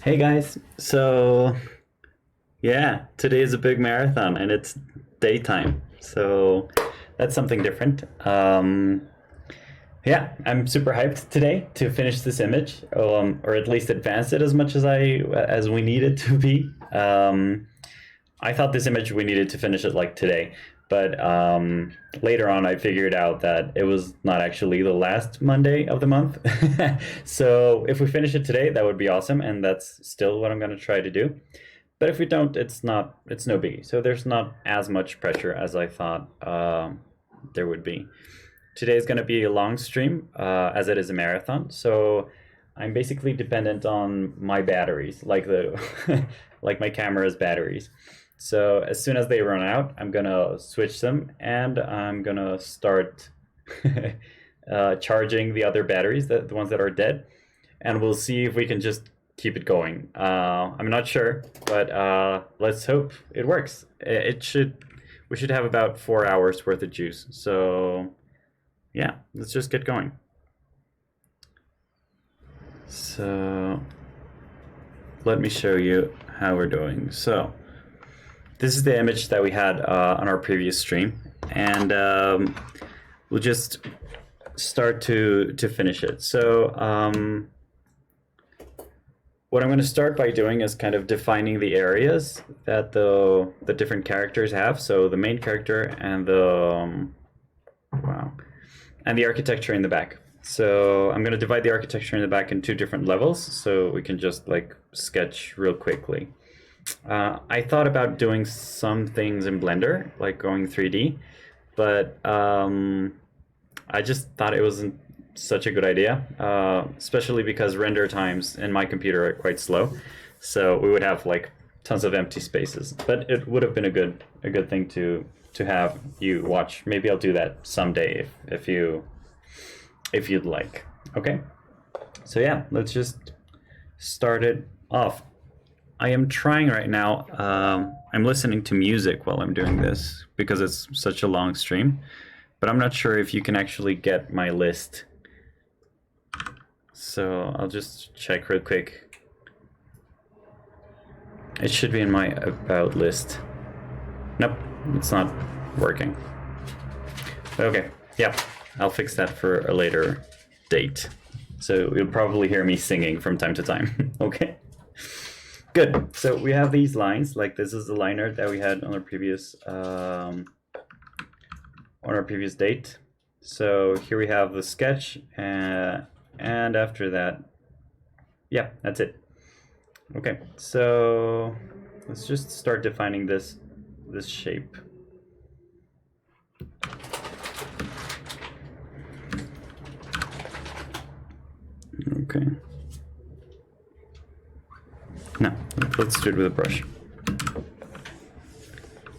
Hey guys, so yeah, today is a big marathon and it's daytime, so that's something different. Yeah, I'm super hyped today to finish this image, or at least advance it as much as we need it to be. I thought this image we needed to finish it like today, but later on I figured out that it was not actually the last Monday of the month. So if we finish it today, that would be awesome, and that's still what I'm going to try to do. But if we don't, it's no biggie. So there's not as much pressure as I thought there would be. Today is going to be a long stream, as it is a marathon. So I'm basically dependent on my batteries, like like my camera's batteries. So as soon as they run out, I'm gonna switch them, and I'm gonna start charging the other batteries, the ones that are dead, and we'll see if we can just keep it going. I'm not sure, but let's hope it works. We should have about 4 hours worth of juice. So yeah, let's just get going. So let me show you how we're doing. So this is the image that we had on our previous stream, and we'll just start to finish it. So what I'm going to start by doing is kind of defining the areas that the different characters have. So the main character and the and the architecture in the back. So I'm going to divide the architecture in the back in 2 different levels, so we can just like sketch real quickly. I thought about doing some things in Blender, like going 3D, but I just thought it wasn't such a good idea, especially because render times in my computer are quite slow. So we would have like tons of empty spaces, but it would have been a good thing to have you watch. Maybe I'll do that someday if you'd like. Okay, so yeah, let's just start it off. I am trying right now. I'm listening to music while I'm doing this because it's such a long stream, but I'm not sure if you can actually get my list. So I'll just check real quick. It should be in my about list. Nope, it's not working. Okay, yeah, I'll fix that for a later date. So you'll probably hear me singing from time to time. Okay. Good. So we have these lines. Like this is the line art that we had on our previous date. So here we have the sketch, and after that, yeah, that's it. Okay. So let's just start defining this shape. Okay. No, let's do it with a brush.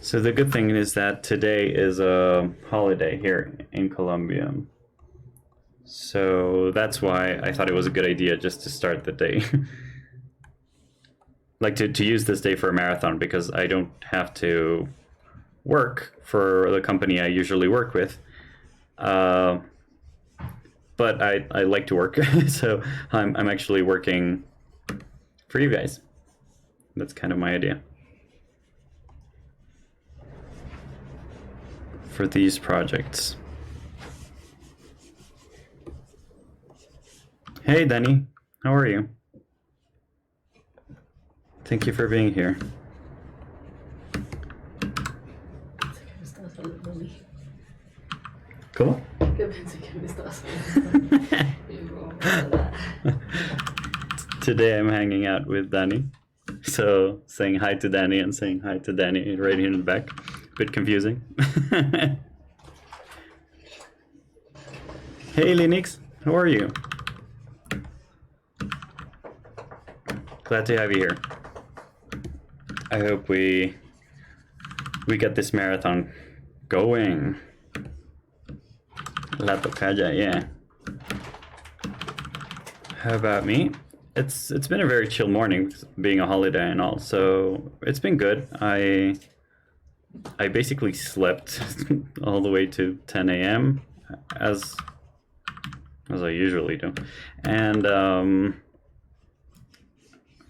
So the good thing is that today is a holiday here in Colombia. So that's why I thought it was a good idea just to start the day. Like to use this day for a marathon, because I don't have to work for the company I usually work with. But I like to work, so I'm actually working for you guys. That's kind of my idea for these projects. Hey Danny, how are you? Thank you for being here. Cool. Today I'm hanging out with Danny. So saying hi to Danny and saying hi to Danny right here in the back. A bit confusing. Hey Linux, how are you? Glad to have you here. I hope we get this marathon going. La tocaya, yeah. How about me? It's been a very chill morning, being a holiday and all, so it's been good. I basically slept all the way to 10 a.m. as I usually do, and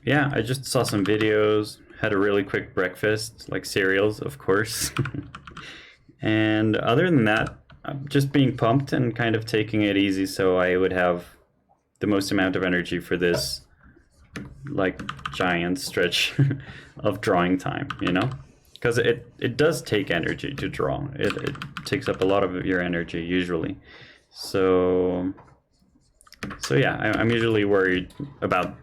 yeah, I just saw some videos, had a really quick breakfast, like cereals, of course. And other than that, I'm just being pumped and kind of taking it easy so I would have the most amount of energy for this like giant stretch of drawing time, you know? Because it does take energy to draw. It takes up a lot of your energy usually. So yeah, I'm usually worried about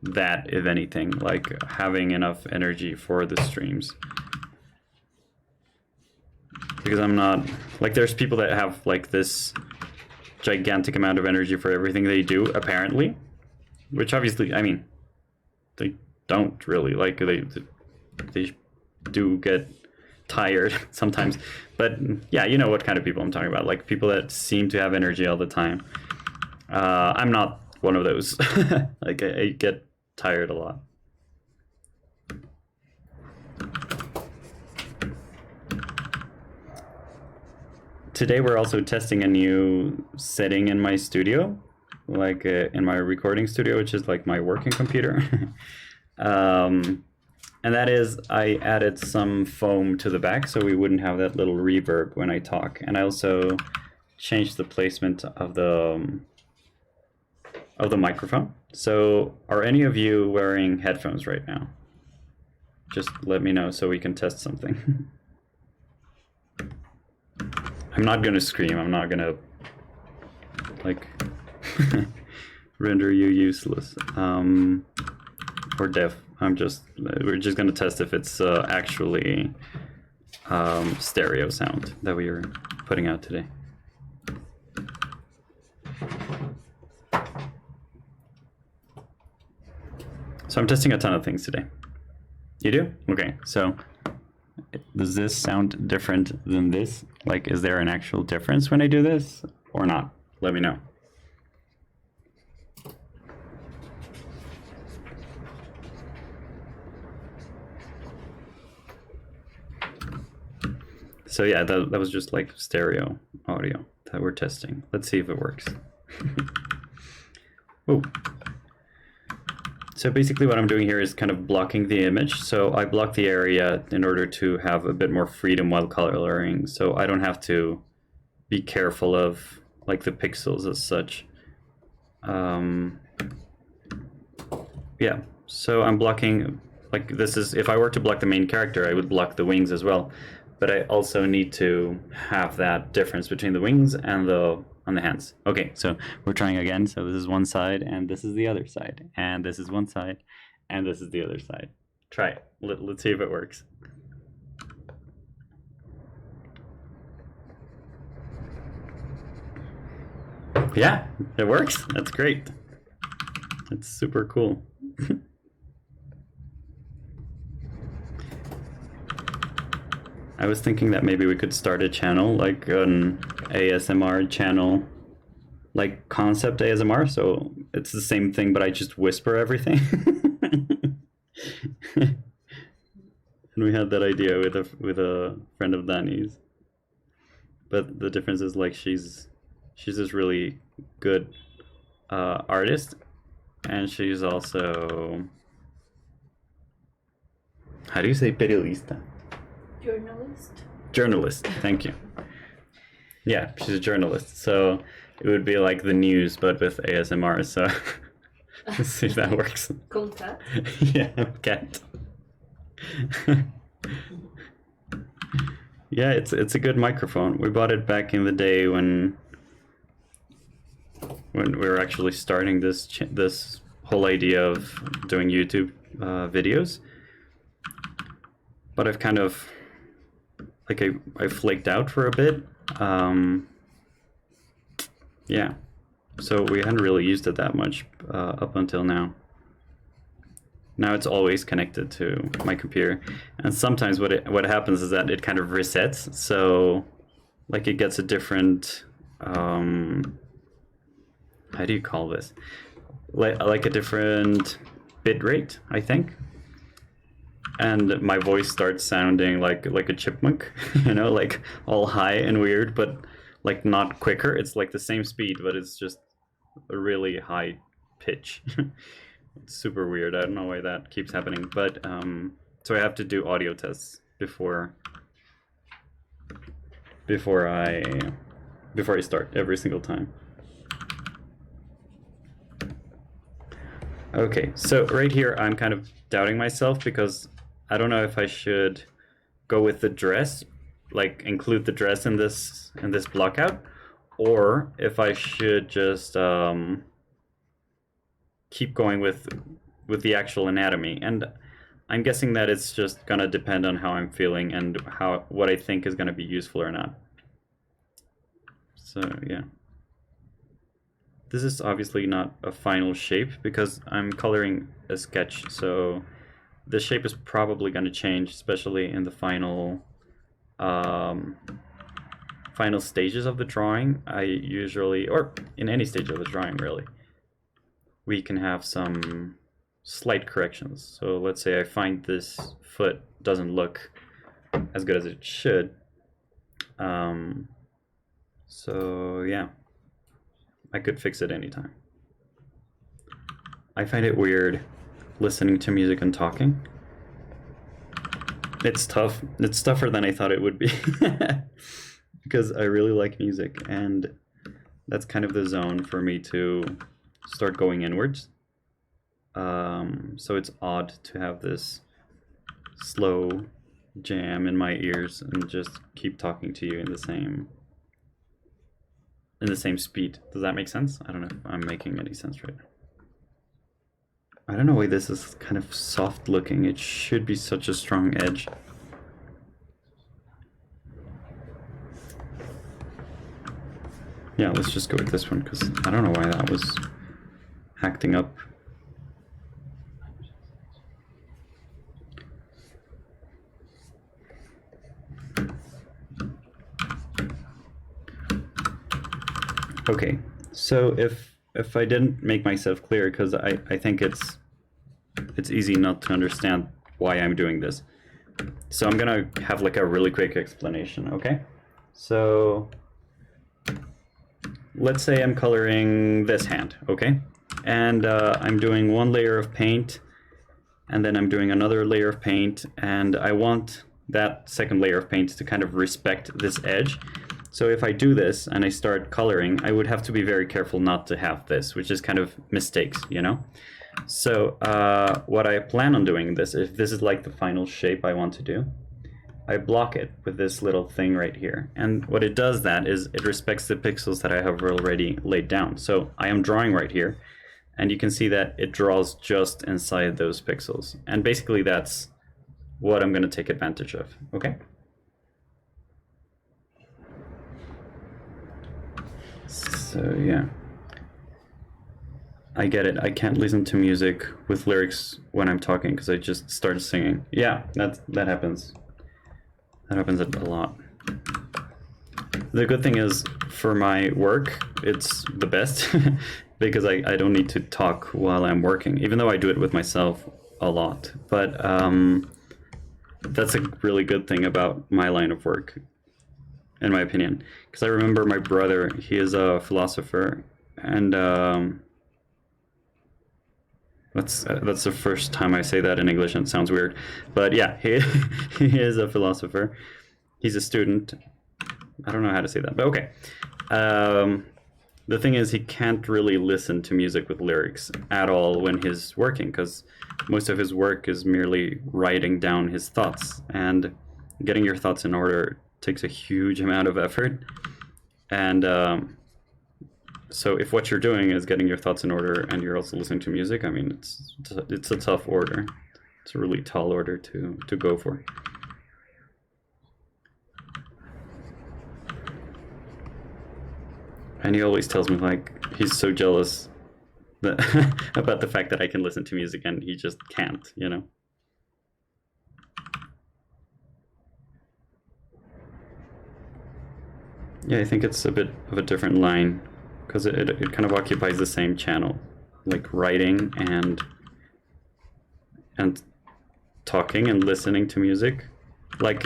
that, if anything, like having enough energy for the streams. Because I'm not, like, there's people that have like this gigantic amount of energy for everything they do, apparently. Which obviously, I mean, they don't really, like, they do get tired sometimes. But yeah, you know what kind of people I'm talking about, like people that seem to have energy all the time. I'm not one of those. Like, I get tired a lot. Today we're also testing a new setting in my studio, like in my recording studio, which is like my working computer. And that is, I added some foam to the back so we wouldn't have that little reverb when I talk. And I also changed the placement of the microphone. So are any of you wearing headphones right now? Just let me know so we can test something. I'm not gonna scream, I'm not gonna like render you useless or deaf. We're just gonna test if it's actually stereo sound that we are putting out today. So I'm testing a ton of things today. You do? Okay, so does this sound different than this? Like, is there an actual difference when I do this or not? Let me know. So yeah, that was just like stereo audio that we're testing. Let's see if it works. Oh. So basically what I'm doing here is kind of blocking the image. So I block the area in order to have a bit more freedom while coloring. So I don't have to be careful of like the pixels as such. Yeah, so I'm blocking, like this is, if I were to block the main character, I would block the wings as well. But I also need to have that difference between the wings and on the hands. Okay, so we're trying again. So this is one side and this is the other side. And this is one side and this is the other side. Try it. Let's see if it works. Yeah, it works. That's great. It's super cool. I was thinking that maybe we could start a channel, like an ASMR channel, like concept ASMR, so it's the same thing, but I just whisper everything. And we had that idea with a friend of Danny's. But the difference is, like, she's this really good artist, and she's also, how do you say periodista? Journalist, thank you. Yeah, she's a journalist, so it would be like the news but with ASMR, so let's see if that works. Cool cat? Yeah, cat. Yeah, it's a good microphone. We bought it back in the day when we were actually starting this whole idea of doing YouTube videos. But I've kind of, like, I flaked out for a bit. Yeah, so we hadn't really used it that much up until now. Now it's always connected to my computer, and sometimes what happens is that it kind of resets. So, like, it gets a different how do you call this? Like a different bit rate, I think. And my voice starts sounding like a chipmunk, you know, like all high and weird, but like not quicker. It's like the same speed, but it's just a really high pitch. It's super weird. I don't know why that keeps happening, but so I have to do audio tests before I start every single time. Okay, so right here I'm kind of doubting myself because I don't know if I should go with the dress, like include the dress in this block out, or if I should just keep going with the actual anatomy. And I'm guessing that it's just gonna depend on how I'm feeling and what I think is gonna be useful or not. So yeah. This is obviously not a final shape because I'm coloring a sketch, so the shape is probably going to change, especially in the final final stages of the drawing. I usually, or in any stage of the drawing really, we can have some slight corrections. So let's say I find this foot doesn't look as good as it should. So yeah, I could fix it anytime. I find it weird listening to music and talking. It's tough. It's tougher than I thought it would be because I really like music, and that's kind of the zone for me to start going inwards. So it's odd to have this slow jam in my ears and just keep talking to you in the same speed. Does that make sense? I don't know if I'm making any sense right now. I don't know why this is kind of soft looking. It should be such a strong edge. Yeah, let's just go with this one because I don't know why that was acting up. Okay, so if I didn't make myself clear, because I think it's easy not to understand why I'm doing this. So I'm gonna have like a really quick explanation, okay? So let's say I'm coloring this hand, okay? And I'm doing one layer of paint, and then I'm doing another layer of paint, and I want that second layer of paint to kind of respect this edge. So if I do this and I start coloring, I would have to be very careful not to have this, which is kind of mistakes, you know? So what I plan on doing this, if this is like the final shape I want to do, I block it with this little thing right here. And what it does that is it respects the pixels that I have already laid down. So I am drawing right here, and you can see that it draws just inside those pixels. And basically that's what I'm gonna take advantage of, okay? So yeah, I get it. I can't listen to music with lyrics when I'm talking because I just start singing. Yeah, that happens. That happens a lot. The good thing is for my work, it's the best because I don't need to talk while I'm working, even though I do it with myself a lot. But that's a really good thing about my line of work, in my opinion, because I remember my brother, he is a philosopher, and that's the first time I say that in English, and it sounds weird, but yeah, he is a philosopher. He's a student. I don't know how to say that, but okay. The thing is, he can't really listen to music with lyrics at all when he's working, because most of his work is merely writing down his thoughts, and getting your thoughts in order takes a huge amount of effort. And so if what you're doing is getting your thoughts in order and you're also listening to music, I mean, it's a tough order. It's a really tall order to go for. And he always tells me, like, he's so jealous that about the fact that I can listen to music and he just can't, you know? Yeah, I think it's a bit of a different line because it kind of occupies the same channel, like writing and talking and listening to music. Like,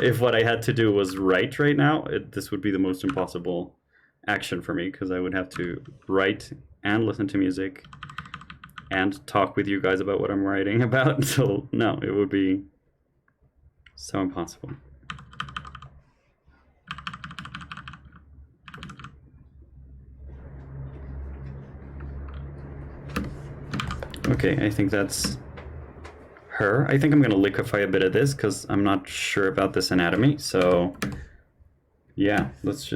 if what I had to do was write right now, this would be the most impossible action for me because I would have to write and listen to music and talk with you guys about what I'm writing about. So no, it would be so impossible. Okay, I think that's her. I think I'm gonna liquefy a bit of this because I'm not sure about this anatomy. So yeah, that's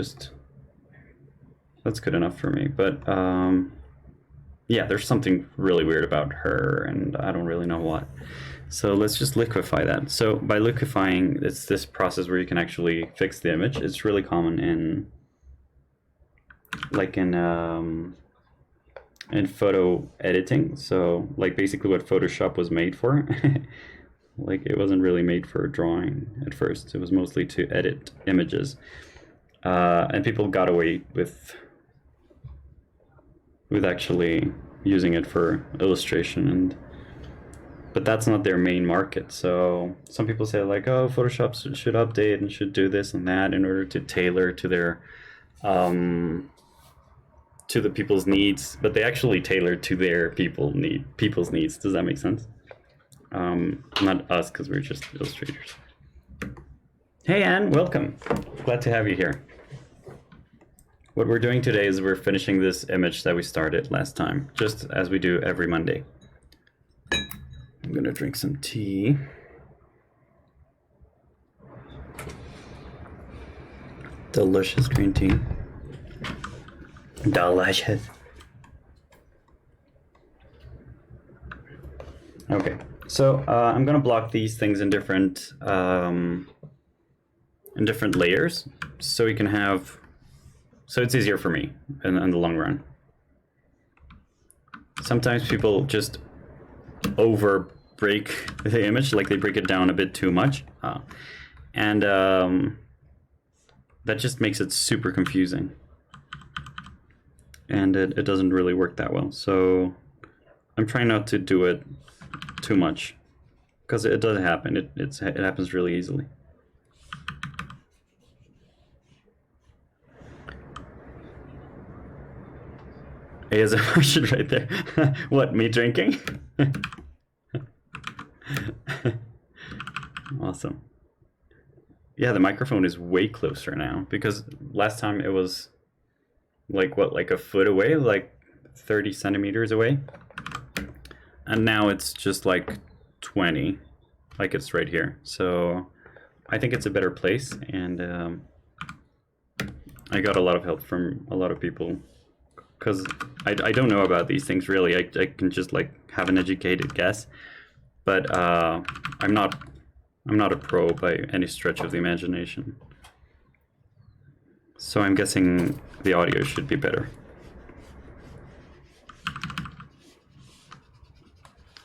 good enough for me. But yeah, there's something really weird about her, and I don't really know what. So let's just liquefy that. So by liquefying, it's this process where you can actually fix the image. It's really common in photo editing. So like basically what Photoshop was made for. Like it wasn't really made for drawing at first. It was mostly to edit images. And people got away with actually using it for illustration, but that's not their main market. So some people say like, oh, Photoshop should update and should do this and that in order to tailor to their to the people's needs, but they actually tailor to their people's needs. Does that make sense? Not us, because we're just illustrators. Hey Anne, welcome. Glad to have you here. What we're doing today is we're finishing this image that we started last time, just as we do every Monday. I'm gonna drink some tea. Delicious green tea. Delicious. Okay, so I'm gonna block these things in different layers, so we can have. So it's easier for me in the long run. Sometimes people just over break the image, like they break it down a bit too much, and that just makes it super confusing, and it doesn't really work that well. So I'm trying not to do it too much, because it does happen. It happens really easily. ASMR shit right there. What, me drinking? Awesome. Yeah, the microphone is way closer now, because last time it was like what, like a foot away, like 30 centimeters away, and now it's just like 20, like it's right here. So I think it's a better place, and I got a lot of help from a lot of people, because I don't know about these things really. I can just like have an educated guess, but I'm not a pro by any stretch of the imagination. So I'm guessing the audio should be better.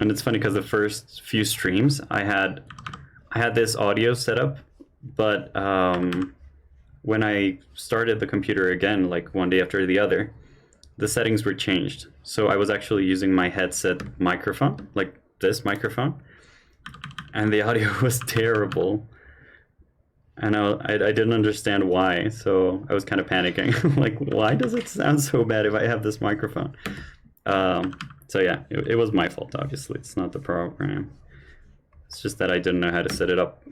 And it's funny because the first few streams I had this audio set up, but when I started the computer again, like one day after the other, the settings were changed. So I was actually using my headset microphone, like this microphone, and the audio was terrible. And I didn't understand why, so I was kind of panicking. Like, why does it sound so bad if I have this microphone? So yeah, it was my fault, obviously. It's not the program. It's just that I didn't know how to set it up.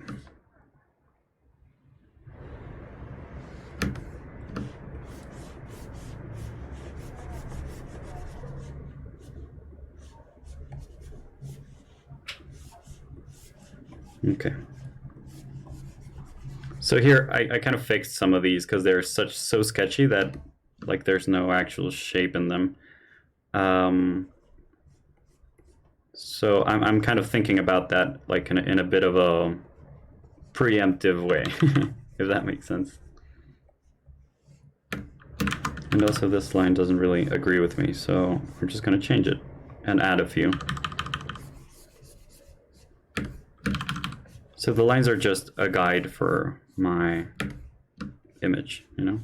Okay. So here I kind of fixed some of these because they're so sketchy that like there's no actual shape in them. So I'm kind of thinking about that like in a bit of a preemptive way, if that makes sense. And also this line doesn't really agree with me, so I'm just going to change it and add a few. So the lines are just a guide for my image, you know?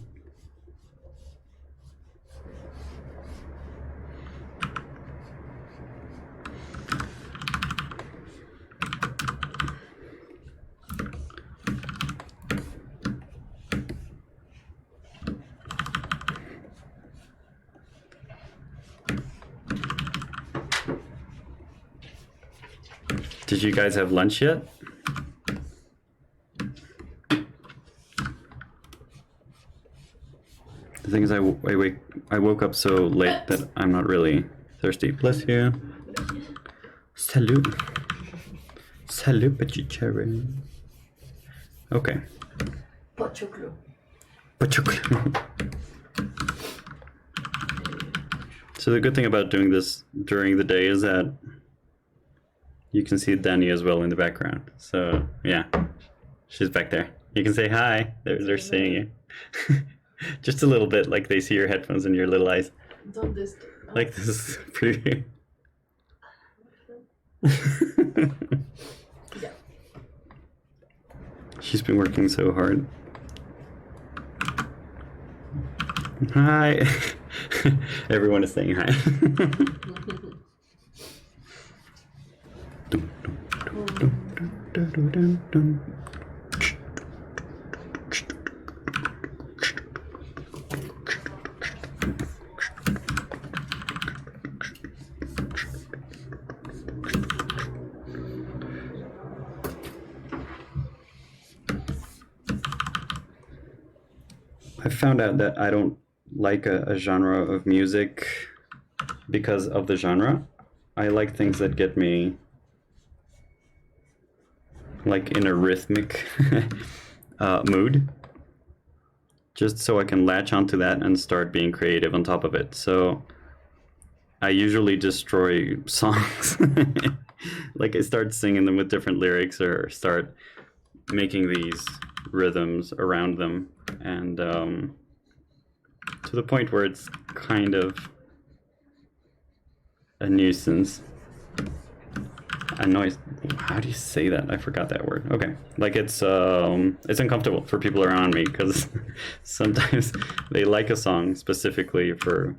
Did you guys have lunch yet? The thing is, I woke up so late that I'm not really thirsty. Bless you. Salut. Salut, petit cherry. Okay. Pochoclo. Pochoclo. So the good thing about doing this during the day is that you can see Danny as well in the background. So yeah, she's back there. You can say hi. They're seeing you. Just a little bit, like they see your headphones and your little eyes. Don't disturb. Like this is pretty. Yeah. She's been working so hard. Hi. Everyone is saying hi. I found out that I don't like a genre of music because of the genre. I like things that get me like in a rhythmic mood, just so I can latch onto that and start being creative on top of it. So I usually destroy songs. Like I start singing them with different lyrics or start making these rhythms around them, and to the point where it's kind of a nuisance. A noise. How do you say that? I forgot that word. Okay, like it's uncomfortable for people around me because sometimes they like a song specifically for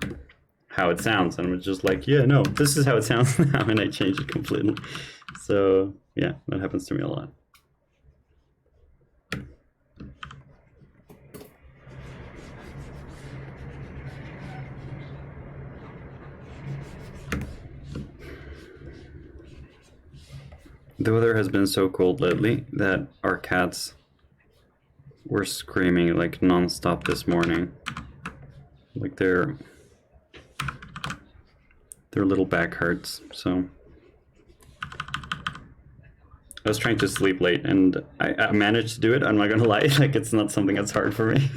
how it sounds, and I'm just like, yeah, no, this is how it sounds now, and I change it completely. So yeah, that happens to me a lot. The weather has been so cold lately that our cats were screaming like non-stop this morning. Like their little back hurts, so I was trying to sleep late and I managed to do it. I'm not gonna lie, like it's not something that's hard for me.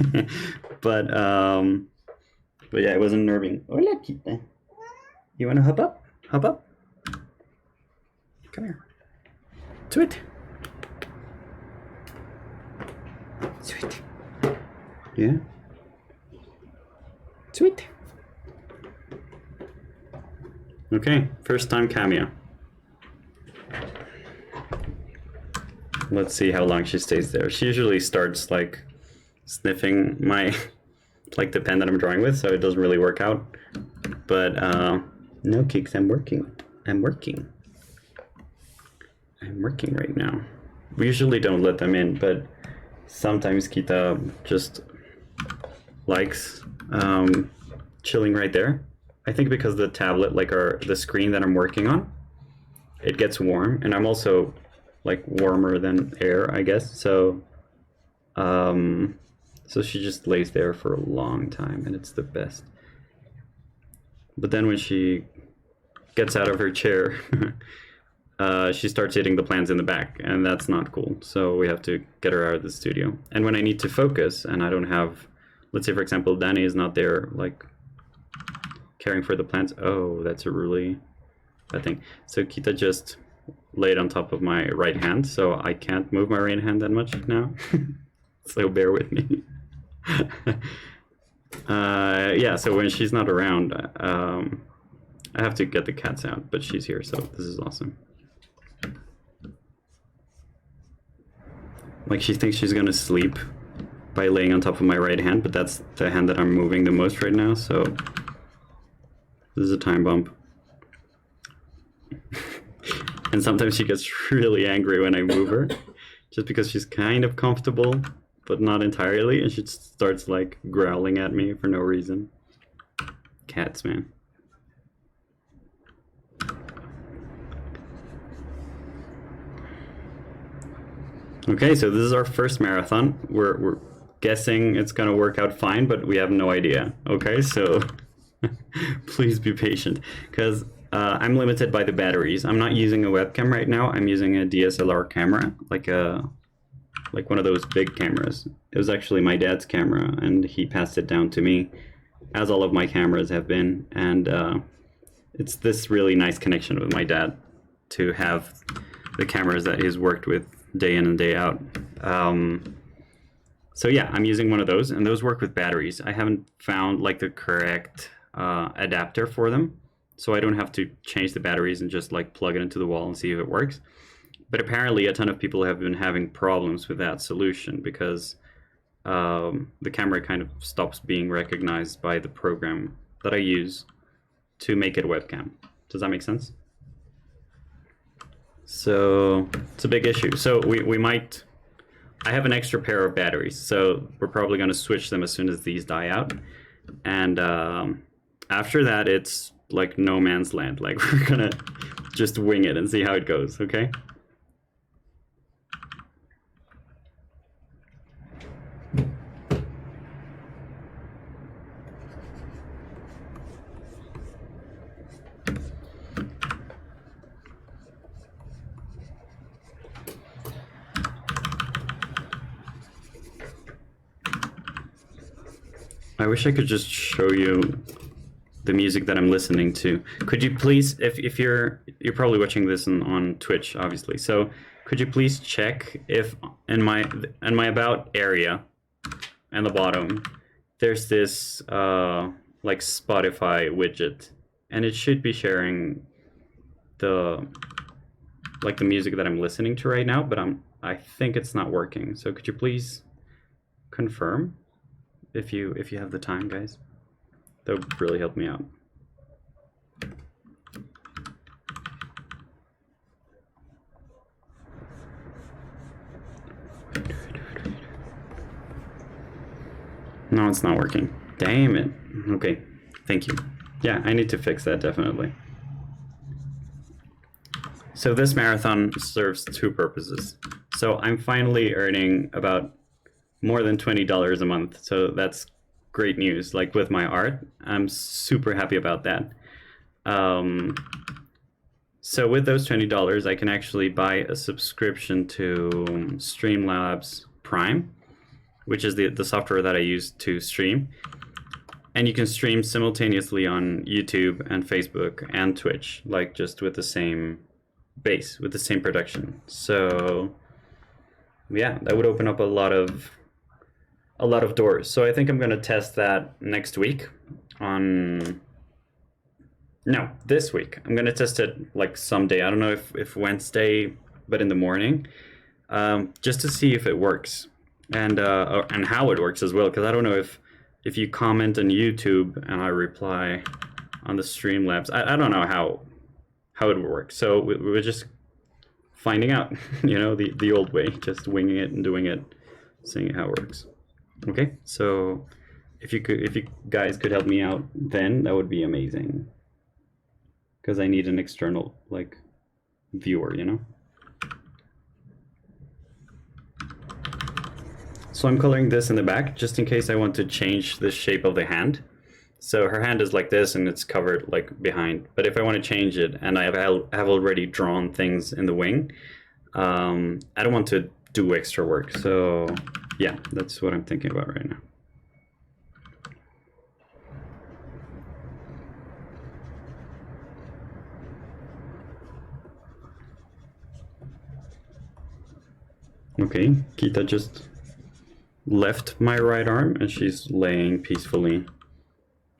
But yeah, it was unnerving. Hola, Kita. You wanna hop up? Hop up? Come here. Sweet. Sweet. Yeah. Sweet. Okay, first time cameo. Let's see how long she stays there. She usually starts like sniffing my like the pen that I'm drawing with, so it doesn't really work out. But no kicks, I'm working. I'm working right now. We usually don't let them in, but sometimes Kita just likes chilling right there. I think because the tablet, like the screen that I'm working on, it gets warm, and I'm also like warmer than air, I guess. So so she just lays there for a long time, and it's the best. But then when she gets out of her chair, she starts hitting the plants in the back, and that's not cool. So we have to get her out of the studio. And when I need to focus and I don't have, let's say for example, Danny is not there, like caring for the plants. Oh, that's a really bad thing. So Kita just laid on top of my right hand, so I can't move my right hand that much now. So bear with me. Yeah, so when she's not around, I have to get the cats out, but she's here, so this is awesome. Like she thinks she's gonna sleep by laying on top of my right hand, but that's the hand that I'm moving the most right now, so this is a time bump. And sometimes she gets really angry when I move her, just because she's kind of comfortable, but not entirely, and she just starts like growling at me for no reason. Cats, man. Okay, so this is our first marathon. We're guessing it's gonna work out fine, but we have no idea. Okay, so please be patient, because I'm limited by the batteries. I'm not using a webcam right now. I'm using a DSLR camera, like one of those big cameras. It was actually my dad's camera, and he passed it down to me, as all of my cameras have been. And it's this really nice connection with my dad to have the cameras that he's worked with day in and day out. So yeah, I'm using one of those, and those work with batteries. I haven't found like the correct adapter for them, so I don't have to change the batteries and just like plug it into the wall and see if it works. But apparently a ton of people have been having problems with that solution because the camera kind of stops being recognized by the program that I use to make it a webcam. Does that make sense? So it's a big issue. So we might, I have an extra pair of batteries, so we're probably going to switch them as soon as these die out. And after that, it's like no man's land. Like we're going to just wing it and see how it goes, okay? I wish I could just show you the music that I'm listening to. Could you please, if you're probably watching this on Twitch, obviously. So could you please check if in my about area, and the bottom, there's this like Spotify widget, and it should be sharing the music that I'm listening to right now, but I think it's not working. So could you please confirm? If you have the time, guys, that would really help me out. No, it's not working. Damn it. Okay, thank you. Yeah, I need to fix that, definitely. So this marathon serves two purposes. So I'm finally earning about more than $20 a month, so that's great news. Like with my art, I'm super happy about that. So with those $20, I can actually buy a subscription to Streamlabs Prime, which is the software that I use to stream. And you can stream simultaneously on YouTube and Facebook and Twitch, like just with the same base, with the same production. So yeah, that would open up a lot of doors. So I think I'm going to test that next week this week. I'm going to test it like someday. I don't know if Wednesday, but in the morning, just to see if it works and how it works as well. Because I don't know if you comment on YouTube and I reply on the Streamlabs, I don't know how it would work. So we're just finding out, you know, the old way, just winging it and doing it, seeing how it works. Okay, so if you guys could help me out, then that would be amazing. Because I need an external like viewer, you know. So I'm coloring this in the back just in case I want to change the shape of the hand. So her hand is like this and it's covered like behind. But if I want to change it, and I have already drawn things in the wing, I don't want to do extra work. So yeah, that's what I'm thinking about right now. Okay, Kita just left my right arm and she's laying peacefully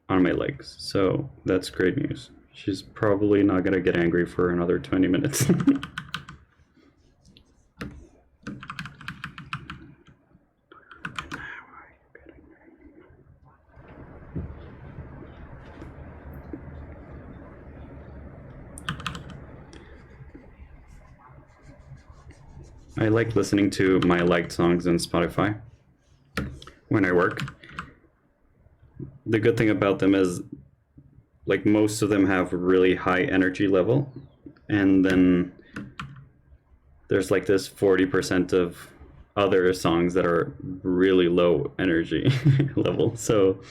on my legs. So that's great news. She's probably not gonna get angry for another 20 minutes. I like listening to my liked songs on Spotify when I work. The good thing about them is, like, most of them have really high energy level, and then there's like this 40% of other songs that are really low energy level. So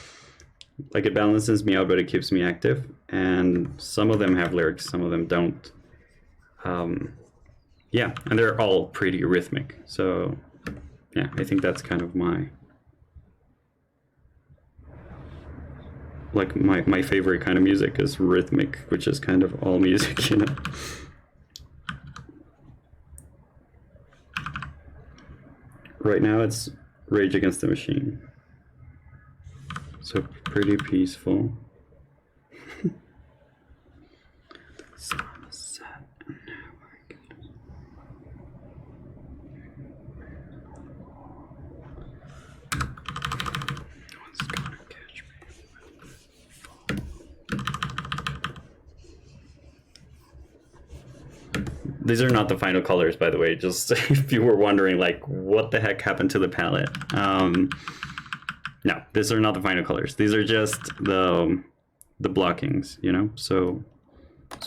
like it balances me out, but it keeps me active. And some of them have lyrics, some of them don't. Yeah, and they're all pretty rhythmic. So yeah, I think that's kind of my my favorite kind of music is rhythmic, which is kind of all music, you know. Right now it's Rage Against the Machine. So pretty peaceful. These are not the final colors, by the way, just if you were wondering, like, what the heck happened to the palette. No, these are not the final colors. These are just the blockings, you know? So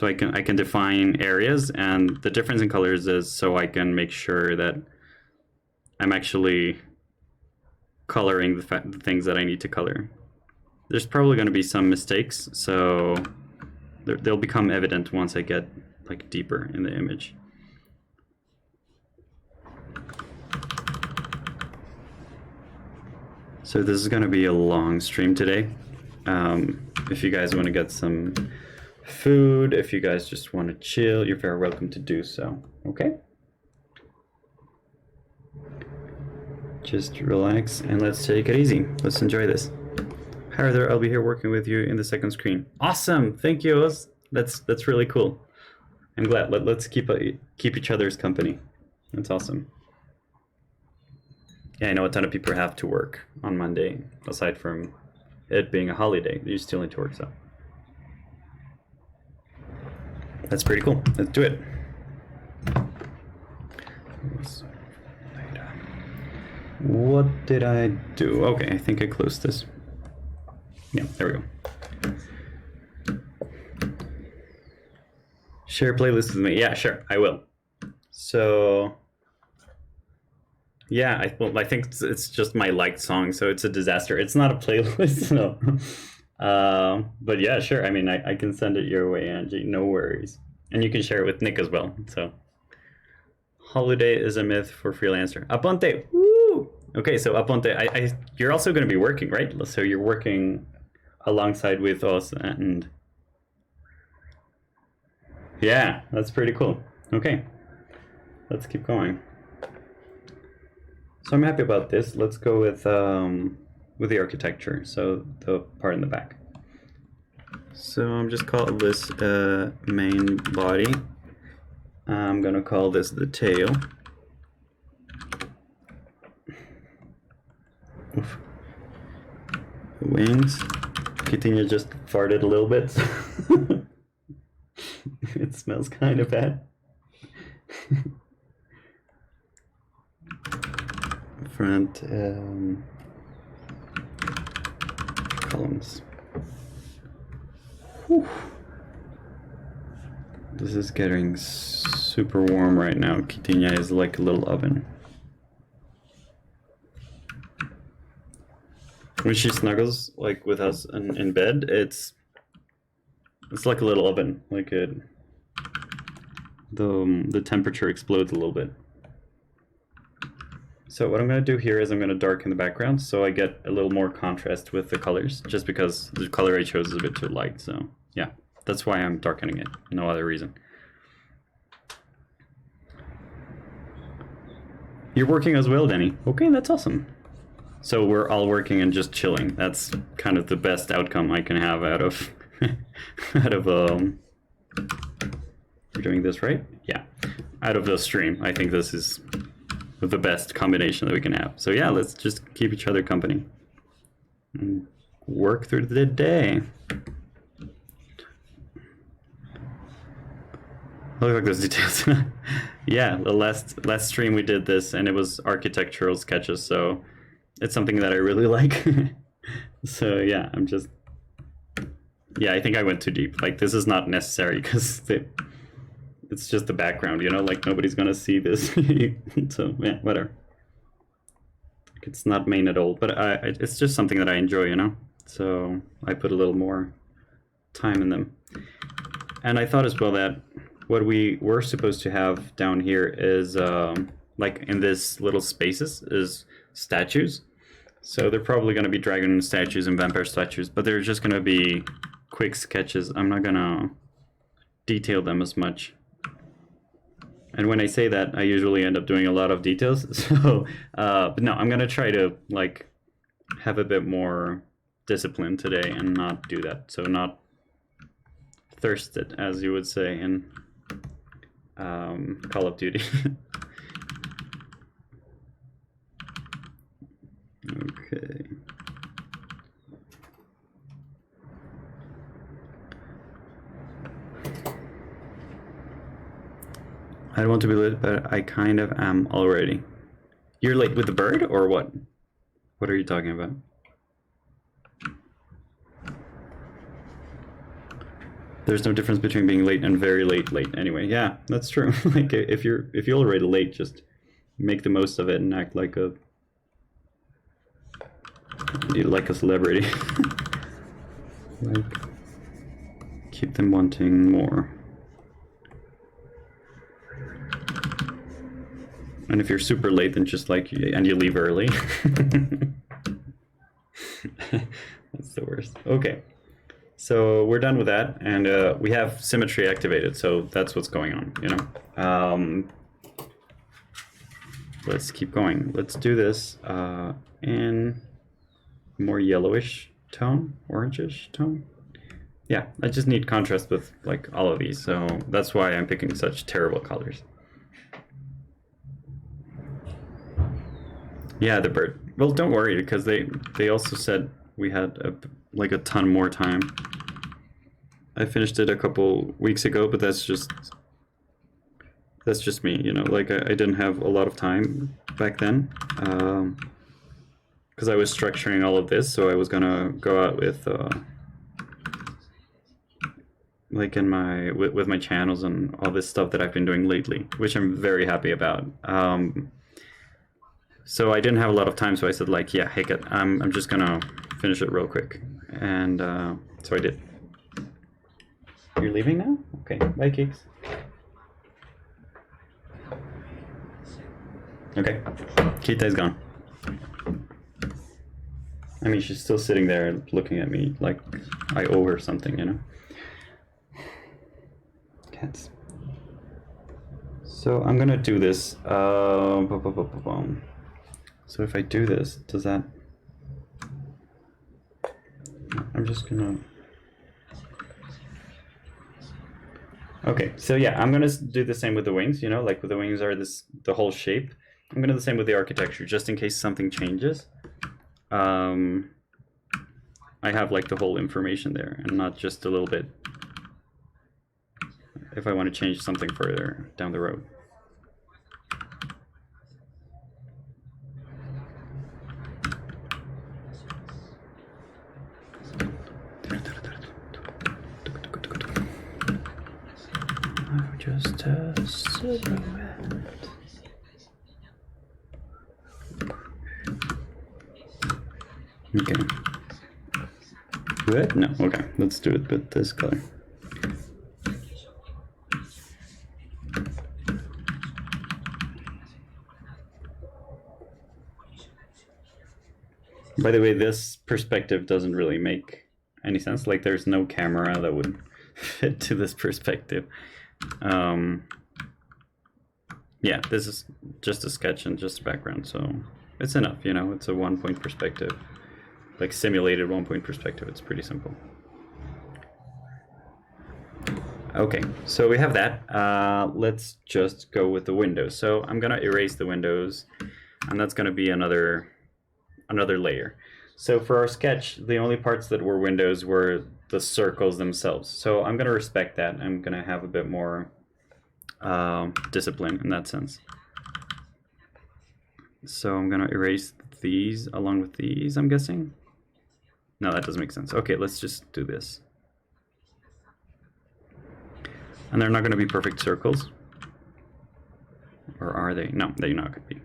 I can define areas, and the difference in colors is so I can make sure that I'm actually coloring the things that I need to color. There's probably going to be some mistakes, so they'll become evident once I get like deeper in the image. So this is going to be a long stream today. If you guys want to get some food, if you guys just want to chill, you're very welcome to do so. Okay? Just relax and let's take it easy. Let's enjoy this. Hi there, I'll be here working with you in the second screen. Awesome, thank you, Oz. That's really cool. I'm glad. Let's keep each other's company. That's awesome. Yeah, I know a ton of people have to work on Monday, aside from it being a holiday. You still need to work, so that's pretty cool. Let's do it. What did I do? Okay, I think I closed this. Yeah, there we go. Share playlist with me. Yeah, sure, I will. So, yeah, I think it's just my liked song, so it's a disaster. It's not a playlist, no. But yeah, sure. I mean, I can send it your way, Angie. No worries. And you can share it with Nick as well. So, holiday is a myth for freelancer. Aponte, woo! Okay, so Aponte, you're also going to be working, right? So you're working alongside with us and... Yeah, that's pretty cool. Okay, let's keep going. So I'm happy about this. Let's go with the architecture. So the part in the back. So I'm just calling this main body. I'm gonna call this the tail. Oof. Wings. Kitinha just farted a little bit. It smells kind of bad. Front columns. Whew. This is getting super warm right now. Kitinha is like a little oven. When she snuggles like with us in bed, it's like a little oven. Like the temperature explodes a little bit. So what I'm going to do here is I'm going to darken the background so I get a little more contrast with the colors, just because the color I chose is a bit too light. So yeah, that's why I'm darkening it. No other reason. You're working as well, Denny. Okay, that's awesome. So we're all working and just chilling. That's kind of the best outcome I can have out of we're doing this right? Yeah. Out of the stream, I think this is the best combination that we can have. So yeah, let's just keep each other company and work through the day. Look at those details. Yeah, the last stream we did this, and it was architectural sketches, so it's something that I really like. So yeah, I think I went too deep. Like, this is not necessary because it's just the background, you know, like nobody's gonna see this. So yeah, whatever. It's not main at all, but it's just something that I enjoy, you know? So I put a little more time in them. And I thought as well that what we were supposed to have down here is, like in this little spaces, is statues. So they're probably going to be dragon statues and vampire statues, but they're just going to be quick sketches. I'm not going to detail them as much. And when I say that, I usually end up doing a lot of details. So, but no, I'm going to try to like have a bit more discipline today and not do that. So not thirsted, as you would say in Call of Duty. Okay. I don't want to be late, but I kind of am already. You're late with the bird, or what? What are you talking about? There's no difference between being late and very late anyway. Yeah, that's true. Like if you're already late, just make the most of it and act like a celebrity. Like keep them wanting more. And if you're super late, then just like, and you leave early. That's the worst. Okay. So we're done with that, and we have symmetry activated, so that's what's going on, you know. Let's keep going. Let's do this in more yellowish tone, orangish tone. Yeah, I just need contrast with like all of these, so that's why I'm picking such terrible colors. Yeah, the bird. Well, don't worry, because they also said we had a ton more time. I finished it a couple weeks ago, but that's just me, you know. Like I didn't have a lot of time back then, because I was structuring all of this, so I was gonna go out with like in my with my channels and all this stuff that I've been doing lately, which I'm very happy about. So I didn't have a lot of time, so I said like, yeah, heck it, I'm just gonna finish it real quick, and so I did. You're leaving now? Okay, bye, Keeks. Okay, Kita is gone. I mean, she's still sitting there looking at me like I owe her something, you know? Cats. So I'm gonna do this. So if I do this, does that... I'm just gonna... Okay, so yeah, I'm gonna do the same with the wings, you know, like with the wings are the whole shape. I'm gonna do the same with the architecture, just in case something changes. I have like the whole information there, and not just a little bit, if I want to change something further down the road. Just a silhouette. Okay. What? No. Okay. Let's do it with this color. By the way, this perspective doesn't really make any sense. Like, there's no camera that would fit to this perspective. Yeah, this is just a sketch and just a background, so it's enough, you know. It's a one-point perspective, like simulated one-point perspective. It's pretty simple. Okay, so we have that. Let's just go with the windows. So I'm gonna erase the windows, and that's gonna be another layer. So for our sketch, the only parts that were windows were the circles themselves. So I'm gonna respect that. I'm gonna have a bit more discipline in that sense. So I'm gonna erase these along with these, I'm guessing. No, that doesn't make sense. Okay, let's just do this. And they're not gonna be perfect circles. Or are they? No, they're not gonna be.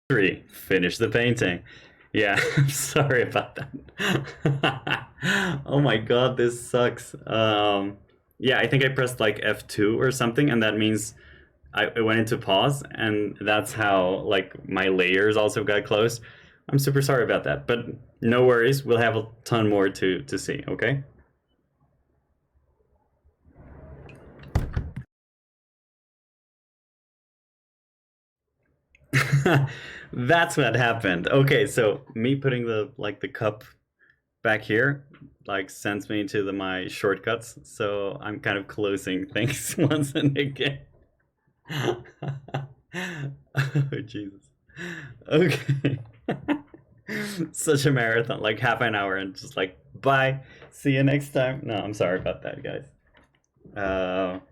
3. Finish the painting. Yeah, I'm sorry about that. Oh my god, this sucks. Yeah, I think I pressed like F2 or something, and that means I went into pause, and that's how like my layers also got closed. I'm super sorry about that, but no worries. We'll have a ton more to see, okay? That's what happened. Okay, so me putting the cup back here like sends me to my shortcuts, so I'm kind of closing things once and again. Oh Jesus. Okay. Such a marathon, like half an hour and just like bye. See you next time. No, I'm sorry about that, guys.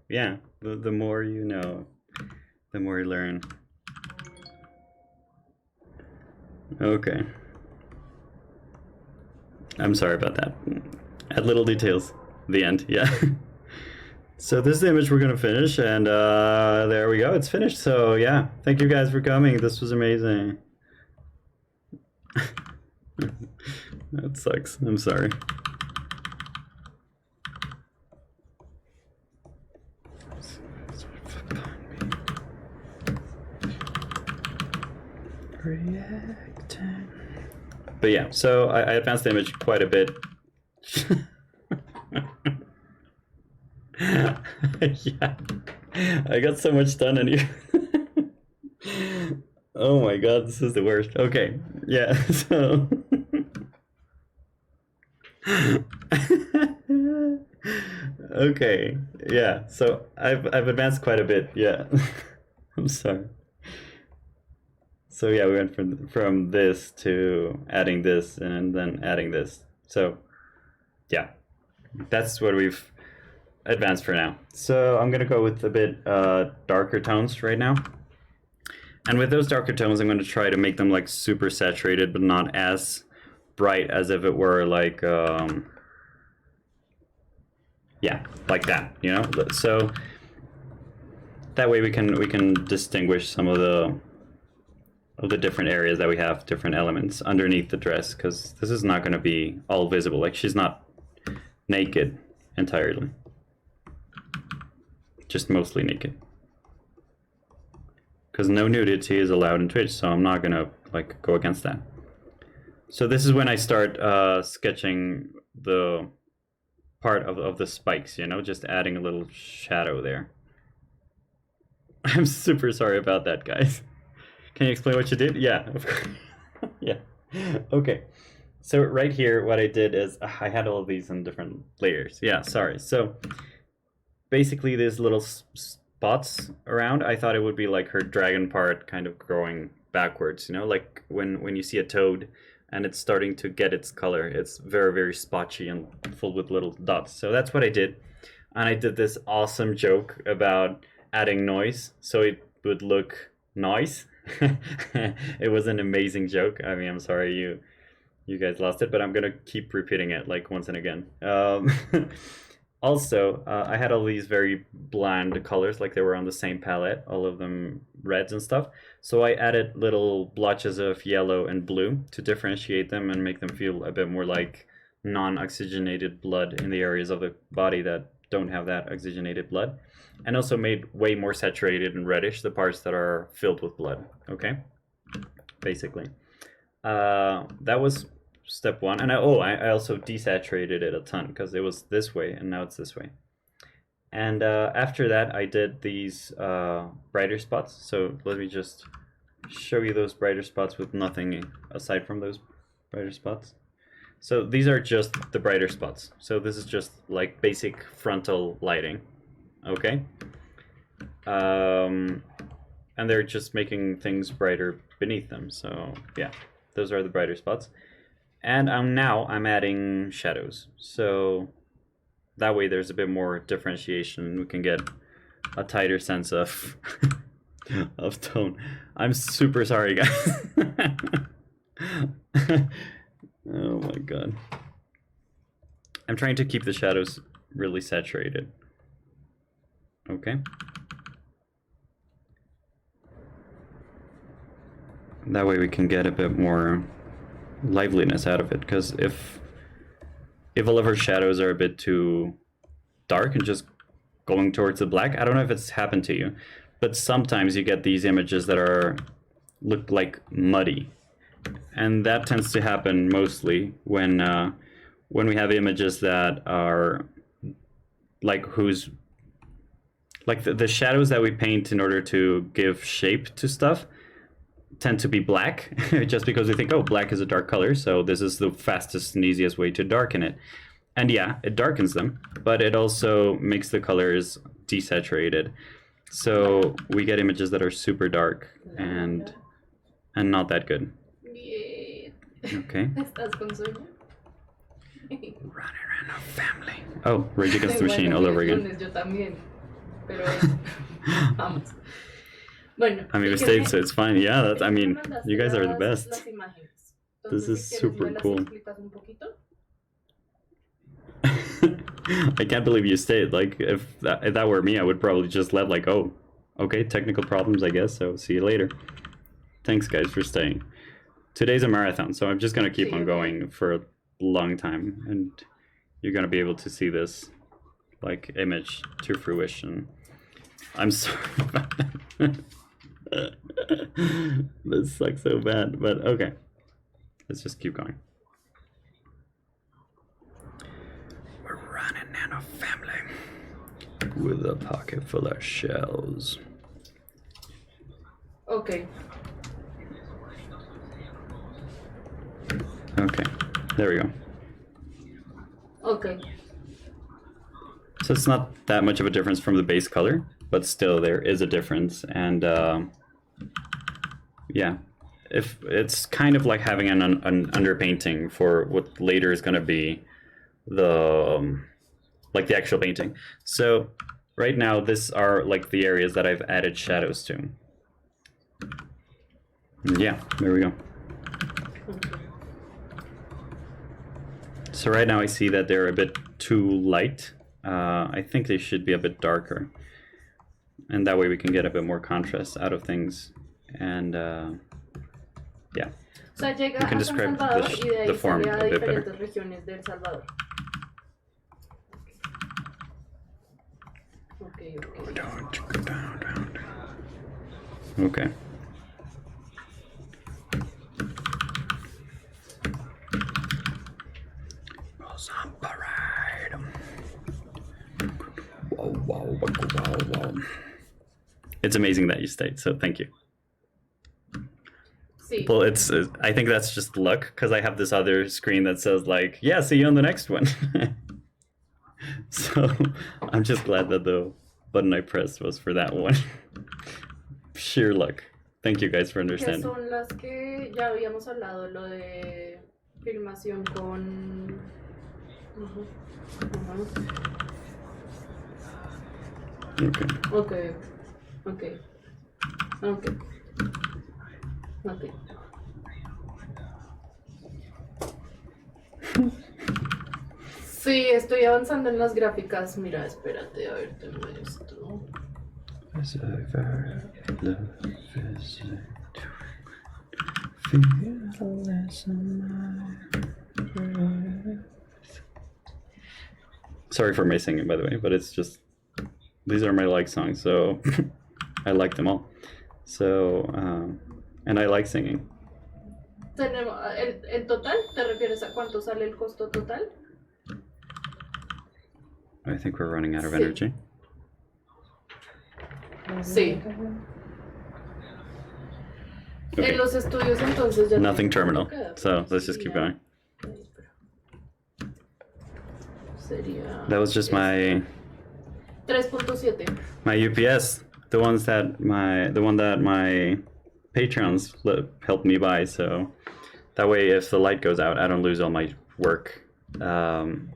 Yeah, the more you know, the more you learn. Okay. I'm sorry about that. Add little details. The end, yeah. So this is the image we're gonna finish, and there we go, it's finished. So yeah, thank you guys for coming. This was amazing. That sucks. I'm sorry. Reacting. But yeah, so I advanced the image quite a bit. Yeah, I got so much done on you. Oh my god, this is the worst. Okay, yeah, so. Okay, yeah, so I've advanced quite a bit, yeah. I'm sorry. So yeah, we went from this to adding this and then adding this. So yeah, that's what we've advanced for now. So I'm gonna go with a bit darker tones right now. And with those darker tones, I'm gonna try to make them like super saturated, but not as bright as if it were like, yeah, like that, you know? So that way we can distinguish some of the different areas that we have, different elements underneath the dress, because this is not going to be all visible. Like, she's not naked entirely, just mostly naked, because no nudity is allowed in Twitch, so I'm not going to like go against that. So this is when I start sketching the part of the spikes, you know, just adding a little shadow there. I'm super sorry about that, guys. Can you explain what you did? Yeah, of course. Yeah. Okay. So right here, what I did is I had all of these in different layers. Yeah, sorry. So basically these little spots around, I thought it would be like her dragon part kind of growing backwards, you know, like when you see a toad and it's starting to get its color. It's very, very spotchy and full with little dots. So that's what I did. And I did this awesome joke about adding noise so it would look nice. It was an amazing joke. I mean, I'm sorry you guys lost it, but I'm gonna keep repeating it like once and again. Also, I had all these very bland colors, like they were on the same palette, all of them reds and stuff. So I added little blotches of yellow and blue to differentiate them and make them feel a bit more like non-oxygenated blood in the areas of the body that don't have that oxygenated blood. And also made way more saturated and reddish the parts that are filled with blood, okay? Basically. That was step one. And I also desaturated it a ton because it was this way and now it's this way. And after that, I did these brighter spots. So let me just show you those brighter spots with nothing aside from those brighter spots. So these are just the brighter spots. So this is just like basic frontal lighting, okay? And they're just making things brighter beneath them. So yeah, those are the brighter spots. And now I'm adding shadows. So that way there's a bit more differentiation. We can get a tighter sense of of tone. I'm super sorry, guys. Oh my god. I'm trying to keep the shadows really saturated. Okay. That way we can get a bit more liveliness out of it, because if all of our shadows are a bit too dark and just going towards the black, I don't know if it's happened to you, but sometimes you get these images that look like muddy, and that tends to happen mostly when we have images that are like the shadows that we paint in order to give shape to stuff tend to be black, just because we think, oh, black is a dark color, so this is the fastest and easiest way to darken it. And yeah, it darkens them, but it also makes the colors desaturated. So we get images that are super dark and not that good. Bien. Okay. ¿Estás con sueño? Running around our family. Oh, Rage Against the Machine Bueno, all over again. lunes yo también, pero vamos. Bueno, I mean, we stayed, so it's fine. Yeah, that's, I mean, you guys are the best. Las imágenes. This is si quieres, super ¿me las cool. explicas un poquito? I can't believe you stayed. Like, if that were me, I would probably just left like, oh, okay, technical problems, I guess, so see you later. Thanks, guys, for staying. Today's a marathon, so I'm just going to keep on going for a long time, and you're going to be able to see this, like, image to fruition. I'm sorry about that. This sucks so bad, but okay. Let's just keep going. We're running in a family with a pocket full of shells. Okay. Okay, there we go. Okay. So it's not that much of a difference from the base color, but still there is a difference, and yeah, if it's kind of like having an underpainting for what later is going to be the like the actual painting. So right now, these are like the areas that I've added shadows to. Yeah, there we go. So right now I see that they're a bit too light. I think they should be a bit darker. And that way we can get a bit more contrast out of things. And yeah. O sea, llega You can a San describe Salvador y de the ahí form sale a a bit better. diferentes regiones del Salvador. Okay, okay. Okay. Wow. It's amazing that you stayed, so thank you. Sí. Well, I think that's just luck, because I have this other screen that says like, yeah, see you on the next one. So I'm just glad that the button I pressed was for that one. Sheer luck. Thank you guys for Que understanding. son las que ya habíamos hablado, lo de filmación con... Okay. Okay. Okay. Okay. Okay. Sí, estoy avanzando en las gráficas. Mira, espérate, a ver, tengo esto. Sorry for my singing, by the way, but it's just, these are my like songs, so I like them all. So, and I like singing. Tenemos, ¿en total? ¿Te refieres a cuánto sale el costo total? I think we're running out of Sí. energy. Sí. Okay. En los estudios entonces ya... Nothing terminal, so let's just keep going. Sería... That was just my 3.7. my UPS, the one that my patrons helped me buy, so that way if the light goes out, I don't lose all my work, and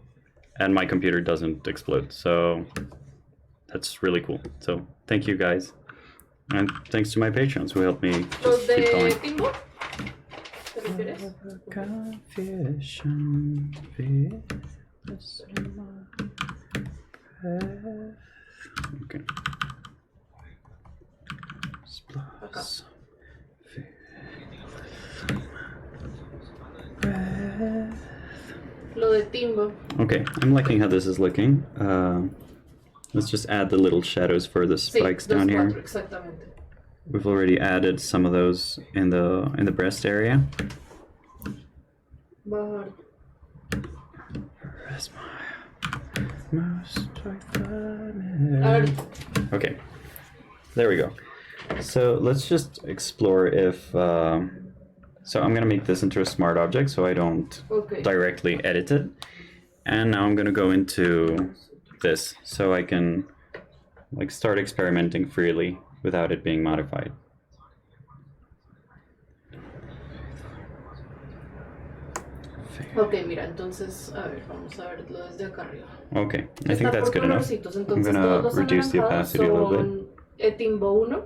my computer doesn't explode. So that's really cool. So thank you guys, and thanks to my patrons who helped me ¿Los just keep de going. Timbo? ¿Te refieres? Confession, okay. Acá. Lo de Timbo. Okay, I'm liking how this is looking. Let's just add the little shadows for the spikes Sí, down 2, here. 4, exactamente. We've already added some of those in the breast area. Bajar. Where's my most A ver, Okay, there we go. So let's just explore if. So I'm gonna make this into a smart object so I don't okay. directly edit it. And now I'm gonna go into this so I can like start experimenting freely without it being modified. Ok, mira, entonces, a ver, vamos a verlo desde acá arriba. Okay, I think Está that's por good enough. colorcitos, I'm entonces gonna todos los reduce the anaranjados opacity a little bit. son Timbo 1.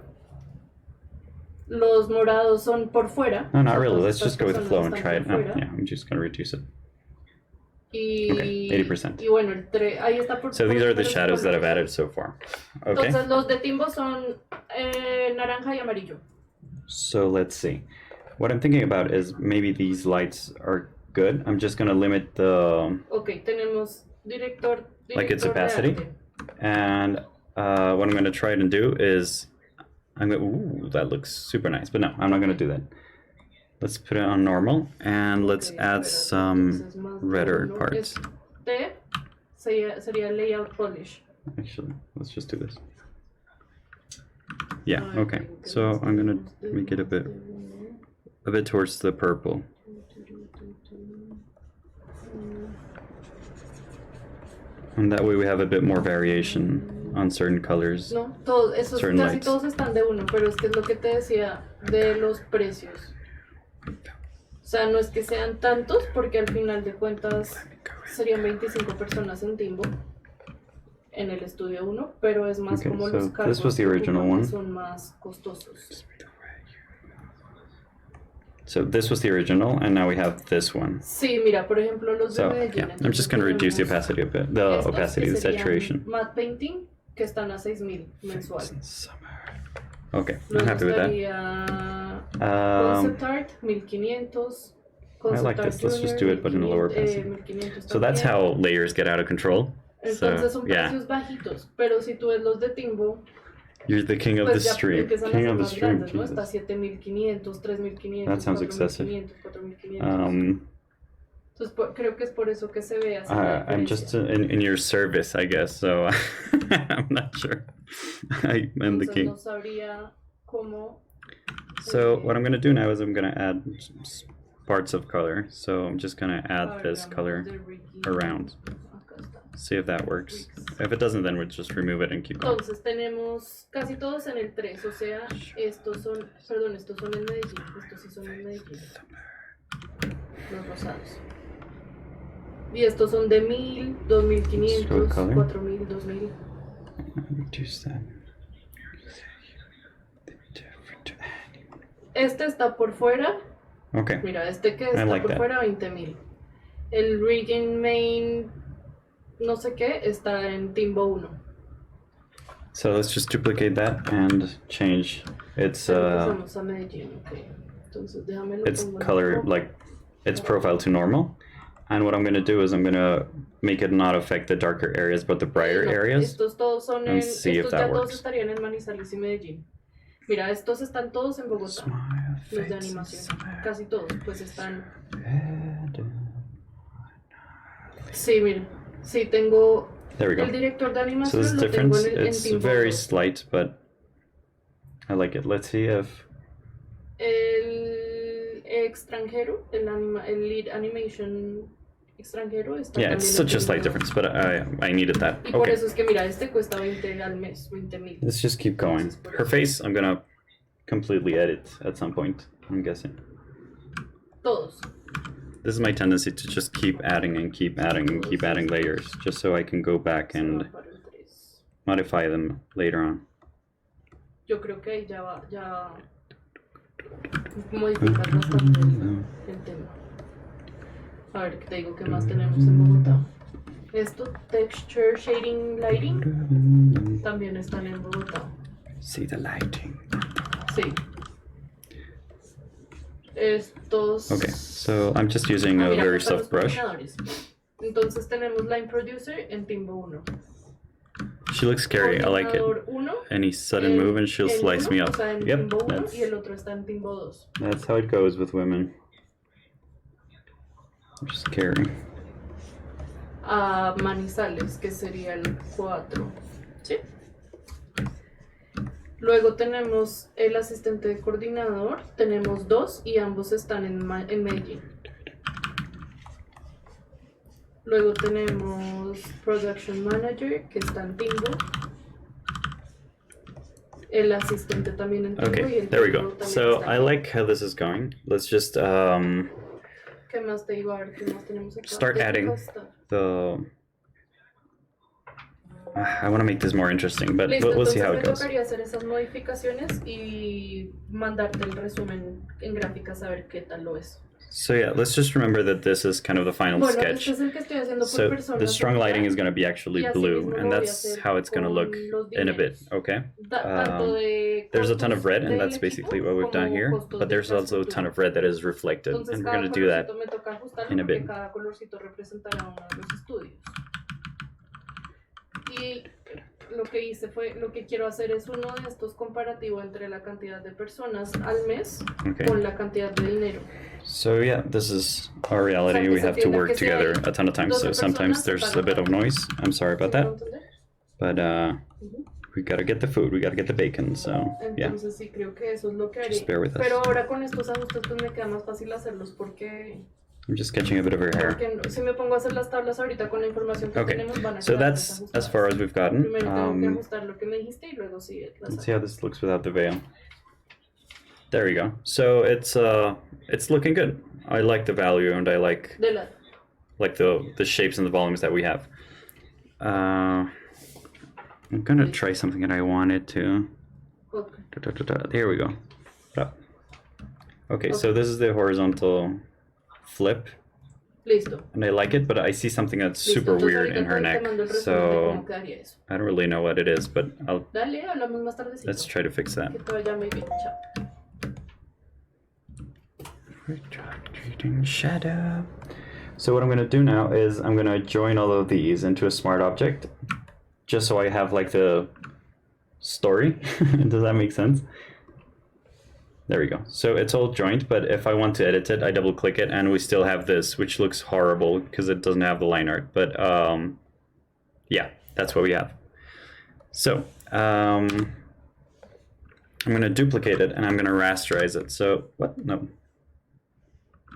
Los morados son por fuera. No, not O sea, really. todas Let's estas just go with the flow and personas try it. están No, por fuera. yeah, I'm just gonna reduce it. Y, Okay, 80%. Y bueno, ahí está por So these are the por shadows that I've colores. added so far. Okay. Entonces los de Timbo son naranja y amarillo. So let's see. What I'm thinking about is maybe these lights are good. I'm just gonna limit the Ok, tenemos director like its de opacity, arte. and what I'm gonna try and do is I'm gonna. Ooh, that looks super nice. But no, I'm not gonna do that. Let's put it on normal and let's Ok, add espérate, some entonces más de redder uno. parts. Este sería layout polish. Actually, let's just do this. Yeah. Okay. So I'm gonna make it a bit towards the purple. And that way we have a bit more variation on certain colors. No, todos, esos Certain casi lights. todos están de uno, pero es que es lo que te decía de los precios. O sea, no es que sean tantos, porque al final de cuentas serían 25 personas en Timbo, en el estudio 1, pero es más Okay, como so los cargos this was the que original ocupan, one. que son más costosos. So this was the original, and now we have this one. Sí, mira, por ejemplo, los de So Medellín. yeah, I'm just gonna reduce the entonces opacity a bit, the estos opacity, que the serían saturation. Matte painting, que están a 6.000 mensuales. Okay, I'm Luego happy with that. estaría Um, Concept Art, 1.500. I like this. Let's just do it, but in a lower opacity. 1.500 So that's también. how layers get out of control. Entonces So son yeah, precios bajitos, pero si tú ves los de Timbo, you're the king of the pues ya stream. empiezan a King ser of the más stream. grandes, ¿no? Está Jesus. 7.500, 3.500, That sounds excessive. 4.500. Entonces creo que es por eso que se ve así la I'm diferencia. just in your service, I guess. So I'm not sure. I'm the Entonces king. no sabría cómo. So what I'm gonna do now is I'm gonna add parts of color. So I'm just gonna add this color around. Acá está. See if that works. If it doesn't, then we'll just remove it and keep going. Entonces tenemos casi todos en el 3, o sea, estos son, perdón, estos son en Medellín, estos sí son en Medellín, los rosados. Y estos son de 1.000, 2.500, 4.000, 2.000. Reduce that. Este está por fuera, Okay. mira, este que está like por that. fuera, 20.000. El Rigging Main, no sé qué, está en Timbo 1. So let's just duplicate that and change its Empezamos a Medellín, ok. Entonces déjame lo its pongo en color, rojo. like its profile to normal. And what I'm gonna do is I'm gonna make it not affect the darker areas but the brighter No, areas. estos todos son and en, see if estos that ya todos works. estarían en Manizales y Medellín. Mira, estos están todos en Bogotá, los de animación, casi todos, pues están. Sí, mira, sí tengo There we go. el director de So animación, this lo tengo difference, en it's Timbo very 2. slight, but I like it. Let's see if El extranjero, el lead animation extranjero está yeah, también it's en such a Timbo slight 2. difference, but I needed that. Y por Okay, eso es que mira, este cuesta 20 al mes, 20.000. let's just keep going. Entonces, por Her eso. face, I'm gonna completely edit at some point, I'm guessing. Todos. This is my tendency to just keep adding and keep adding and keep adding layers, just so I can go back and Para el 3. modify them later on. Yo creo que ahí ya va, ya modificas bastante el tema. A ver, te digo qué más tenemos en Bogotá. Esto, Texture Shading Lighting, también están en Bogotá. See the lighting. Sí. Estos... Okay, so I'm just using a mira, very acá están soft los brush. coordinadores. Entonces tenemos Line Producer en Timbo 1. She looks scary, I like it. Coordinador 1 Any sudden move and she'll slice me o up. sea, en Yep, Timbo 1 y el otro está en Timbo 2. that's how it goes with women. They're scary. A Manizales, que sería el 4. ¿Sí? Luego tenemos el asistente de coordinador, tenemos 2 y ambos están en Medellín. Luego tenemos Production Manager, que está en Timbo. El asistente también en Timbo. Y Okay, el there we Timbo go. también So está I en like how this is going. Let's just ¿Qué más te iba a ver? ¿Qué más tenemos acá? start adding Technical stuff. the... I want to make this more interesting, but Listo, we'll see how it entonces me goes. tocaría hacer esas modificaciones y mandarte el resumen en gráficas a ver qué tal lo es. So yeah, let's just remember that this is kind of the final Bueno, sketch. este es el que estoy haciendo por So personas. the strong lighting is ¿verdad? going to be actually Y así blue, mismo lo and voy a that's hacer how it's going to con look los in a bit, dineros. okay? Tanto de There's a ton of costos red, and del that's basically equipo what we've done como here, costos but de there's also a ton infraestructura. of red that is reflected, Entonces and we're cada going to do that colorcito me toca ajustarlo in a porque bit. cada colorcito representará uno de los estudios. Y lo que hice fue, lo que quiero hacer es uno de estos comparativo entre la cantidad de personas al mes Okay. con la cantidad de dinero. So yeah, this is our reality. We have to work together a ton of times, so sometimes there's a bit of noise. I'm sorry about that, but we gotta get the food, we gotta get the bacon, so yeah. Entonces sí creo que eso es lo que haré. Just bear with us. Pero ahora con estos ajustes pues me queda más fácil hacerlos porque I'm just sketching a bit of her hair. si me pongo a hacer las tablas ahorita con la información que Okay, tenemos van a so quedar that's desajustadas. as far as we've gotten. Primero tengo que ajustar lo que me dijiste y luego sí las Let's see how this looks without the veil. There we go. So it's looking good. I like the value, and I like de la the shapes and the volumes that we have. I'm gonna try something that I wanted to. okay. There we go. Okay, so this is the horizontal flip, Listo. and I like it, but I see something that's Listo. super Entonces, weird ahorita in her te neck, mando el resumen de so cómo quedaría eso. I don't really know what it is, but Dale, hablamos más tardecito. let's try to fix that. Que te vaya muy bien. Chao. Retracting shadow. So what I'm gonna do now is I'm gonna join all of these into a smart object, just so I have like the story. Does that make sense? There we go. So it's all joined, but if I want to edit it, I double click it and we still have this, which looks horrible because it doesn't have the line art, but yeah, that's what we have. So I'm gonna duplicate it and I'm gonna rasterize it. So what? No.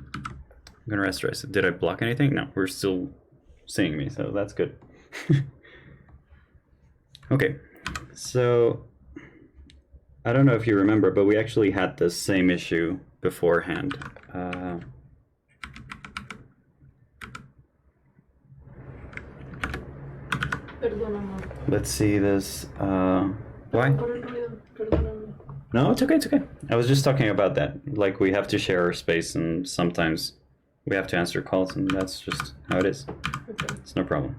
I'm gonna rasterize it. Did I block anything? No, we're still seeing me, so that's good. Okay, so I don't know if you remember, but we actually had the same issue beforehand. Perdóname. Let's see this. Why? Por el ruido. Perdóname. No, it's okay, it's okay. I was just talking about that. Like, we have to share our space, and sometimes we have to answer calls, and that's just how it is. Okay. It's no problem.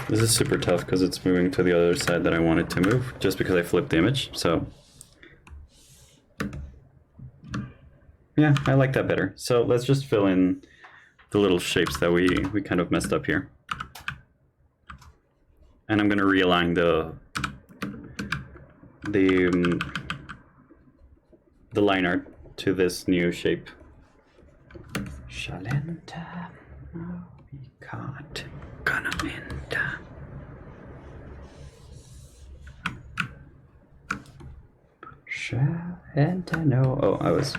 This is super tough because it's moving to the other side that I want it to move, just because I flipped the image, so... Yeah, I like that better. So let's just fill in the little shapes that we kind of messed up here. And I'm going to realign the line art to this new shape. Shalenta, no, we can't. Gonna minta. Shalenta, no. Oh, I was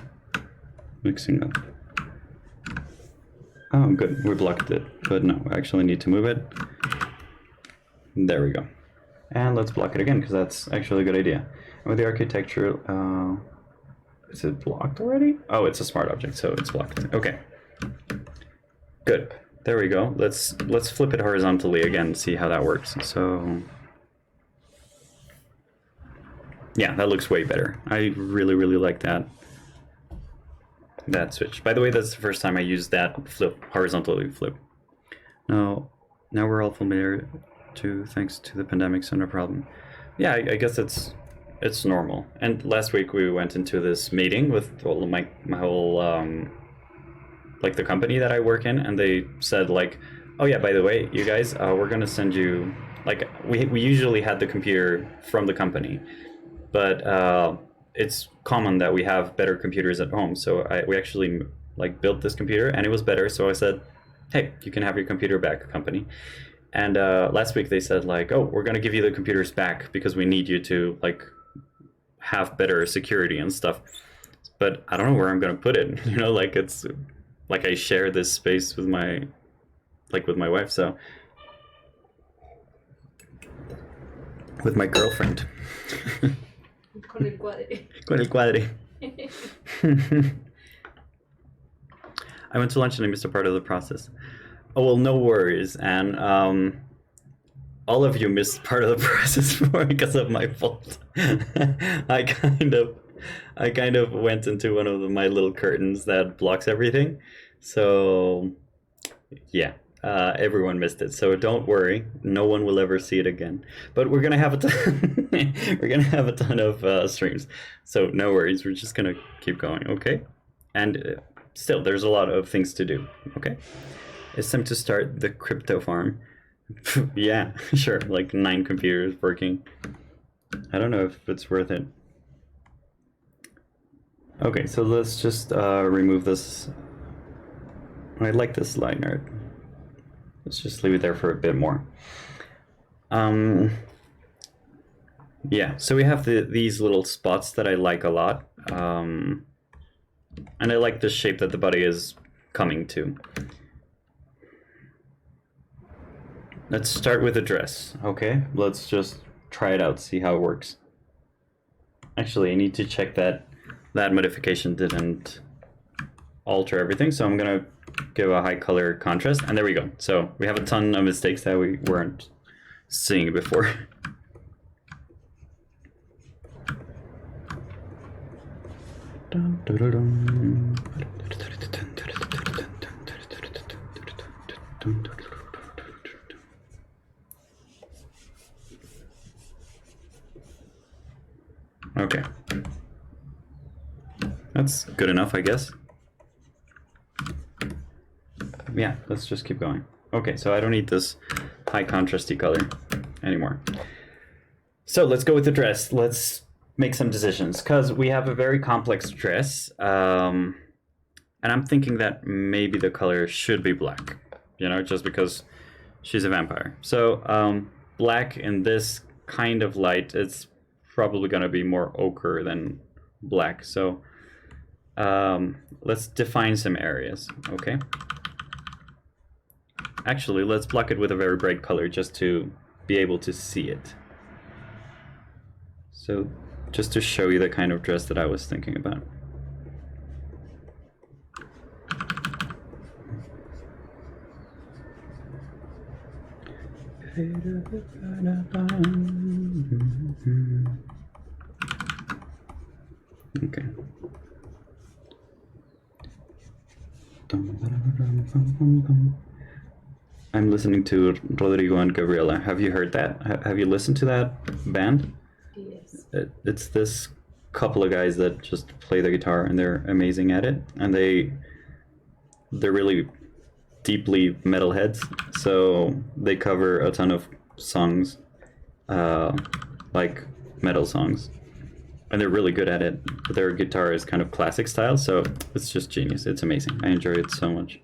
mixing up. Oh, good. We blocked it, but no, I actually need to move it. There we go. And let's block it again, because that's actually a good idea. And with the architecture, is it blocked already? Oh, it's a smart object, so it's blocked. Okay. Good. There we go. Let's flip it horizontally again, see how that works. So, yeah, that looks way better. I really, really like that switch. By the way, that's the first time I used that flip, horizontally flip. Now we're all familiar too, thanks to the pandemic, so no problem. Yeah, I guess it's normal. And last week we went into this meeting with all of my whole like the company that I work in, and they said like, oh yeah, by the way, you guys, we're gonna send you like we usually had the computer from the company, but it's common that we have better computers at home. So we actually like built this computer, and it was better. So I said, hey, you can have your computer back, company. And last week they said like, oh, we're gonna give you the computers back because we need you to like have better security and stuff. But I don't know where I'm gonna put it. You know, like it's like I share this space with my wife, so with my girlfriend. Con el cuadre. Con el cuadre. I went to lunch and I missed a part of the process. Oh well, no worries, and all of you missed part of the process because of my fault. I kind of went into one of my little curtains that blocks everything, so yeah, everyone missed it. So don't worry, no one will ever see it again. But we're gonna have a ton. We're gonna have a ton of streams, so no worries. We're just gonna keep going, okay? And still, there's a lot of things to do. Okay, it's time to start the crypto farm. Yeah, sure. Like 9 computers working. I don't know if it's worth it. Okay, so let's just remove this. I like this line art. Let's just leave it there for a bit more. Yeah, so we have these little spots that I like a lot. And I like the shape that the body is coming to. Let's start with the dress, okay? Let's just try it out, see how it works. Actually, I need to check that that modification didn't alter everything, so I'm gonna give a high color contrast, and there we go. So we have a ton of mistakes that we weren't seeing before. Okay. That's good enough, I guess. Yeah, let's just keep going. Okay, so I don't need this high contrasty color anymore. So let's go with the dress. Let's make some decisions, because we have a very complex dress. And I'm thinking that maybe the color should be black, you know, just because she's a vampire. So black in this kind of light, it's probably going to be more ochre than black. So let's define some areas, okay? Actually, let's block it with a very bright color just to be able to see it. So just to show you the kind of dress that I was thinking about. Okay. I'm listening to Rodrigo and Gabriela. Have you heard that? Have you listened to that band? Yes. It's this couple of guys that just play the guitar, and they're amazing at it. And they're really deeply metalheads, so they cover a ton of songs, like metal songs, and they're really good at it. Their guitar is kind of classic style, so it's just genius. It's amazing. I enjoy it so much.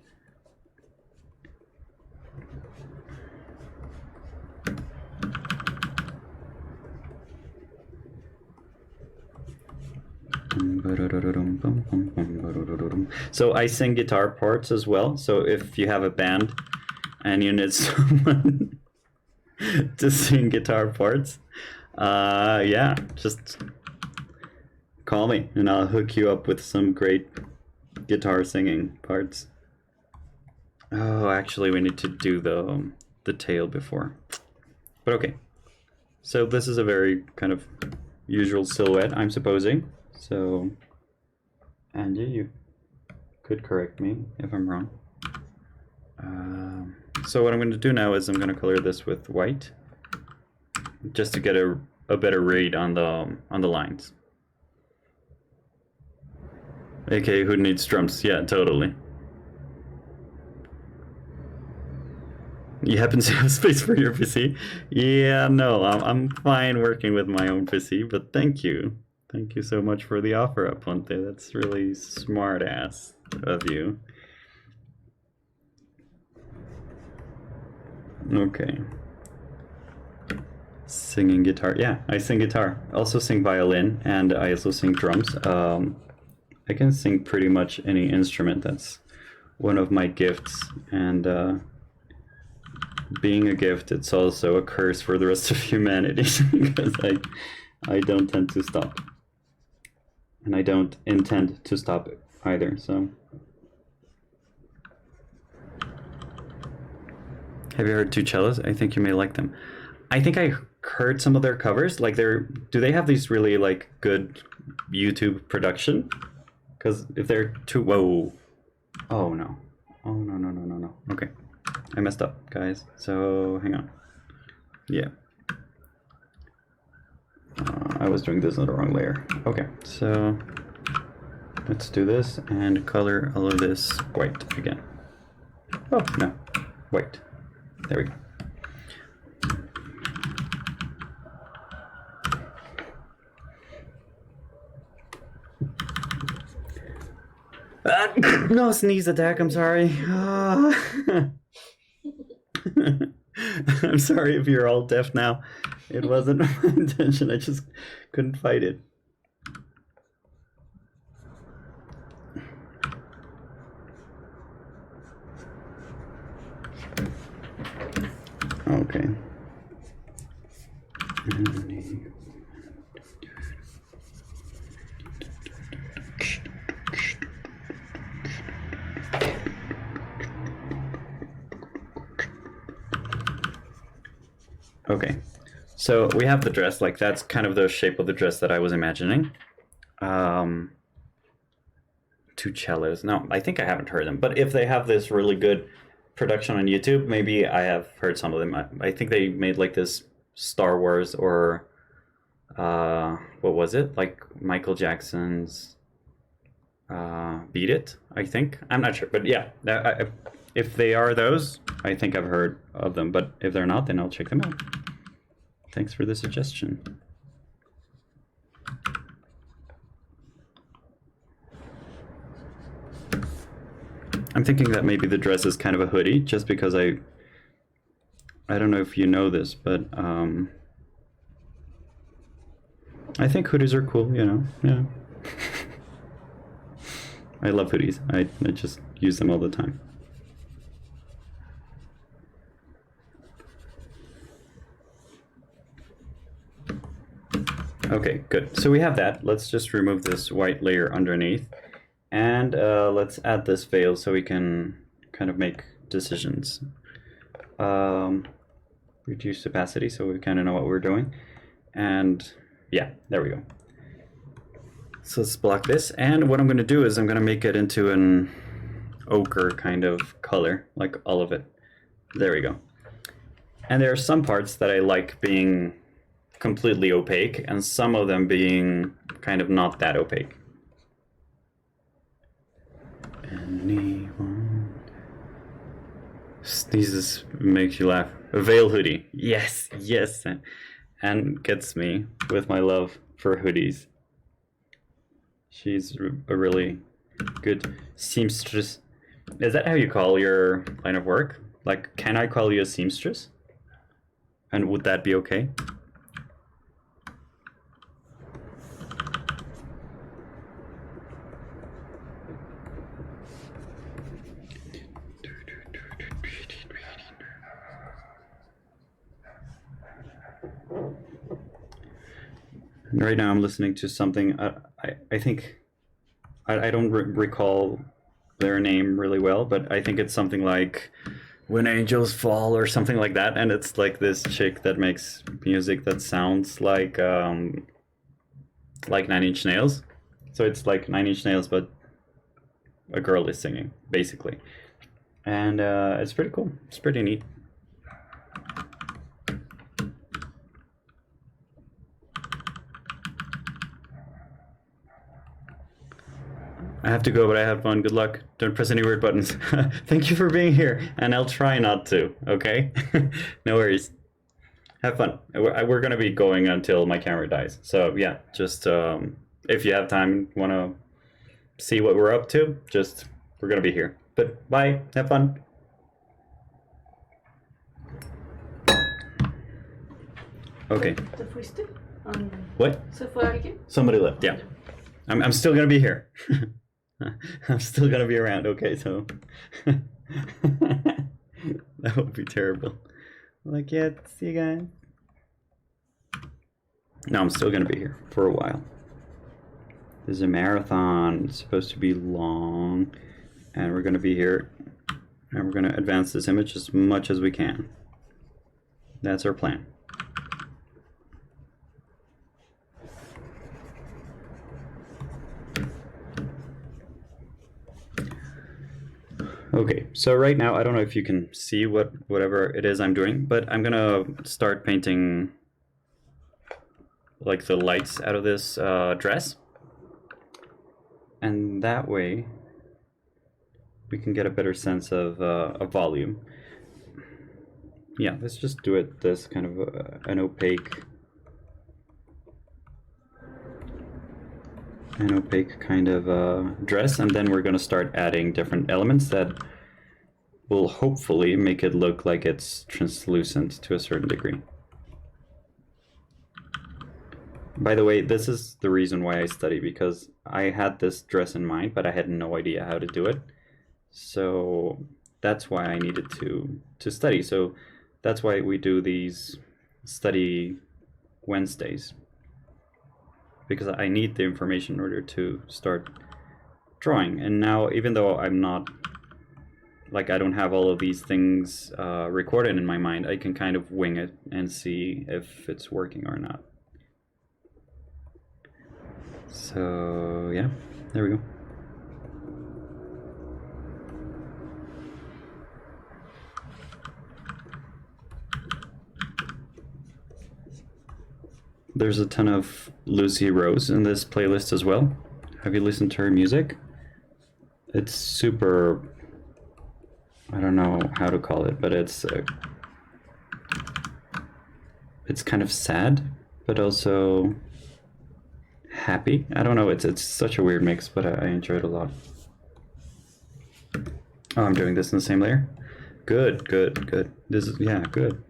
So I sing guitar parts as well, so if you have a band and you need someone to sing guitar parts, yeah, just call me and I'll hook you up with some great guitar singing parts. Oh, actually we need to do the tail before, but okay. So this is a very kind of usual silhouette, I'm supposing. So, Andy, you could correct me if I'm wrong. So what I'm going to do now is I'm going to color this with white, just to get a a better read on the lines. Okay, who needs drums? Yeah, totally. You happen to have space for your PC? Yeah, no, I'm fine working with my own PC, but thank you. Thank you so much for the offer, Aponte. That's really smart ass of you. Okay. Singing guitar. Yeah, I sing guitar. I also sing violin, and I also sing drums. I can sing pretty much any instrument. That's one of my gifts, and being a gift, it's also a curse for the rest of humanity because I don't tend to stop, and I don't intend to stop it either. So, have you heard Two Cellos? I think you may like them. I think I heard some of their covers. Like, do they have these really like good YouTube production? Because if they're too whoa, oh no, oh no. Okay. I messed up, guys, so hang on. Yeah. I was doing this on the wrong layer. Okay, so let's do this and color all of this white again. Oh, no, white. There we go. No sneeze attack, I'm sorry. I'm sorry if you're all deaf now. It wasn't my intention, I just couldn't fight it. Okay. Okay, so we have the dress, like that's kind of the shape of the dress that I was imagining. Two cellos. No, I think I haven't heard them, but if they have this really good production on YouTube, maybe I have heard some of them. I think they made like this Star Wars or what was it? Like Michael Jackson's Beat It, I think. I'm not sure, but yeah, if they are those, I think I've heard of them, but if they're not, then I'll check them out. Thanks for the suggestion. I'm thinking that maybe the dress is kind of a hoodie, just because I don't know if you know this, but I think hoodies are cool, you know, yeah. I love hoodies. I just use them all the time. Okay, good. So we have that. Let's just remove this white layer underneath. And let's add this veil so we can kind of make decisions. Reduce opacity so we kind of know what we're doing. And yeah, there we go. So let's block this. And what I'm going to do is I'm going to make it into an ochre kind of color, like all of it. There we go. And there are some parts that I like being completely opaque, and some of them being kind of not that opaque. Anyone? Sneezes makes you laugh. A veil hoodie. Yes, yes. And gets me with my love for hoodies. She's a really good seamstress. Is that how you call your line of work? Like, can I call you a seamstress? And would that be okay? Right now I'm listening to something, I think, I don't recall their name really well, but I think it's something like When Angels Fall or something like that, and it's like this chick that makes music that sounds like 9 Inch Nails. So it's like 9 Inch Nails, but a girl is singing, basically. And it's pretty cool, it's pretty neat. I have to go, but I had fun. Good luck. Don't press any weird buttons. Thank you for being here, and I'll try not to, okay? No worries. Have fun. We're going to be going until my camera dies. So, yeah, just if you have time, want to see what we're up to, just we're going to be here. But bye. Have fun. Okay. ¿Te fuiste? What? ¿Se fue alguien? Somebody left, yeah. I'm still going to be here. I'm still going to be around, okay? So that would be terrible. Like, yeah, see you guys. No, I'm still going to be here for a while. This is a marathon. It's supposed to be long. And we're going to be here. And we're going to advance this image as much as we can. That's our plan. Okay, so right now, I don't know if you can see whatever it is I'm doing, but I'm gonna start painting like the lights out of this dress. And that way, we can get a better sense of volume. Yeah, let's just do it this kind of an opaque kind of dress, and then we're going to start adding different elements that will hopefully make it look like it's translucent to a certain degree. By the way, this is the reason why I study, because I had this dress in mind, but I had no idea how to do it. So that's why I needed to study. So that's why we do these study Wednesdays. Because I need the information in order to start drawing. And now, even though I'm not, like, I don't have all of these things recorded in my mind, I can kind of wing it and see if it's working or not. So, yeah, there we go. There's a ton of Lucy Rose in this playlist as well. Have you listened to her music? It's super, I don't know how to call it, but it's kind of sad, but also happy. I don't know, it's such a weird mix, but I enjoy it a lot. Oh, I'm doing this in the same layer? Good. This is, yeah, good,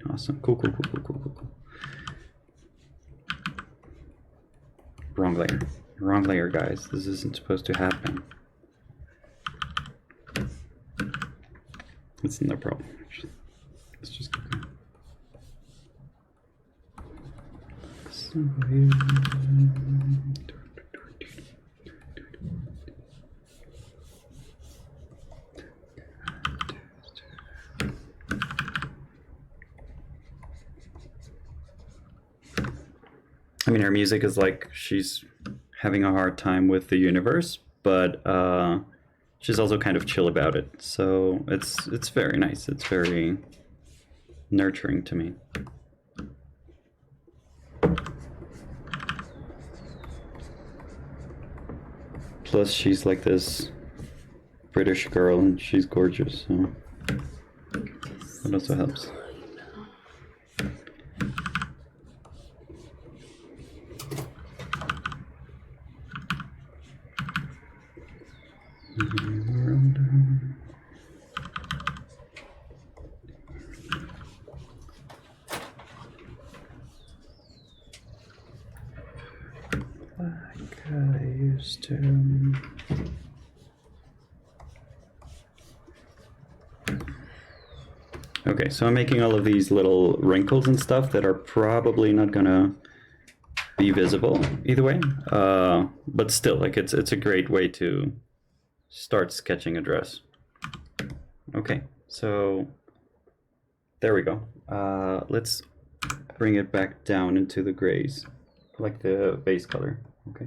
awesome. Cool. Wrong layer, guys. This isn't supposed to happen. It's no problem, actually. Let's just keep going. I mean, her music is like she's having a hard time with the universe, but she's also kind of chill about it. So it's very nice. It's very nurturing to me. Plus, she's like this British girl, and she's gorgeous. So that also helps. Okay, so I'm making all of these little wrinkles and stuff that are probably not gonna be visible either way, but still, like, it's a great way to start sketching a dress. Okay, so there we go. Let's bring it back down into the grays, like the base color. Okay,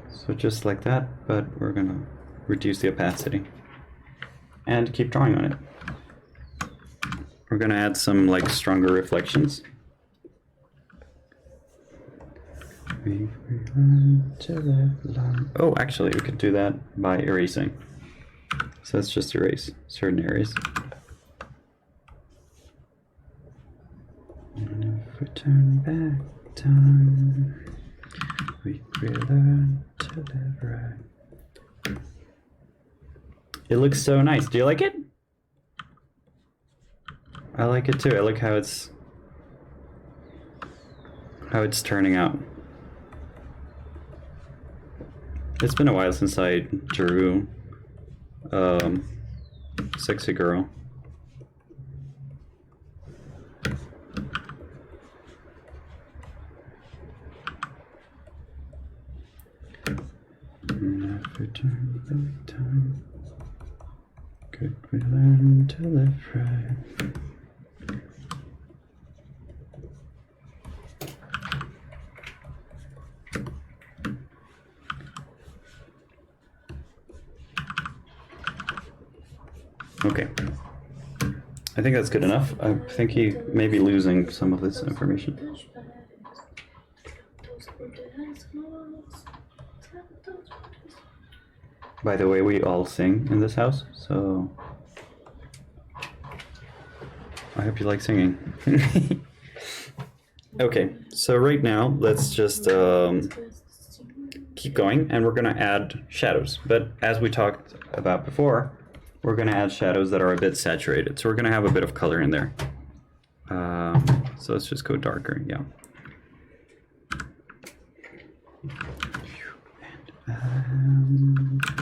so just like that, but we're gonna reduce the opacity and keep drawing on it. We're gonna add some like stronger reflections. to live long. Oh, actually, we could do that by erasing. So let's just erase certain areas. And if we turn back time, we learn to live right. It looks so nice. Do you like it? I like it too. I like how it's turning out. It's been a while since I drew Sexy Girl. Never turn back time. Could we learn to live right? Okay. I think that's good enough. I think he may be losing some of this information. By the way, we all sing in this house, so I hope you like singing. Okay, so right now, let's just keep going, and we're going to add shadows. But as we talked about before, we're going to add shadows that are a bit saturated. So we're going to have a bit of color in there. So let's just go darker, yeah.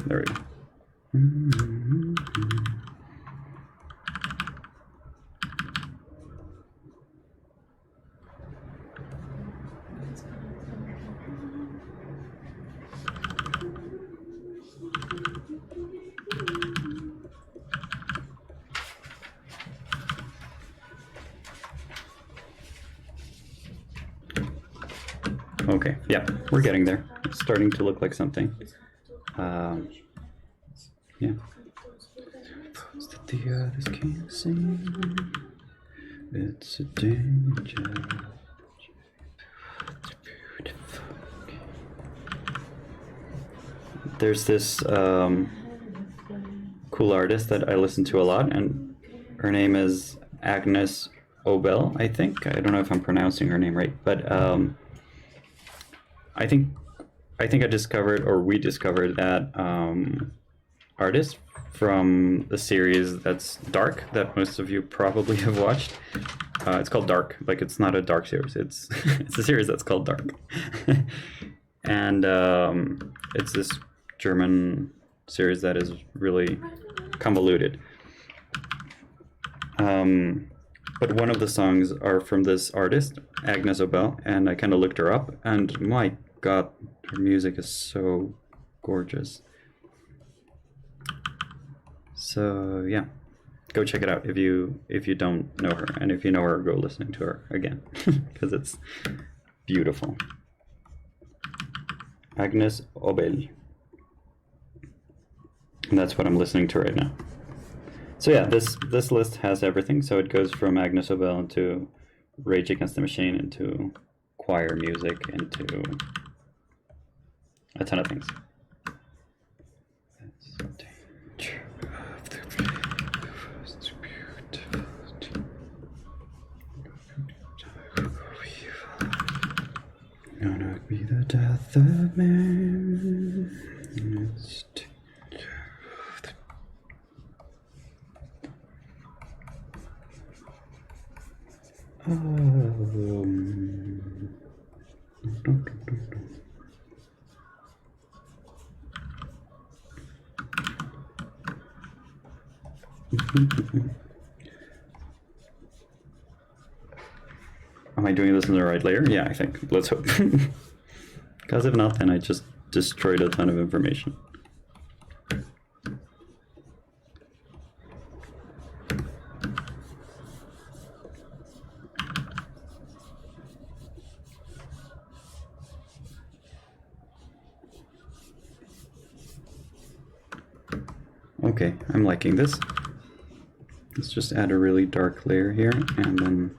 There we go. Okay, yeah, we're getting there. It's starting to look like something. Yeah. Thoughts that the others can't see. It's a danger. There's this cool artist that I listen to a lot, and her name is Agnes Obel, I think. I don't know if I'm pronouncing her name right, but I think I discovered, or we discovered, that artist from the series that's Dark, that most of you probably have watched. It's called Dark. Like, it's not a dark series. It's it's a series that's called Dark, and it's this German series that is really convoluted. But one of the songs are from this artist, Agnes Obel, and I kind of looked her up, and my God, her music is so gorgeous. So yeah, go check it out if you don't know her, and if you know her, go listening to her again because it's beautiful. Agnes Obel. And that's what I'm listening to right now. So yeah, this list has everything. So it goes from Agnes Obel into Rage Against the Machine, into choir music, into a ton of things. That's the danger of the most beautiful. No, not be the death of man. It's Am I doing this in the right layer? Yeah, I think. Let's hope. Because if not, then I just destroyed a ton of information. Okay, I'm liking this. Let's just add a really dark layer here, and then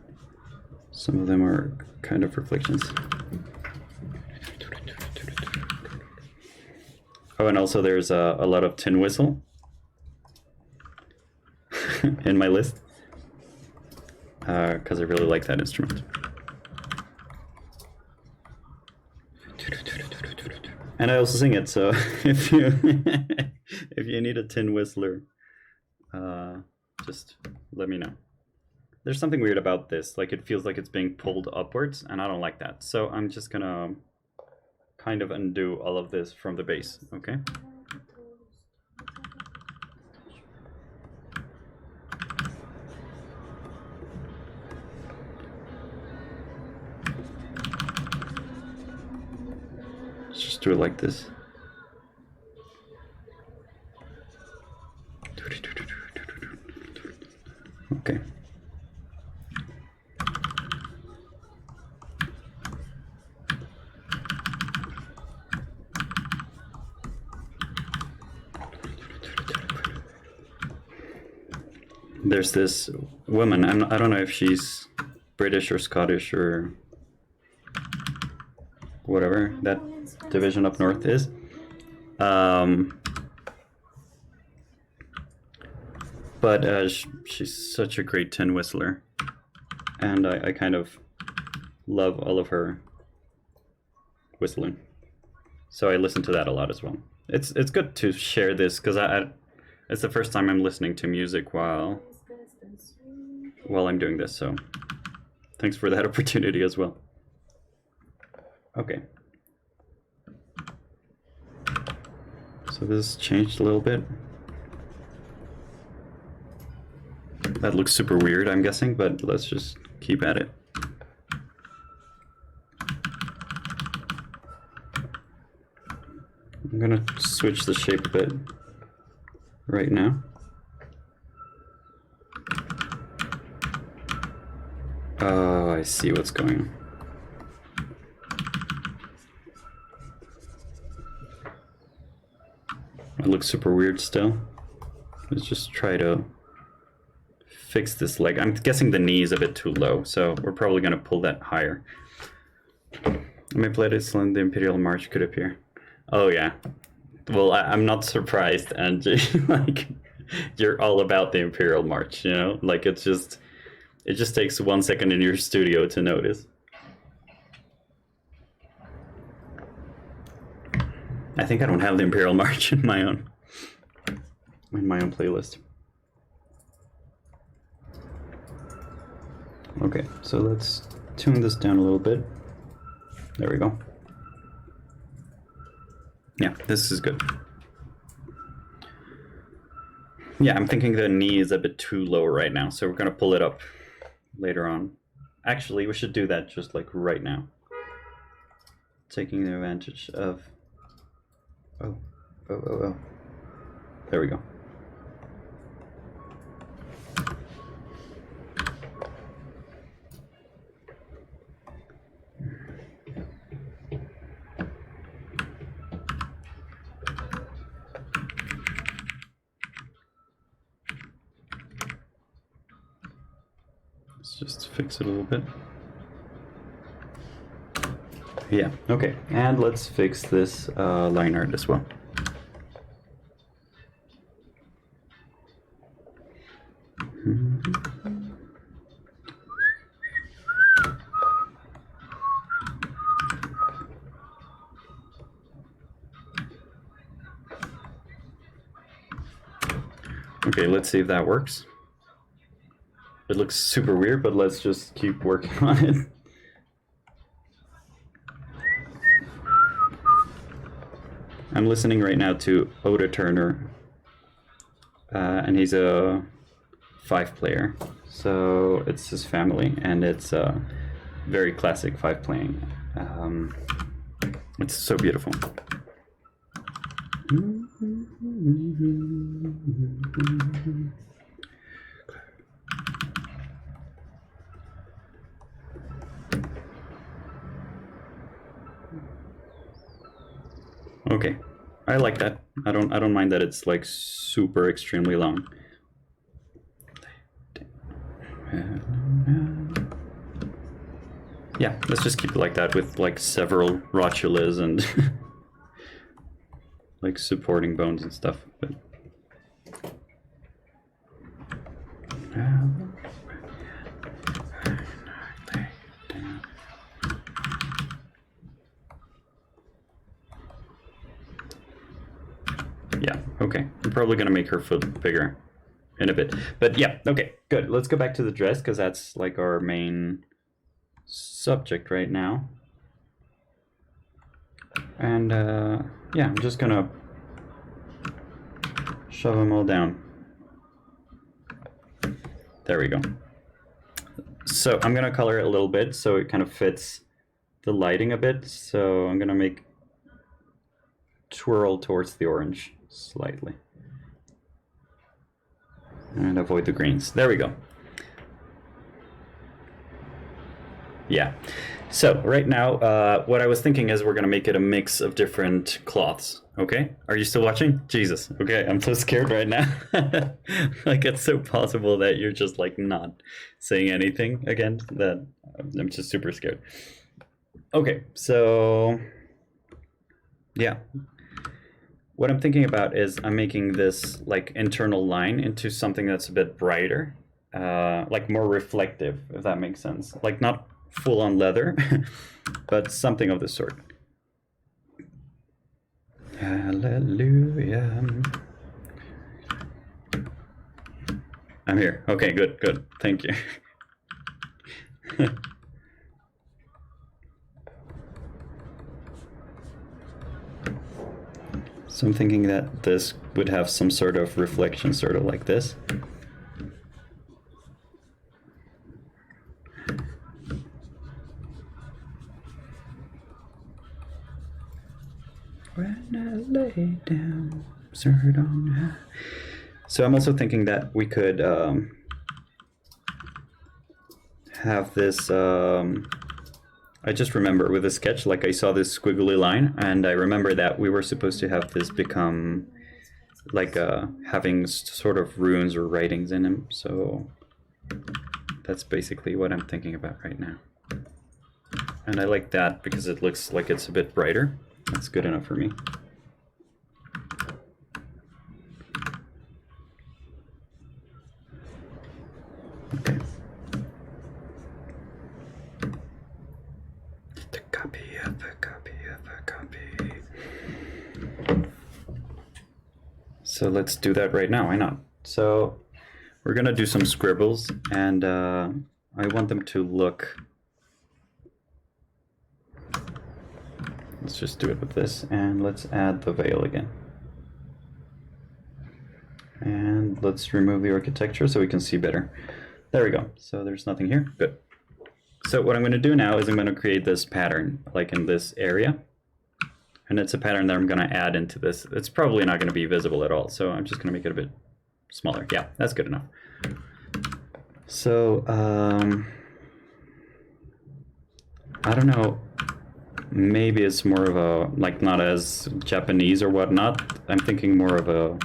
some of them are kind of reflections. Oh, and also there's a lot of tin whistle in my list because I really like that instrument. And I also sing it, so if you if you need a tin whistler, just let me know. There's something weird about this, like it feels like it's being pulled upwards, and I don't like that. So I'm just gonna kind of undo all of this from the base, okay? Let's just do it like this. Okay. There's this woman, I don't know if she's British or Scottish or whatever that division up north is. But she's such a great tin whistler, and I kind of love all of her whistling. So I listen to that a lot as well. It's good to share this because it's the first time I'm listening to music while I'm doing this, so thanks for that opportunity as well. Okay. So this changed a little bit. That looks super weird, I'm guessing, but let's just keep at it. I'm gonna switch the shape a bit right now. Oh, I see what's going on. It looks super weird still. Let's just try to fix this leg. I'm guessing the knee is a bit too low, so we're probably going to pull that higher. My playlist on the Imperial March could appear. Oh yeah. Well, I'm not surprised, Angie. Like, you're all about the Imperial March, you know? Like, it just takes 1 second in your studio to notice. I think I don't have the Imperial March in my own playlist. Okay, so let's tune this down a little bit. There we go. Yeah, this is good. Yeah, I'm thinking the knee is a bit too low right now, so we're gonna pull it up later on. Actually, we should do that just like right now. Taking the advantage of... Oh. There we go. Let's just fix it a little bit. Yeah, okay. And let's fix this line art as well. Okay, let's see if that works. It looks super weird, but let's just keep working on it. I'm listening right now to Oda Turner, and he's a 5 player. So it's his family, and it's very classic 5 playing. It's so beautiful. Okay, I like that. I don't mind that it's like super extremely long. Yeah, let's just keep it like that with like several rotulas and like supporting bones and stuff. But yeah, okay. I'm probably gonna make her foot bigger in a bit. But yeah, okay, good. Let's go back to the dress, because that's like our main subject right now. And yeah, I'm just gonna shove them all down. There we go. So I'm gonna color it a little bit so it kind of fits the lighting a bit. So I'm gonna make twirl towards the orange slightly. And avoid the greens. There we go. Yeah. So right now, what I was thinking is we're gonna make it a mix of different cloths. Okay? Are you still watching? Jesus. Okay, I'm so scared right now. Like, it's so possible that you're just like not saying anything again, that I'm just super scared. Okay, so yeah. What I'm thinking about is I'm making this like internal line into something that's a bit brighter, like more reflective, if that makes sense. Like not full on leather, but something of the sort. Hallelujah. I'm here. Okay, good, good. Thank you. So I'm thinking that this would have some sort of reflection, sort of like this. When I lay down, sort on. So I'm also thinking that we could have this. I just remember with the sketch, like I saw this squiggly line, and I remember that we were supposed to have this become like having sort of runes or writings in him. So that's basically what I'm thinking about right now. And I like that because it looks like it's a bit brighter. That's good enough for me. Okay. The copy of a copy of a copy. So let's do that right now. Why not? So we're gonna do some scribbles, and I want them to look. Let's just do it with this, and let's add the veil again. And let's remove the architecture so we can see better. There we go. So there's nothing here. Good. So what I'm going to do now is I'm going to create this pattern, like in this area. And it's a pattern that I'm going to add into this. It's probably not going to be visible at all, so I'm just going to make it a bit smaller. Yeah, that's good enough. So, I don't know. Maybe it's more of a, like, not as Japanese or whatnot. I'm thinking more of a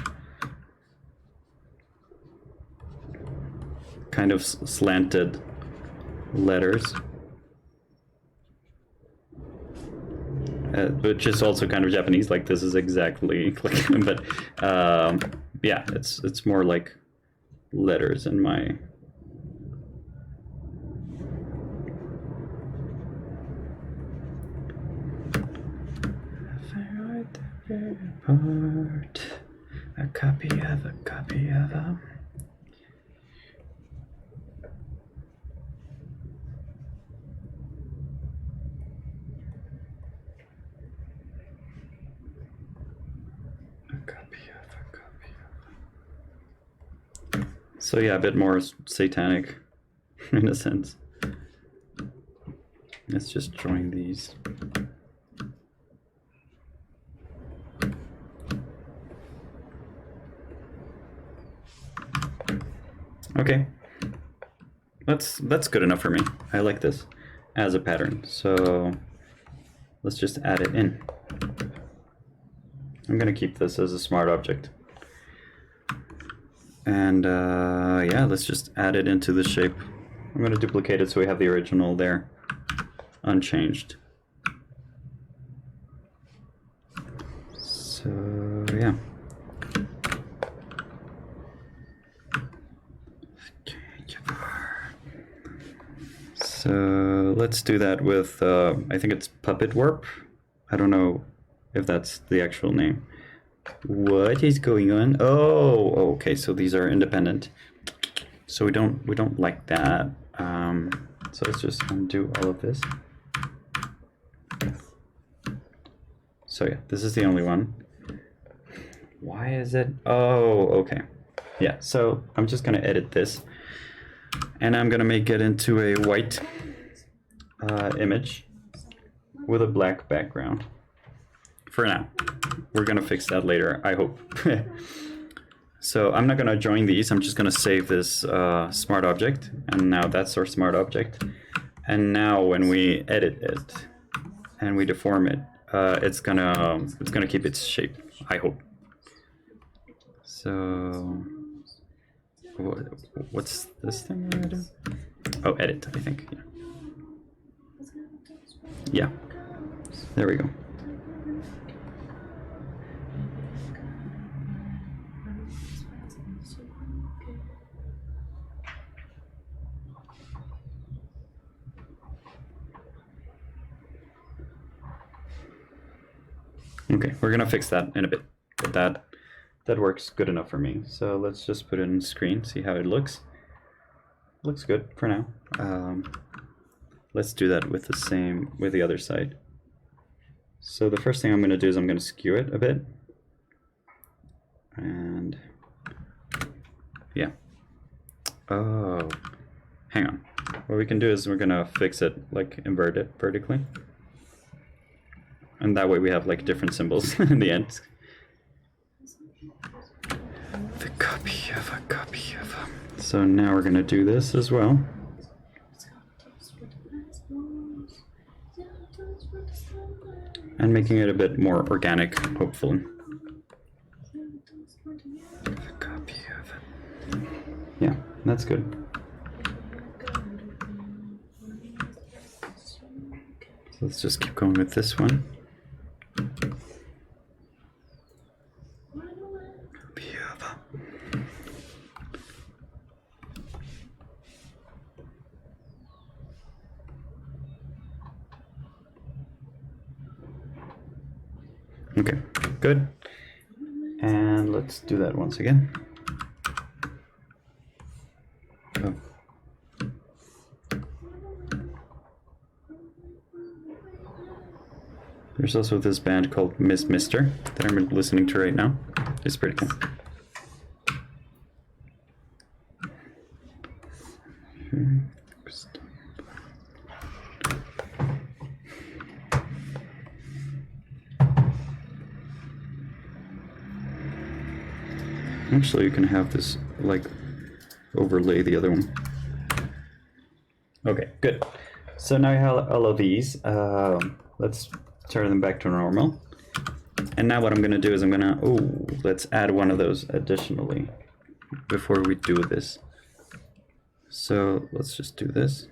kind of slanted letters. Which is also kind of Japanese, like this is exactly, but yeah, it's more like letters in my... Part, a copy of a copy of a... So yeah, a bit more satanic in a sense. Let's just join these. Okay, that's good enough for me. I like this as a pattern. So let's just add it in. I'm gonna keep this as a smart object. And yeah, let's just add it into the shape. I'm gonna duplicate it so we have the original there, unchanged. So yeah. So let's do that with, I think it's Puppet Warp. I don't know if that's the actual name. What is going on? Oh, okay, so these are independent. So we don't like that. So let's just undo all of this. So yeah, this is the only one. Why is it? Oh, okay. Yeah, so I'm just gonna edit this, and I'm gonna make it into a white image with a black background. For now. We're gonna fix that later, I hope. So I'm not gonna join these, I'm just gonna save this smart object, and now that's our smart object. And now when we edit it and we deform it, it's gonna keep its shape, I hope. So what's this thing we're gonna do? Oh, edit, I think. Yeah. There we go. Okay, we're gonna fix that in a bit, but that works good enough for me. So let's just put it in screen, see how it looks. Looks good for now. Let's do that with the other side. So the first thing I'm gonna do is I'm gonna skew it a bit, and yeah. Oh, hang on. What we can do is we're gonna fix it, like invert it vertically. And that way we have like different symbols in the end. The copy of a copy of a. So now we're gonna do this as well. And making it a bit more organic, hopefully. The copy of it. Yeah, that's good. So let's just keep going with this one. Okay, good. And let's do that once again. Oh. There's also this band called Miss Mister that I'm listening to right now. It's pretty cool. Actually, you can have this like overlay the other one. Okay, good. So now you have all of these. Let's turn them back to normal. And now what I'm gonna do is let's add one of those additionally before we do this. So let's just do this.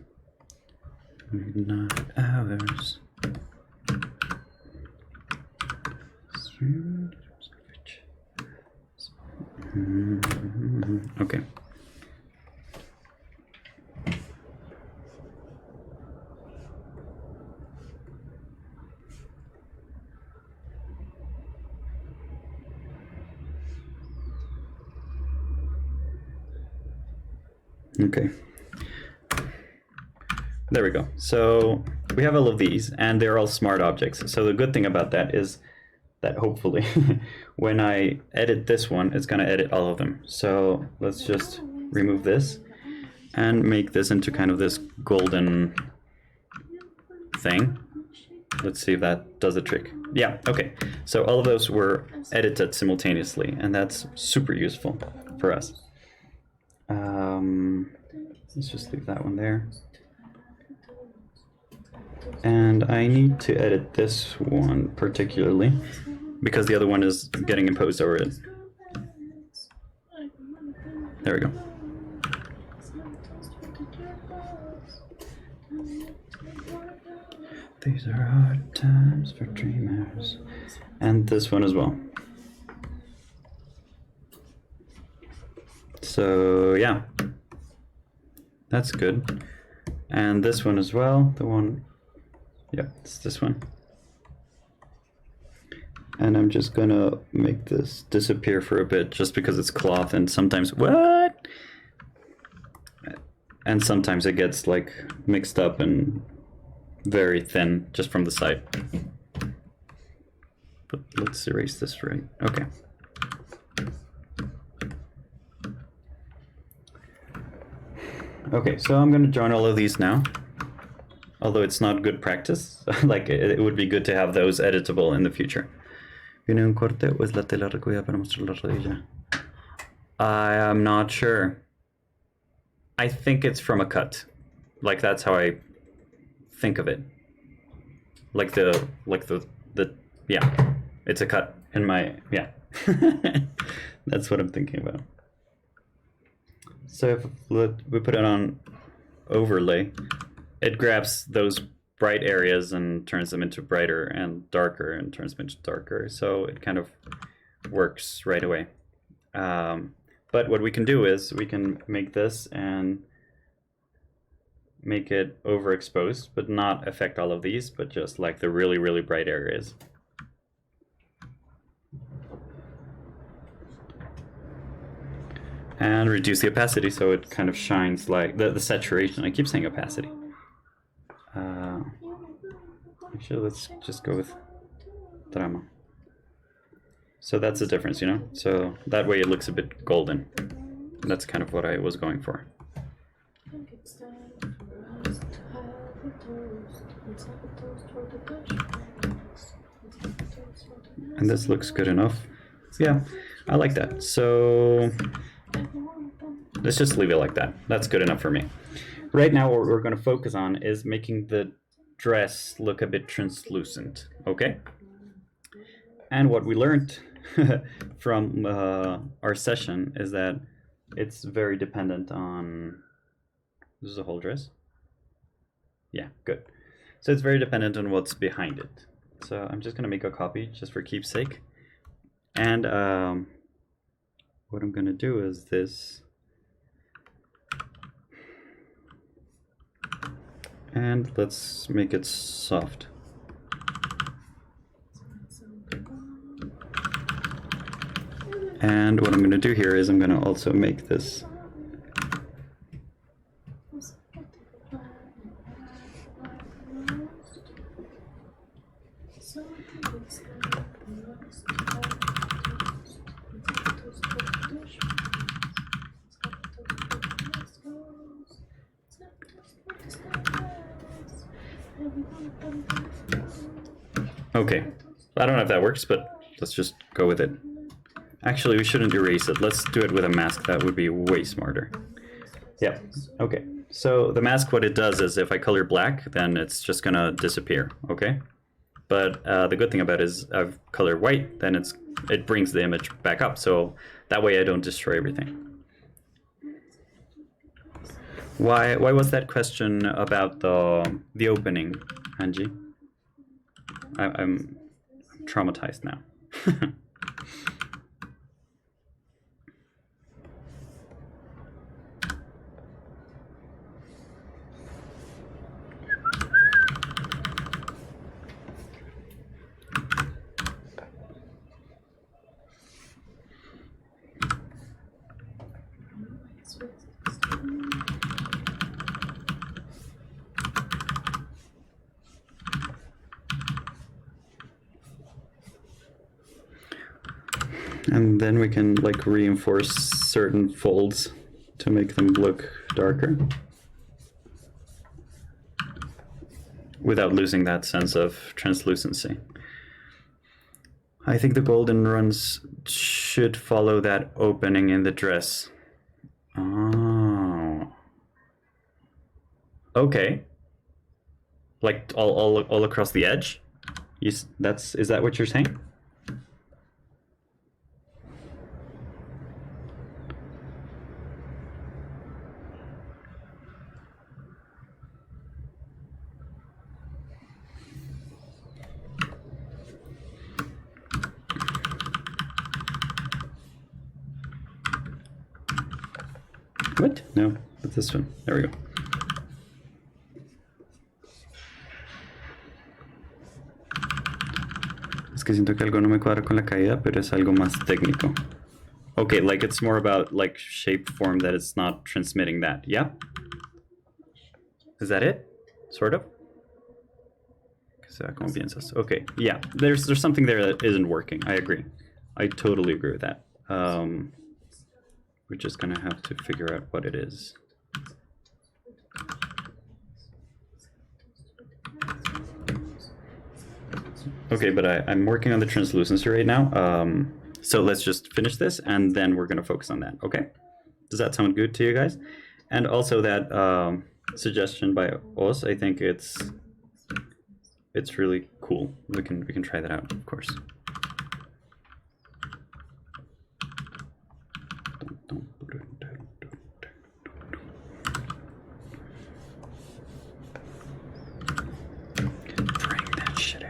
Not ours. Okay. Okay. There we go. So we have all of these, and they're all smart objects. So the good thing about that is that hopefully when I edit this one, it's gonna edit all of them. So let's just remove this and make this into kind of this golden thing. Let's see if that does the trick. Yeah, okay. So all of those were edited simultaneously, and that's super useful for us. Let's just leave that one there. And I need to edit this one particularly because the other one is getting imposed over it. There we go. These are hard times for dreamers. And this one as well. So yeah, that's good. And this one as well, the one, yeah, it's this one. And I'm just gonna make this disappear for a bit just because it's cloth and sometimes, what? And sometimes it gets like mixed up and very thin just from the side. But let's erase this right, okay. Okay, so I'm gonna join all of these now. Although it's not good practice, like it would be good to have those editable in the future. ¿Viene un corte o es la tela recogida para mostrar la rodilla? I am not sure. I think it's from a cut. Like that's how I think of it. Like the yeah, it's a cut in my, yeah. That's what I'm thinking about. So if we put it on overlay, it grabs those bright areas and turns them into brighter, and darker and turns them into darker. So it kind of works right away. But what we can do is we can make this and make it overexposed, but not affect all of these, but just like the really, really bright areas. And reduce the opacity so it kind of shines like the saturation. I keep saying opacity. Actually, let's just go with drama. So that's the difference, you know? So that way it looks a bit golden. That's kind of what I was going for. And this looks good enough. Yeah, I like that. So let's just leave it like that. That's good enough for me. Right now what we're going to focus on is making the dress look a bit translucent, okay? And what we learned from our session is that it's very dependent on... This is a whole dress? Yeah, good. So it's very dependent on what's behind it. So I'm just going to make a copy just for keepsake. And what I'm going to do is this. And let's make it soft. And what I'm going to do here is I'm going to also make this okay. I don't know if that works, but let's just go with it. Actually, we shouldn't erase it. Let's do it with a mask. That would be way smarter. Yeah, okay. So the mask, what it does is if I color black, then it's just gonna disappear, okay? But the good thing about it is I've colored white, then it brings the image back up, so that way I don't destroy everything. Why was that question about the opening, Angie? I'm traumatized now. And then we can like reinforce certain folds to make them look darker without losing that sense of translucency. I think the golden runs should follow that opening in the dress. Oh. Okay. Like all across the edge? Is that what you're saying? What? No, but this one. There we go. Es que siento que algo no me cuadra con la caída, pero es algo más técnico. Okay, like it's more about like shape form that it's not transmitting that. Yeah? Is that it? Sort of? ¿Cómo piensas? Okay, yeah. There's something there that isn't working. I agree. I totally agree with that. We're just gonna have to figure out what it is. Okay, but I'm working on the translucency right now. So let's just finish this and then we're gonna focus on that, okay? Does that sound good to you guys? And also that suggestion by Oz, I think it's really cool. We can try that out, of course. Bring that shit in.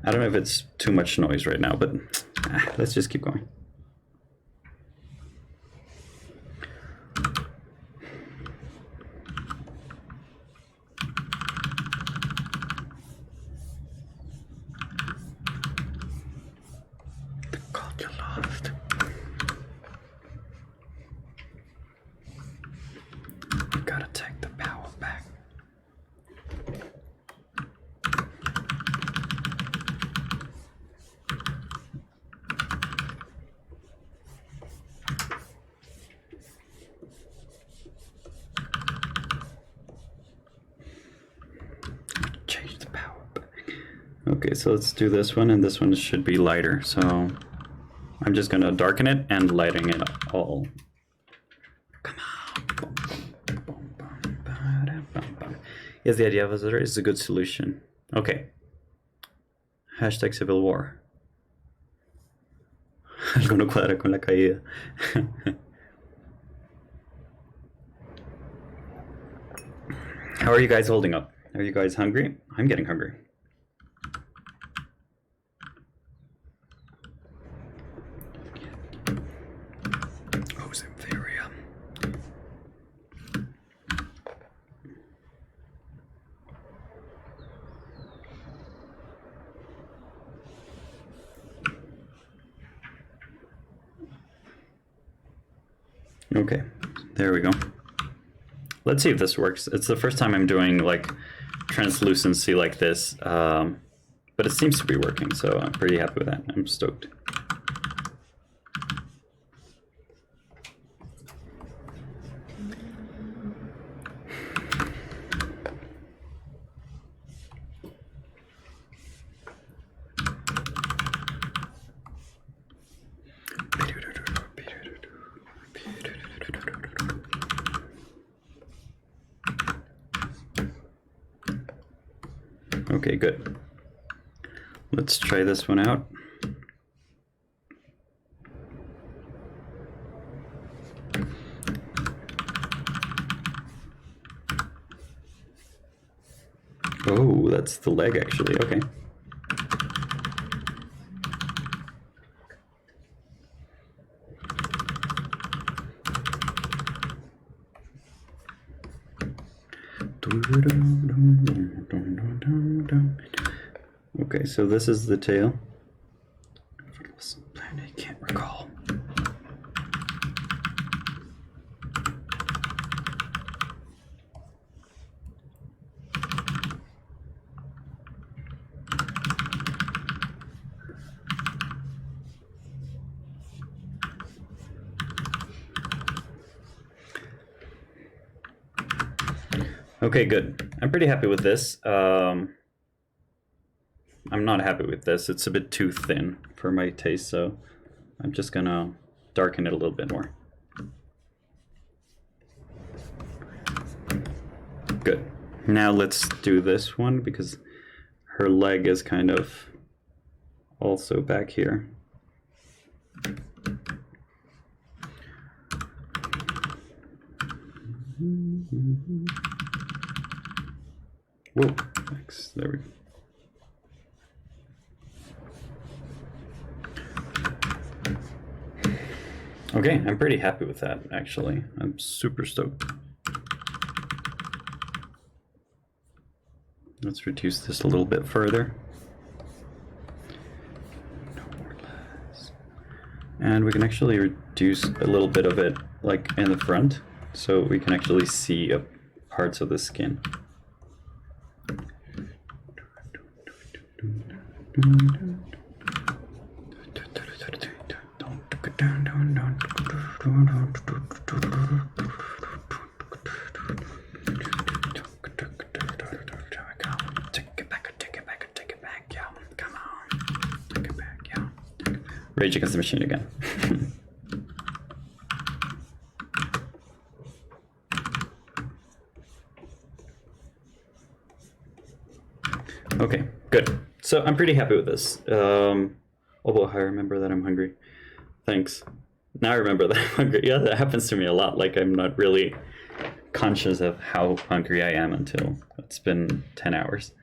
I don't know if it's too much noise right now, but let's just keep going. The God you lost. You gotta take the power back. Change the power back. Okay, so let's do this one, and this one should be lighter. So I'm just gonna darken it and lighting it all. Come on. Yes, the idea of it is a good solution. Okay. Hashtag Civil War. Algo no cuadra con la caída. How are you guys holding up? Are you guys hungry? I'm getting hungry. Oh, Symphoria. Okay, there we go. Let's see if this works. It's the first time I'm doing like translucency like this, but it seems to be working, so I'm pretty happy with that. I'm stoked. Okay, good. Let's try this one out. Oh, that's the leg actually, okay. Okay, so this is the tail. I can't recall. Okay, good. I'm pretty happy with this. I'm not happy with this. It's a bit too thin for my taste, so I'm just gonna darken it a little bit more. Good. Now let's do this one because her leg is kind of also back here. Whoa, thanks. There we go. Okay, I'm pretty happy with that, actually. I'm super stoked. Let's reduce this a little bit further. No more less. And we can actually reduce a little bit of it, like in the front, so we can actually see parts of the skin. Rage Against the Machine again. Okay, good. So I'm pretty happy with this. Although I remember that I'm hungry. Thanks. Now I remember that I'm hungry. Yeah, that happens to me a lot. Like, I'm not really conscious of how hungry I am until it's been 10 hours.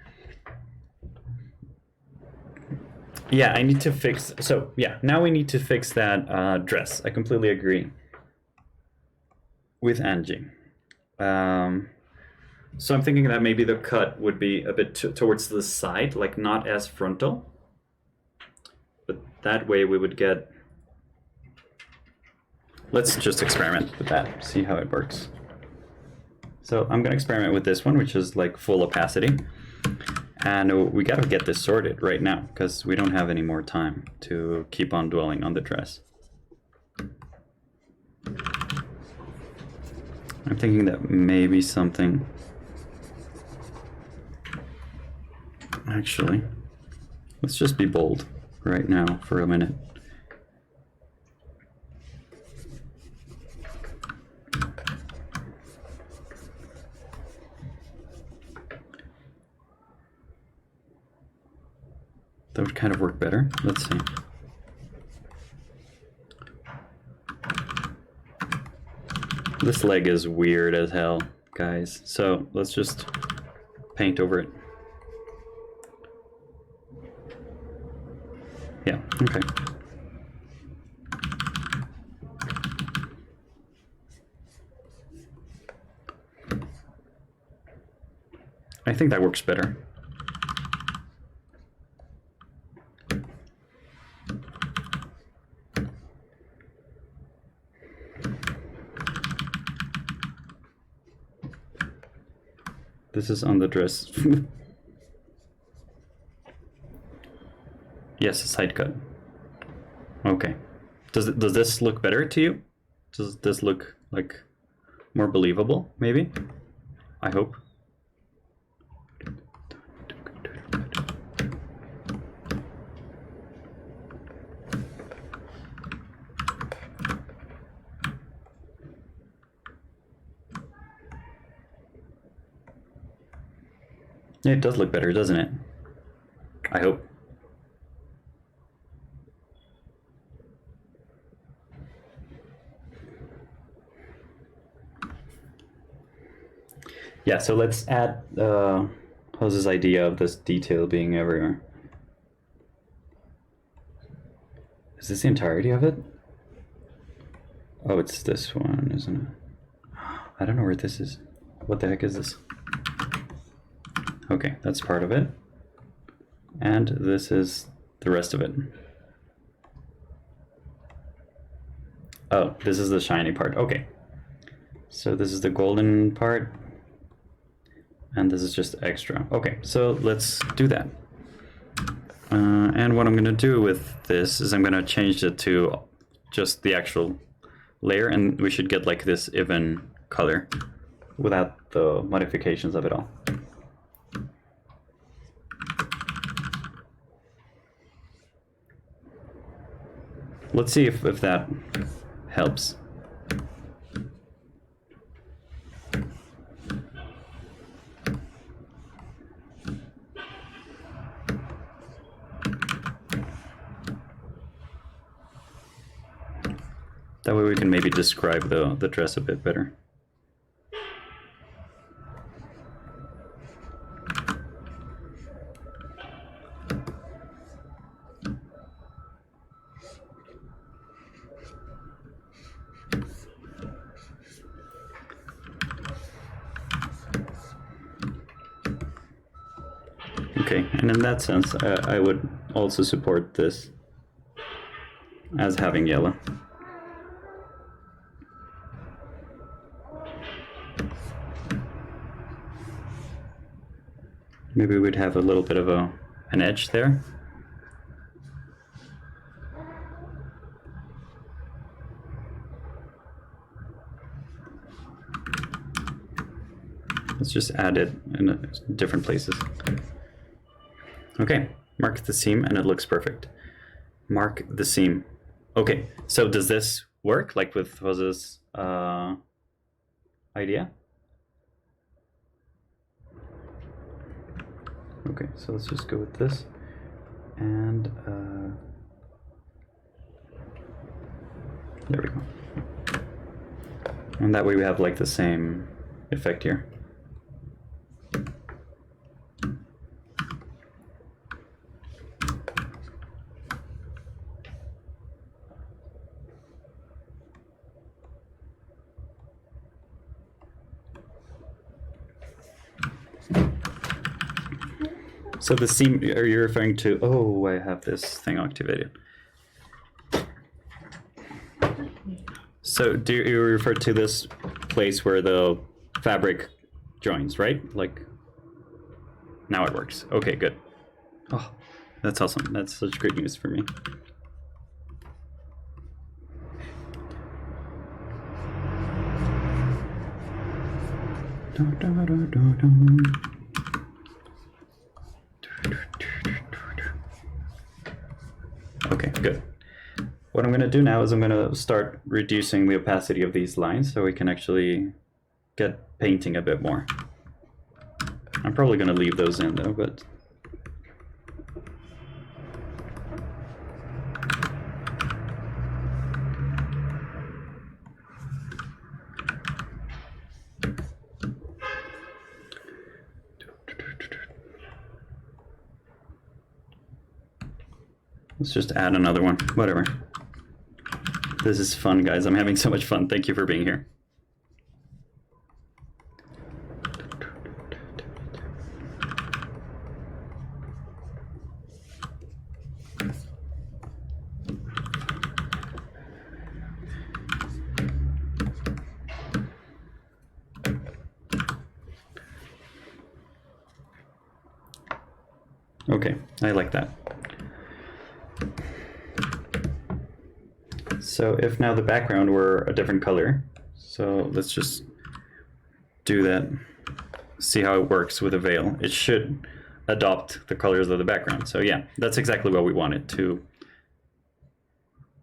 Yeah, I need to fix... So, yeah, now we need to fix that dress. I completely agree with Angie. So I'm thinking that maybe the cut would be a bit towards the side, like not as frontal. But that way we would get... Let's just experiment with that, see how it works. So I'm gonna experiment with this one, which is like full opacity. And we gotta get this sorted right now, because we don't have any more time to keep on dwelling on the dress. I'm thinking that maybe something... Actually, let's just be bold right now for a minute. That would kind of work better. Let's see. This leg is weird as hell, guys. So let's just paint over it. Yeah, okay. I think that works better. This is on the dress. Yes, a side cut. Okay. Does this look better to you? Does this look like more believable, maybe? I hope. Yeah, it does look better, doesn't it? I hope. Yeah, so let's add Jose's idea of this detail being everywhere. Is this the entirety of it? Oh, it's this one, isn't it? I don't know where this is. What the heck is this? Okay, that's part of it. And this is the rest of it. Oh, this is the shiny part. Okay. So this is the golden part. And this is just extra. Okay, so let's do that. And what I'm gonna do with this is I'm gonna change it to just the actual layer, and we should get like this even color without the modifications of it all. Let's see if that helps. That way we can maybe describe the dress a bit better. Okay, and in that sense, I would also support this as having yellow. Maybe we'd have a little bit of an edge there. Let's just add it in different places. Okay, mark the seam and it looks perfect. Mark the seam. Okay, so does this work, like with Rose's idea? Okay, so let's just go with this. And there we go. And that way we have like the same effect here. So the seam, are you referring to, oh, I have this thing activated. So do you refer to this place where the fabric joins, right? Like, now it works. Okay, good. Oh, that's awesome. That's such great news for me. Okay, good. What I'm going to do now is I'm going to start reducing the opacity of these lines so we can actually get painting a bit more. I'm probably going to leave those in though, but... Let's just add another one, whatever. This is fun, guys. I'm having so much fun. Thank you for being here. Okay, I like that. So if now the background were a different color, so let's just do that, see how it works with a veil. It should adopt the colors of the background. So yeah, that's exactly what we wanted, to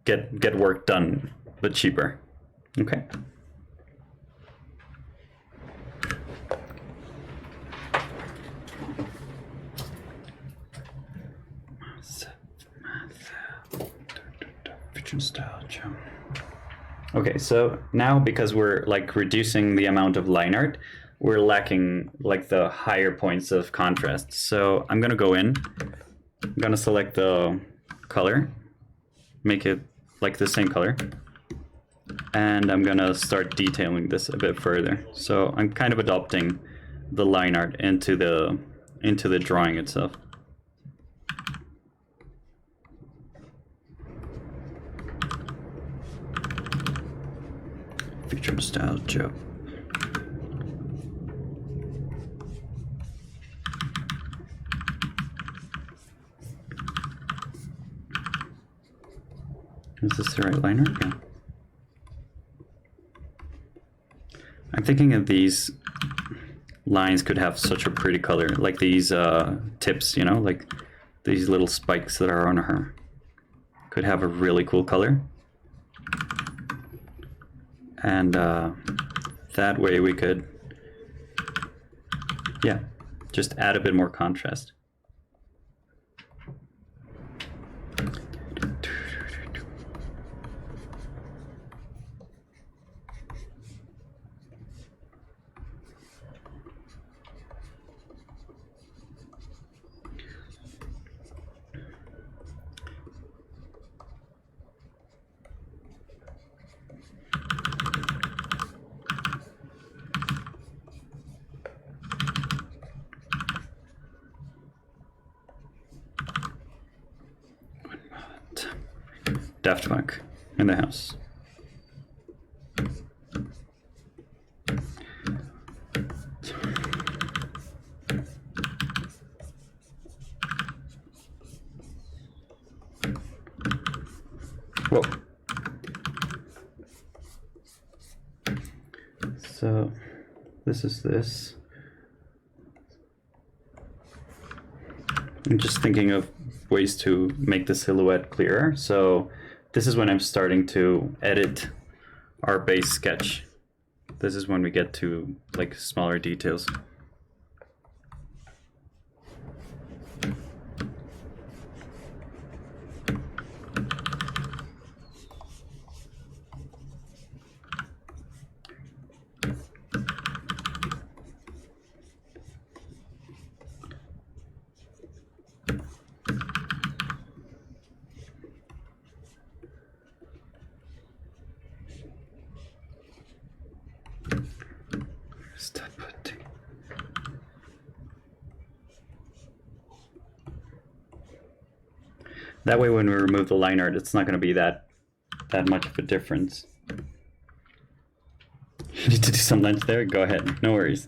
get work done, but cheaper. Okay. Okay, so now because we're like reducing the amount of line art, we're lacking like the higher points of contrast. So I'm gonna go in, I'm gonna select the color, make it like the same color, and I'm gonna start detailing this a bit further. So I'm kind of adopting the line art into the drawing itself. Future nostalgia. Is this the right liner? Yeah. I'm thinking of these lines could have such a pretty color, like these tips, you know, like these little spikes that are on her. Could have a really cool color. And that way we could, yeah, just add a bit more contrast. Daft Punk in the house. Whoa. So this is this. I'm just thinking of ways to make the silhouette clearer. So this is when I'm starting to edit our base sketch. This is when we get to like smaller details. That way when we remove the line art, it's not going to be that much of a difference. You need to do some lunch there? Go ahead, no worries.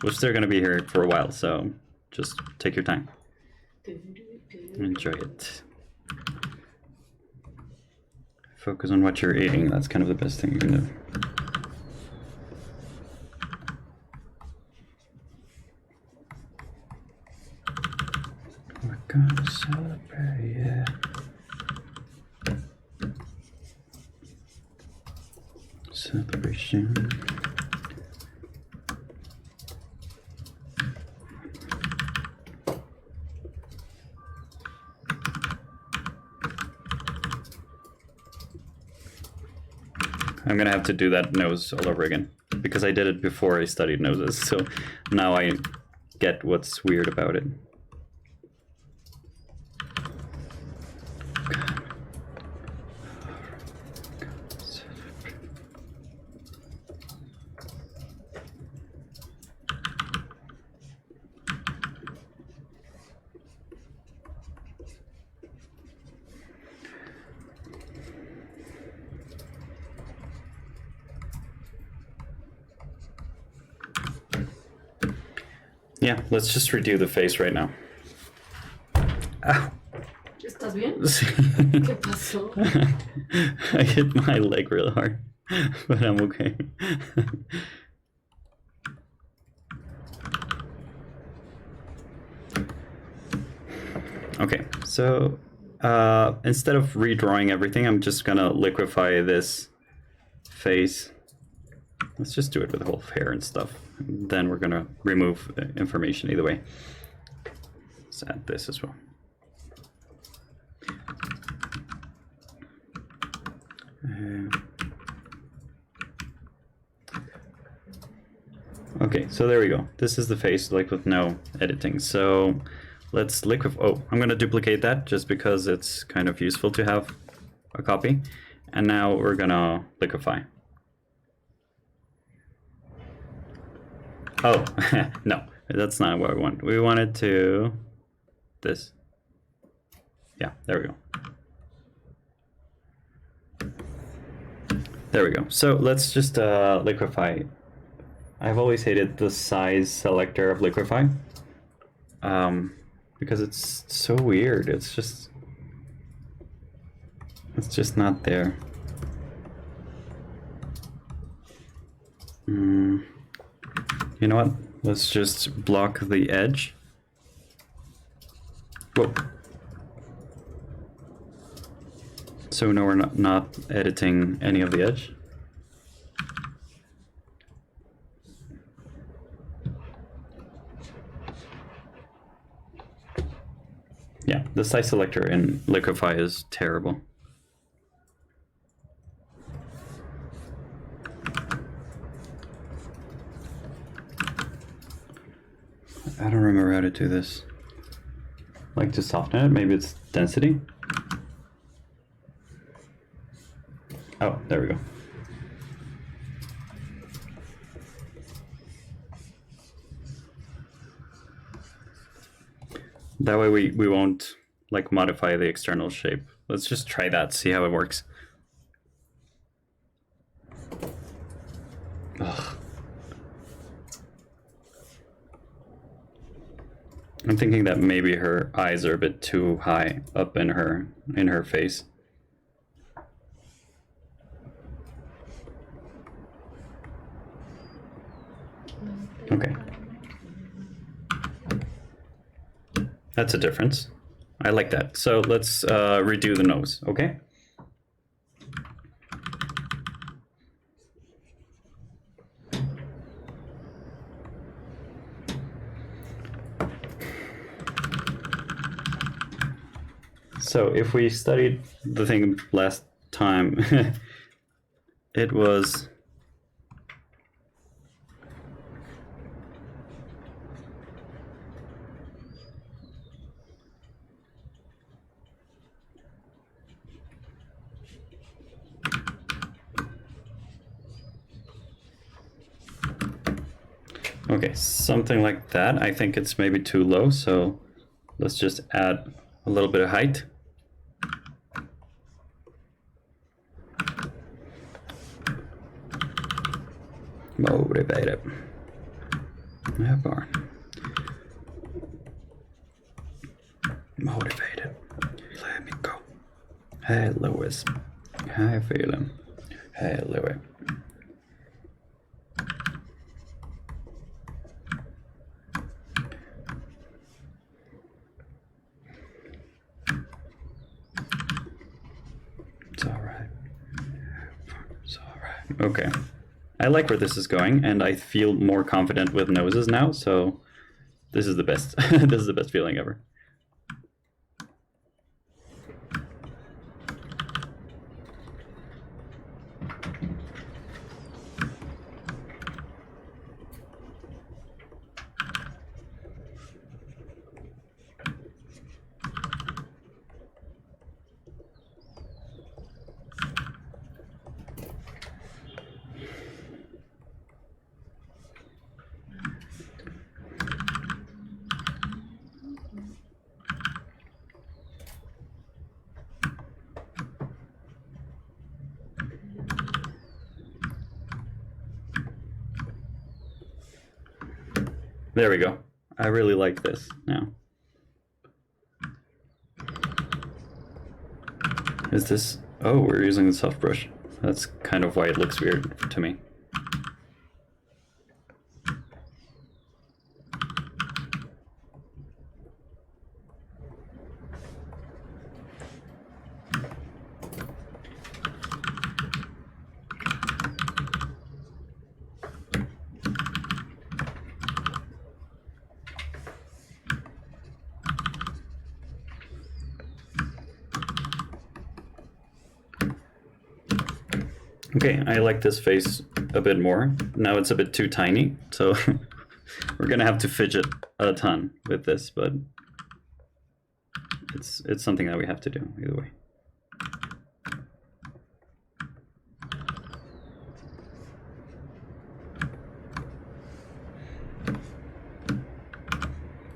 We're still going to be here for a while, so just take your time. Enjoy it. Focus on what you're eating, that's kind of the best thing you can do. We're gonna celebrate, yeah. Celebration. I'm gonna have to do that nose all over again because I did it before I studied noses, so now I get what's weird about it. Yeah, let's just redo the face right now. Ow. ¿Estás bien? ¿Qué pasó? I hit my leg real hard, but I'm okay. Okay, so instead of redrawing everything, I'm just gonna liquefy this face. Let's just do it with the whole hair and stuff. Then we're gonna remove information either way. Let's add this as well. Okay, so there we go. This is the face, like with no editing. So let's liquefy. Oh, I'm gonna duplicate that just because it's kind of useful to have a copy. And now we're gonna liquefy. Oh, no, that's not what we want. We wanted to this. Yeah, there we go. There we go. So let's just liquefy. I've always hated the size selector of liquefy because it's so weird. It's just not there. You know what? Let's just block the edge. Whoa. So now we're not editing any of the edge. Yeah, the size selector in liquefy is terrible. I don't remember how to do this. Like to soften it, maybe it's density. Oh, there we go. That way we won't like modify the external shape Let's just try that, see how it works. Ugh. I'm thinking that maybe her eyes are a bit too high up in her face. Okay. That's a difference. I like that. So let's redo the nose, okay? So if we studied the thing last time, it was okay, something like that. I think it's maybe too low, so let's just add a little bit of height. Motivated. Motivated. Let me go. Hey, Lewis. How you feeling? Hey, Louis. It's all right. It's all right. Okay. I like where this is going, and I feel more confident with noses now, so this is the best. This is the best feeling ever. There we go. I really like this now. Is this... Oh, we're using the soft brush. That's kind of why it looks weird to me. Okay, I like this face a bit more. Now it's a bit too tiny, so we're gonna have to fidget a ton with this, but it's something that we have to do either way.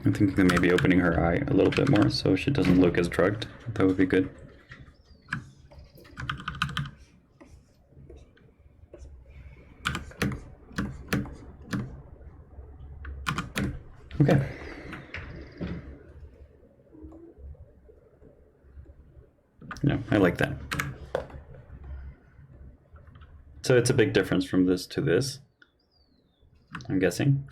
I'm thinking of maybe opening her eye a little bit more so she doesn't look as drugged. That would be good. Okay. No, I like that. So it's a big difference from this to this, I'm guessing.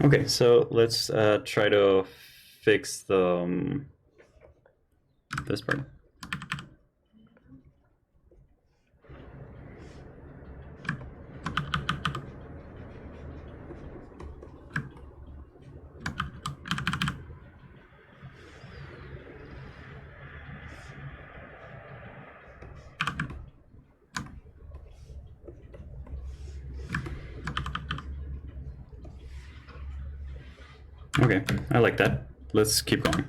Okay, so let's try to fix the this part. Okay, I like that. Let's keep going.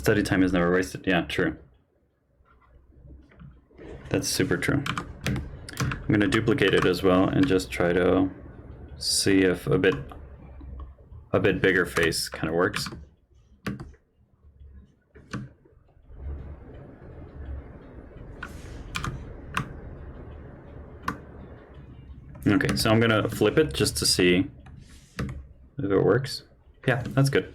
Study time is never wasted. Yeah, true. That's super true. I'm going to duplicate it as well and just try to see if a bit bigger face kind of works. Okay, so I'm gonna flip it just to see if it works. Yeah, that's good.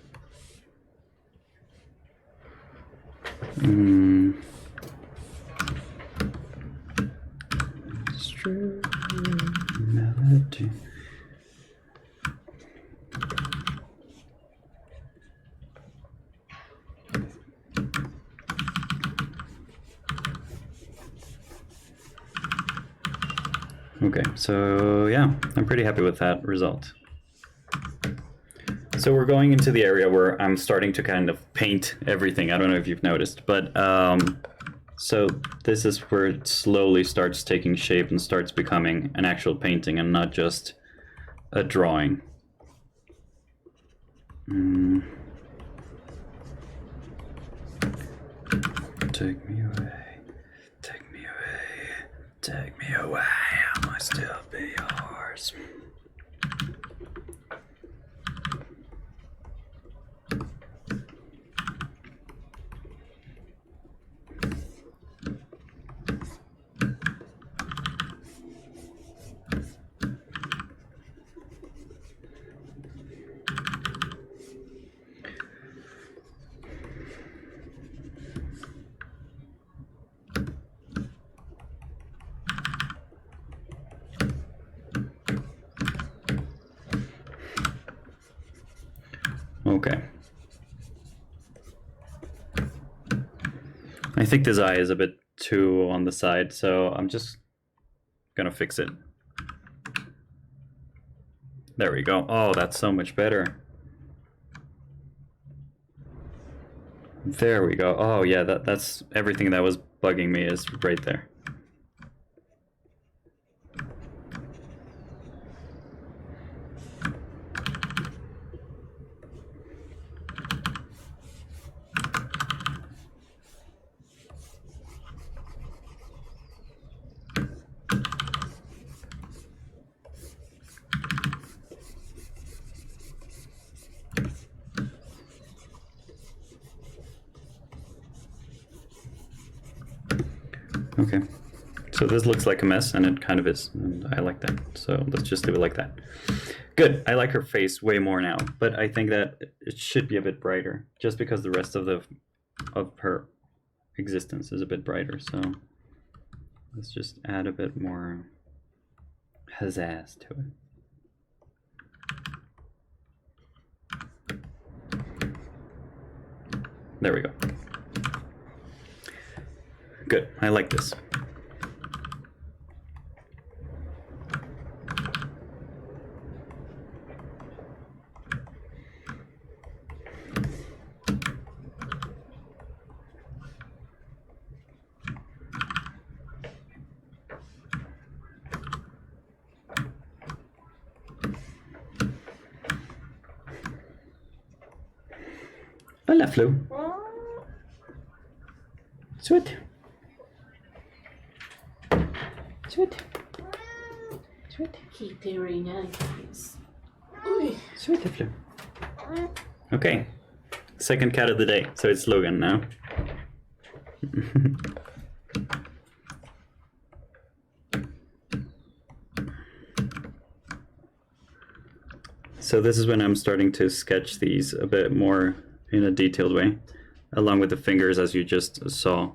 Melody. Okay, so yeah, I'm pretty happy with that result. So we're going into the area where I'm starting to kind of paint everything. I don't know if you've noticed, but so this is where it slowly starts taking shape and starts becoming an actual painting and not just a drawing. Take me away, take me away, take me away, I must still be yours. Okay. I think this eye is a bit too on the side, so I'm just gonna fix it. There we go. Oh, that's so much better. There we go. Oh yeah, that's everything that was bugging me is right there. Okay, so this looks like a mess, and it kind of is, and I like that. So let's just leave it like that. Good, I like her face way more now, but I think that it should be a bit brighter, just because the rest of her existence is a bit brighter. So let's just add a bit more pizzazz to it. There we go. Good, I like this. Hola, Flo. Sweet. Sweet. Sweet. Keep very nice. Sweet, Flo. Okay. Second cat of the day, so it's Logan now. So this is when I'm starting to sketch these a bit more in a detailed way, along with the fingers, as you just saw.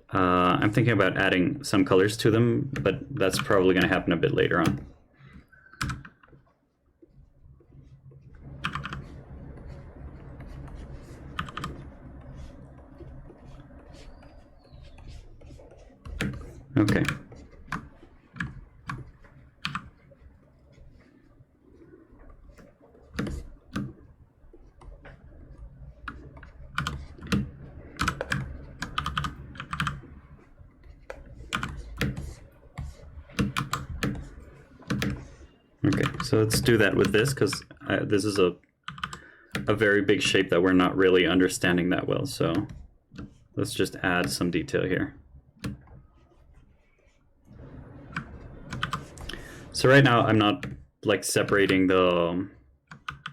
I'm thinking about adding some colors to them, but that's probably going to happen a bit later on. Okay. Okay, so let's do that with this, because this is a a very big shape that we're not really understanding that well. So let's just add some detail here. So right now I'm not like separating the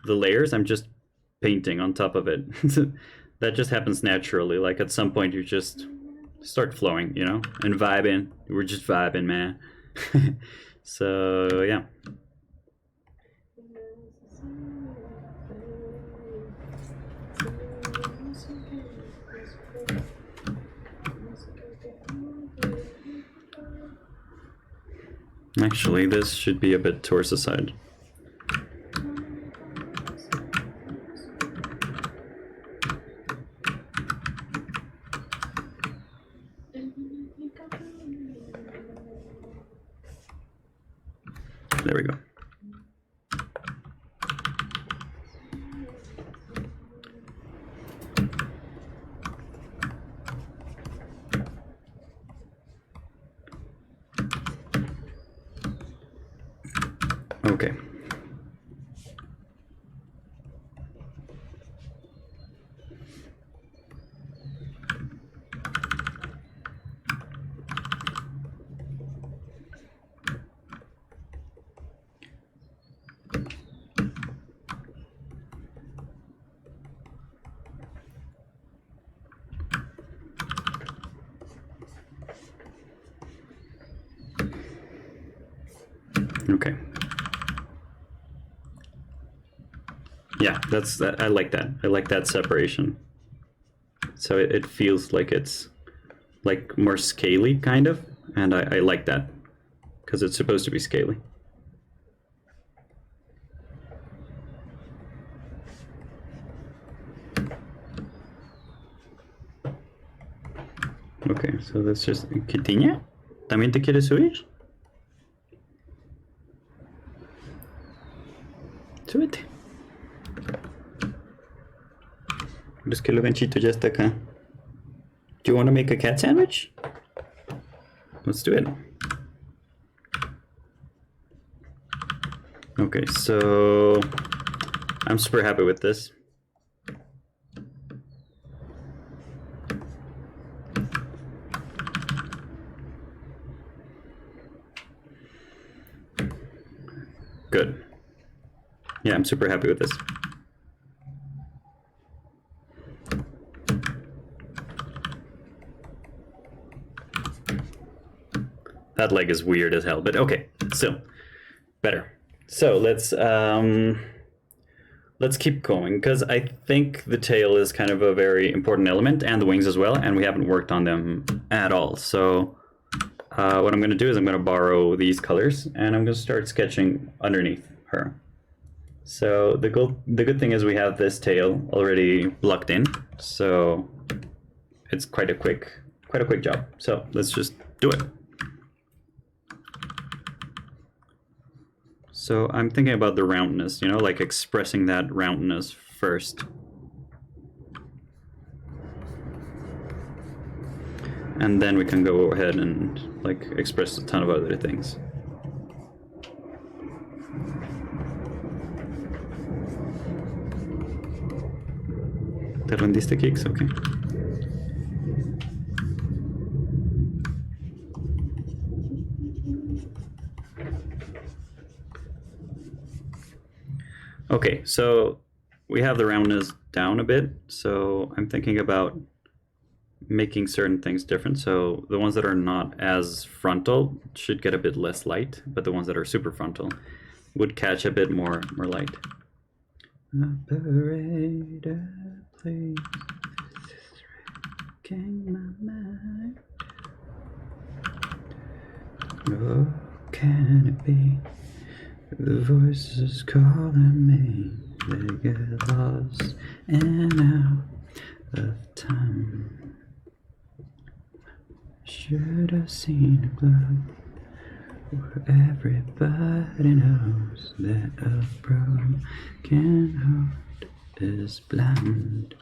layers, I'm just painting on top of it. That just happens naturally. Like at some point you just start flowing, you know, and vibing. We're just vibing, man. So yeah. Actually, this should be a bit towards the side. There we go. Okay. Okay. Yeah, that's that. I like that. I like that separation. So it feels like it's like more scaly, kind of, and I like that because it's supposed to be scaly. Okay, so let's just continue. ¿También te quieres subir? Súbete. Pero es que el ganchito ya está acá. Do you want to make a cat sandwich? Let's do it. Okay, so I'm super happy with this. Good. Yeah, I'm super happy with this. That leg is weird as hell, but okay, still better. So let's keep going, because I think the tail is kind of a very important element, and the wings as well, and we haven't worked on them at all. So what I'm going to do is I'm going to borrow these colors, and I'm going to start sketching underneath her. So the good thing is we have this tail already blocked in, so it's quite a quick job. So let's just do it. So I'm thinking about the roundness, you know, like expressing that roundness first. And then we can go ahead and like express a ton of other things. ¿Te rendiste, Kix? Okay. Okay, so we have the roundness down a bit, so I'm thinking about making certain things different. So the ones that are not as frontal should get a bit less light, but the ones that are super frontal would catch a bit more light. Operator, please. Can my mind? Oh, can it be? The voices calling me, they get lost and out of time. Should have seen a glow where everybody knows that a broken heart is blind.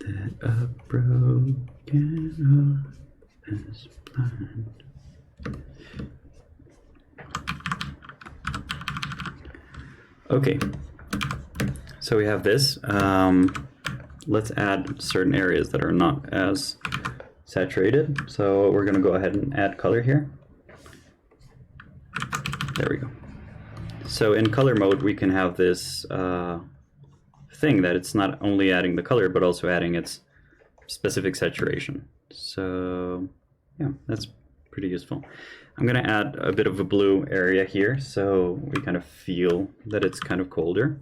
That a broken heart is blind. So so we have this. Let's add certain areas that are not as saturated. So we're going to go ahead and add color here. There we go. So in color mode, we can have this thing that it's not only adding the color, but also adding its specific saturation. So yeah, that's pretty useful. I'm going to add a bit of a blue area here, so we kind of feel that it's kind of colder.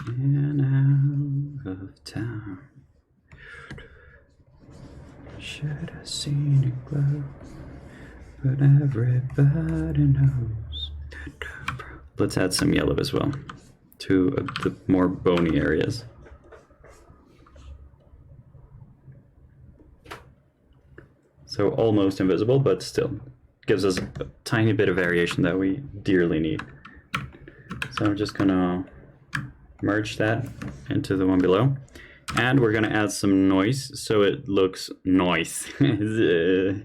And out of town, should have seen it glow, but everybody knows. Let's add some yellow as well to the more bony areas. So almost invisible, but still gives us a tiny bit of variation that we dearly need. So I'm just gonna merge that into the one below. And we're gonna add some noise so it looks nice. A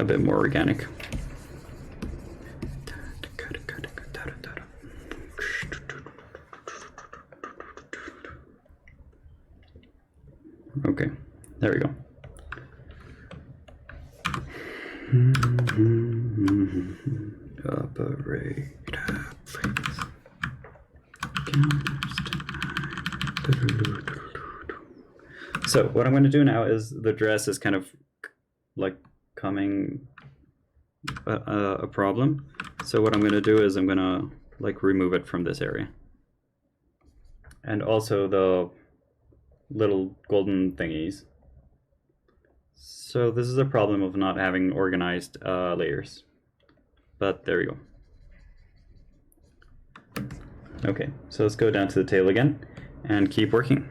bit more organic. Okay, there we go. Operate, please. So what I'm going to do now is the dress is kind of like coming a problem. So what I'm going to do is I'm going to like remove it from this area. And also the little golden thingies. So this is a problem of not having organized layers. But there we go. Okay, so let's go down to the tail again and keep working.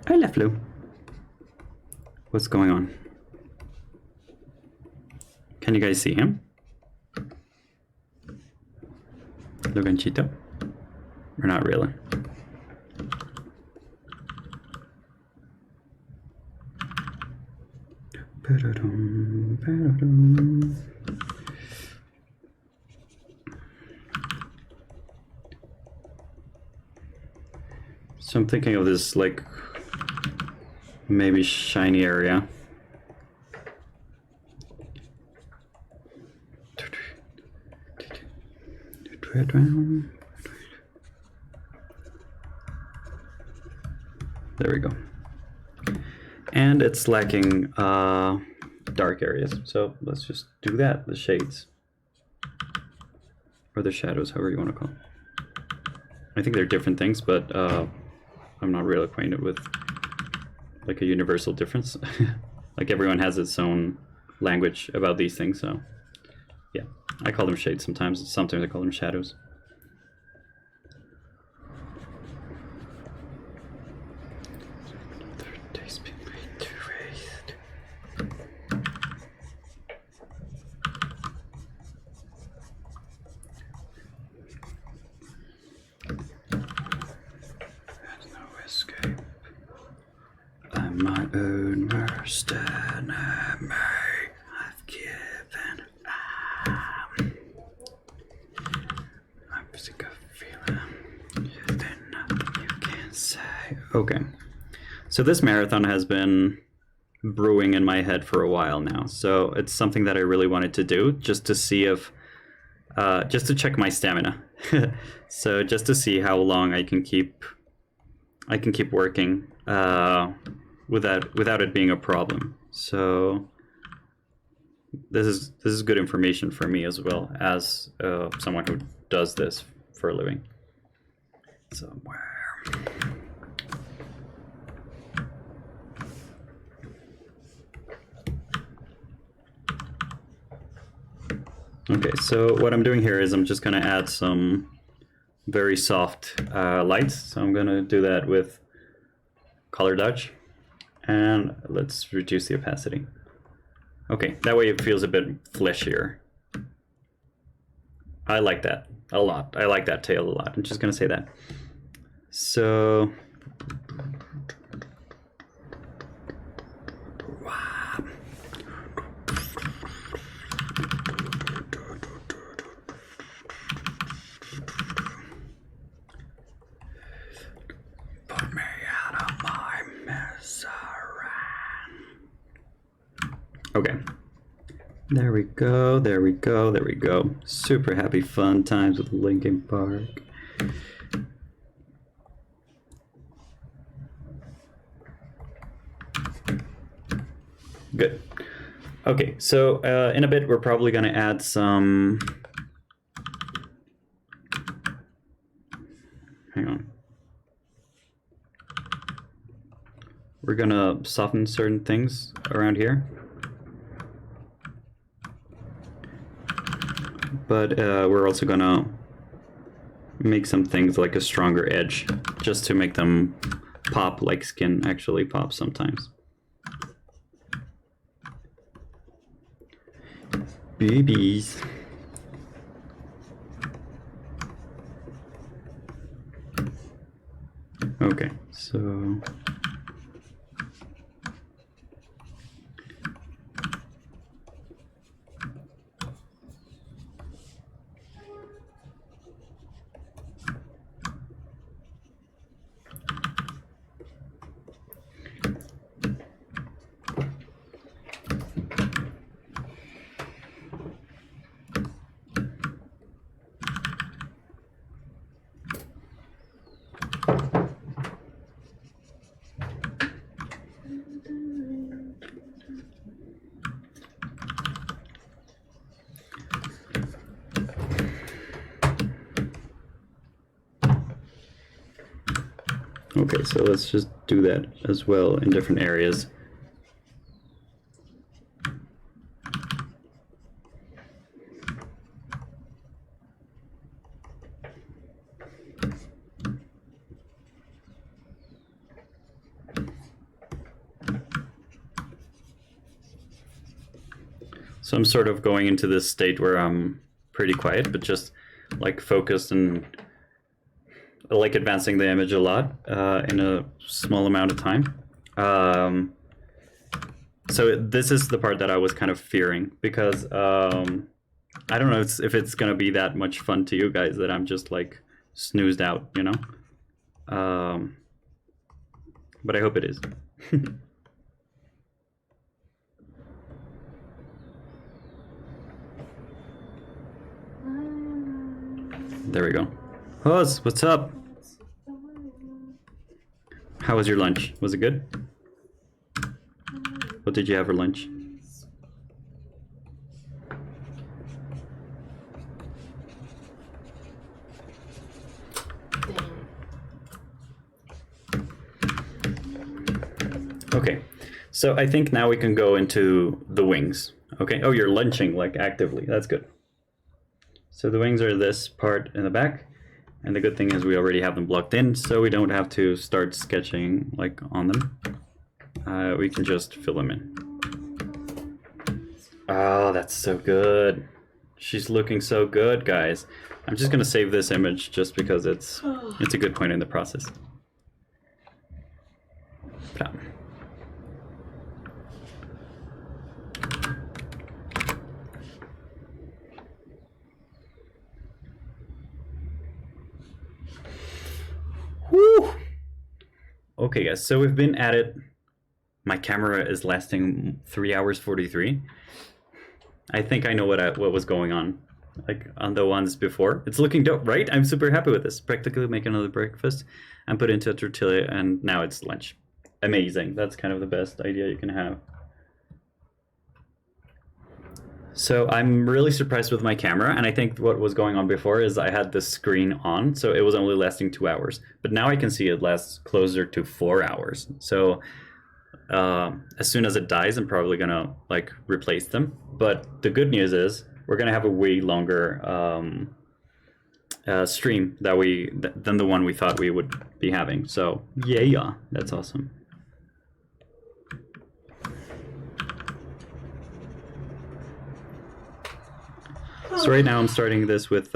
I left Lou. What's going on? Can you guys see him? Loganchito? Or not really? So I'm thinking of this like maybe shiny area. There we go. And it's lacking dark areas. So let's just do that, the shades. Or the shadows, however you want to call them. I think they're different things, but I'm not really acquainted with like a universal difference. Like everyone has its own language about these things, so yeah. I call them shades sometimes I call them shadows. I'm my own worst enemy. I've given up. I'm sick of feeling there's nothing you can say. Okay, so this marathon has been brewing in my head for a while now. So it's something that I really wanted to do, just to see if, just to check my stamina. So just to see how long I can keep working without it being a problem. So this is good information for me as well as someone who does this for a living. Somewhere. Okay, so what I'm doing here is I'm just going to add some very soft lights. So I'm going to do that with color dodge, and let's reduce the opacity. Okay, that way it feels a bit fleshier. I like that a lot. I like that tail a lot. I'm just going to say that. So Okay. There we go, there we go, there we go. Super happy fun times with Linkin Park. Good. Okay, so in a bit we're probably going to add some... Hang on. We're going to soften certain things around here. But we're also going to make some things like a stronger edge, just to make them pop like skin actually pops sometimes. Babies. Okay, so... Okay, so let's just do that as well in different areas. So I'm sort of going into this state where I'm pretty quiet, but just like focused and like advancing the image a lot in a small amount of time. So this is the part that I was kind of fearing, because I don't know if it's gonna be that much fun to you guys that I'm just like snoozed out, you know? But I hope it is. There we go. Huz, what's up? How was your lunch? Was it good? What did you have for lunch? Okay, so I think now we can go into the wings. Okay, oh, you're lunching like actively. That's good. So the wings are this part in the back, and the good thing is we already have them blocked in, so we don't have to start sketching like on them. We can just fill them in. Oh, that's so good. She's looking so good, guys. I'm just gonna save this image just because it's a good point in the process. Bam. Woo! Okay, guys, so we've been at it. My camera is lasting 3 hours 43. I think I know what was going on, like on the ones before. It's looking dope, right? I'm super happy with this. Practically make another breakfast and put it into a tortilla, and now it's lunch. Amazing. That's kind of the best idea you can have. So I'm really surprised with my camera, and I think what was going on before is I had the screen on, so it was only lasting 2 hours. But now I can see it lasts closer to 4 hours. So as soon as it dies, I'm probably gonna like replace them. But the good news is we're gonna have a way longer stream than the one we thought we would be having. So yeah, that's awesome. So right now I'm starting this with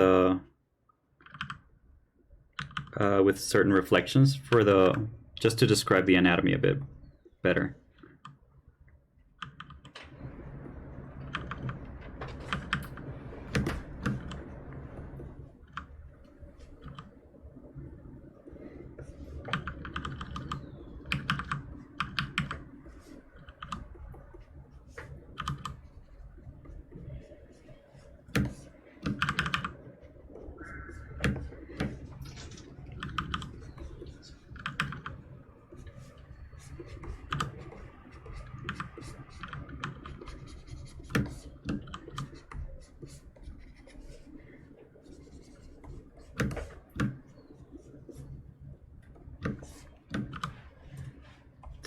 certain reflections for just to describe the anatomy a bit better.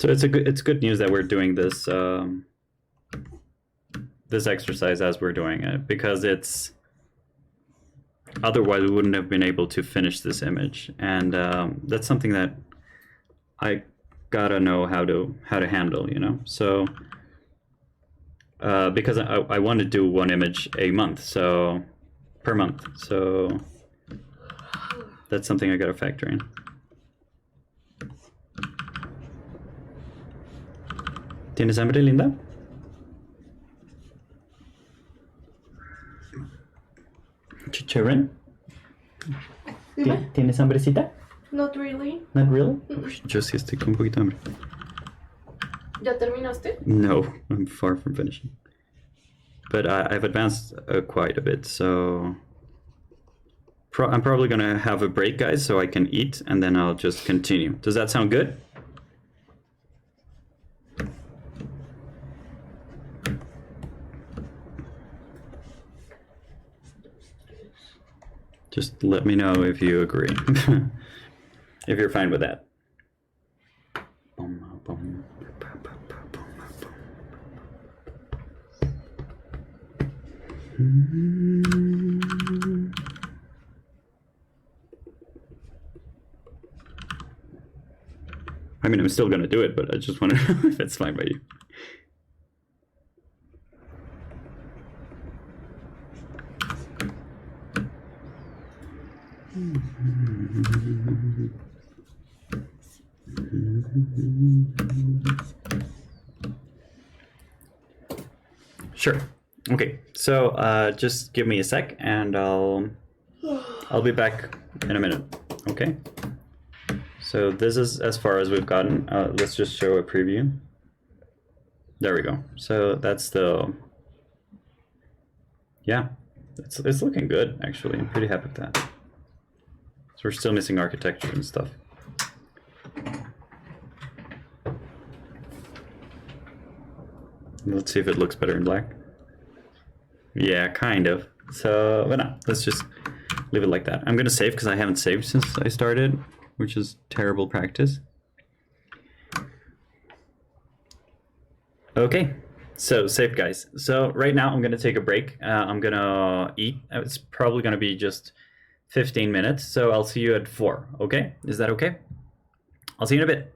So it's good news that we're doing this this exercise as we're doing it, because it's otherwise we wouldn't have been able to finish this image, and that's something that I gotta know how to handle, you know. So because I want to do one image a month, so per month, so that's something I gotta factor in. ¿Tienes hambre, Linda? Chicharrón? ¿Tienes hambrecita? Not really. Not really? Yo sí estoy con un poquito de hambre. ¿Ya terminaste? No, I'm far from finishing. But I've advanced quite a bit, so I'm probably gonna have a break, guys, so I can eat, and then I'll just continue. Does that sound good? Just let me know if you agree, if you're fine with that. I mean, I'm still gonna do it, but I just want to know if it's fine by you. Sure. Okay. So just give me a sec, and I'll be back in a minute. Okay. So this is as far as we've gotten. Let's just show a preview. There we go. So that's the. Yeah, it's looking good actually. I'm pretty happy with that. So we're still missing architecture and stuff. Let's see if it looks better in black. Yeah, kind of. So, but no, let's just leave it like that. I'm gonna save because I haven't saved since I started, which is terrible practice. Okay, so save, guys. So right now I'm gonna take a break. I'm gonna eat. It's probably gonna be just 15 minutes. So I'll see you at 4. Okay, is that okay? I'll see you in a bit.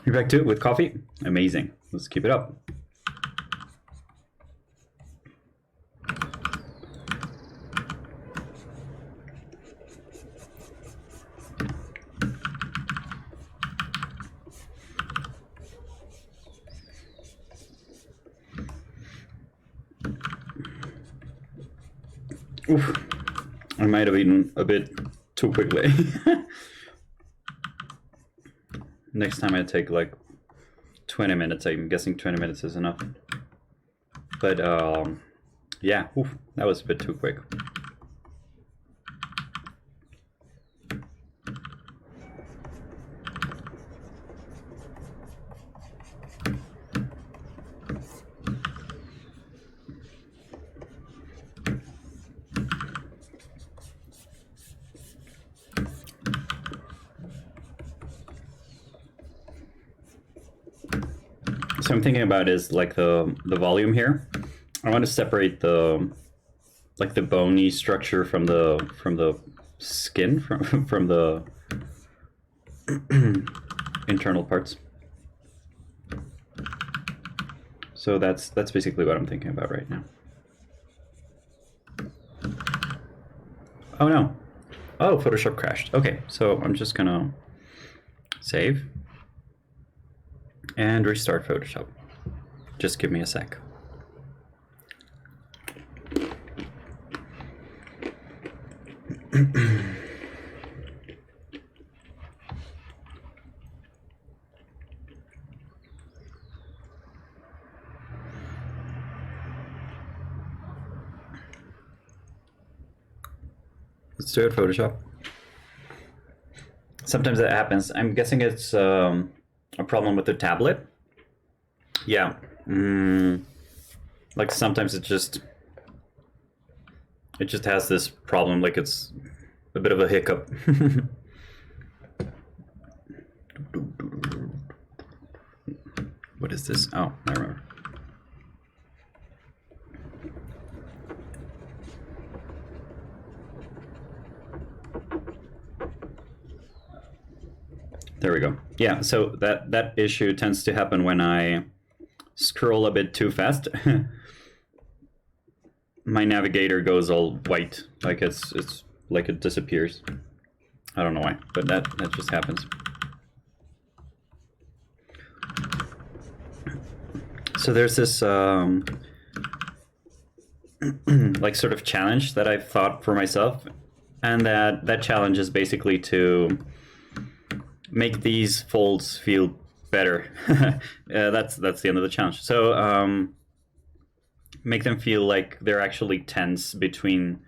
You're back to it with coffee? Amazing. Let's keep it up. Oof. I might have eaten a bit too quickly. Next time I take like 20 minutes. I'm guessing 20 minutes is enough. But yeah, oof, that was a bit too quick. So I'm thinking about is like the volume here. I want to separate the like the bony structure from the skin from the internal parts. So that's basically what I'm thinking about right now. Oh no. Oh, Photoshop crashed. Okay, so I'm just gonna save and restart Photoshop. Just give me a sec. Let's do it, Photoshop. Sometimes that happens. I'm guessing it's a problem with the tablet. Yeah. Like sometimes it just has this problem, like it's a bit of a hiccup. What is this? Oh, I remember. There we go. Yeah, so that issue tends to happen when I scroll a bit too fast. My navigator goes all white, like it's like it disappears. I don't know why, but that just happens. So there's this like sort of challenge that I've thought for myself, and that challenge is basically to make these folds feel better. That's the end of the challenge. So make them feel like they're actually tense between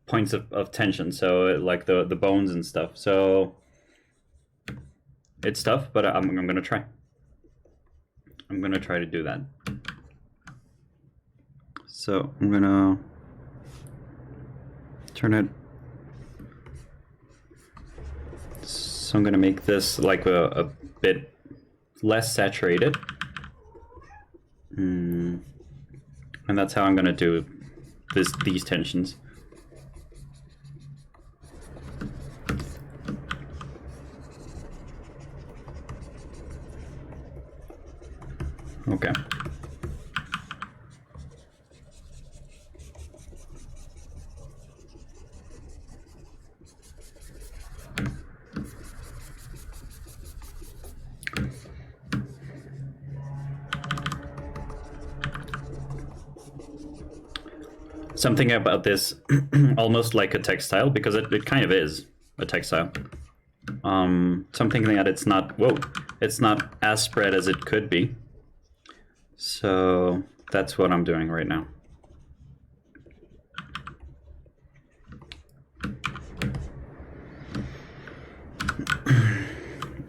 points of tension. So like the bones and stuff. So it's tough, but I'm gonna try. I'm gonna try to do that. So I'm gonna turn it. So I'm gonna make this like a bit less saturated. And that's how I'm gonna do these tensions. Okay. Something about this almost like a textile, because it kind of is a textile. Something that it's not as spread as it could be. So that's what I'm doing right now.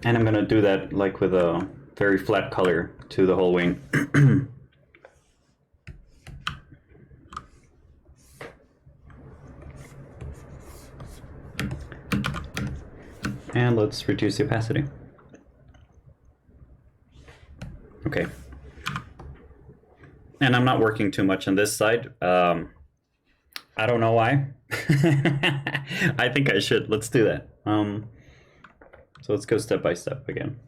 And I'm gonna do that like with a very flat color to the whole wing. And let's reduce the opacity. Okay. And I'm not working too much on this side. I don't know why. I think I should. Let's do that. So let's go step by step again.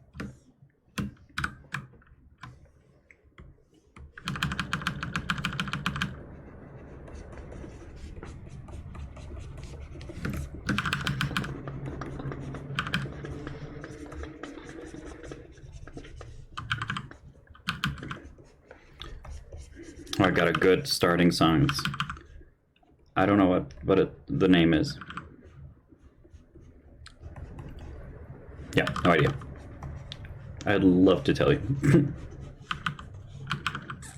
I got a good starting song. I don't know what the name is. Yeah, no idea. I'd love to tell you.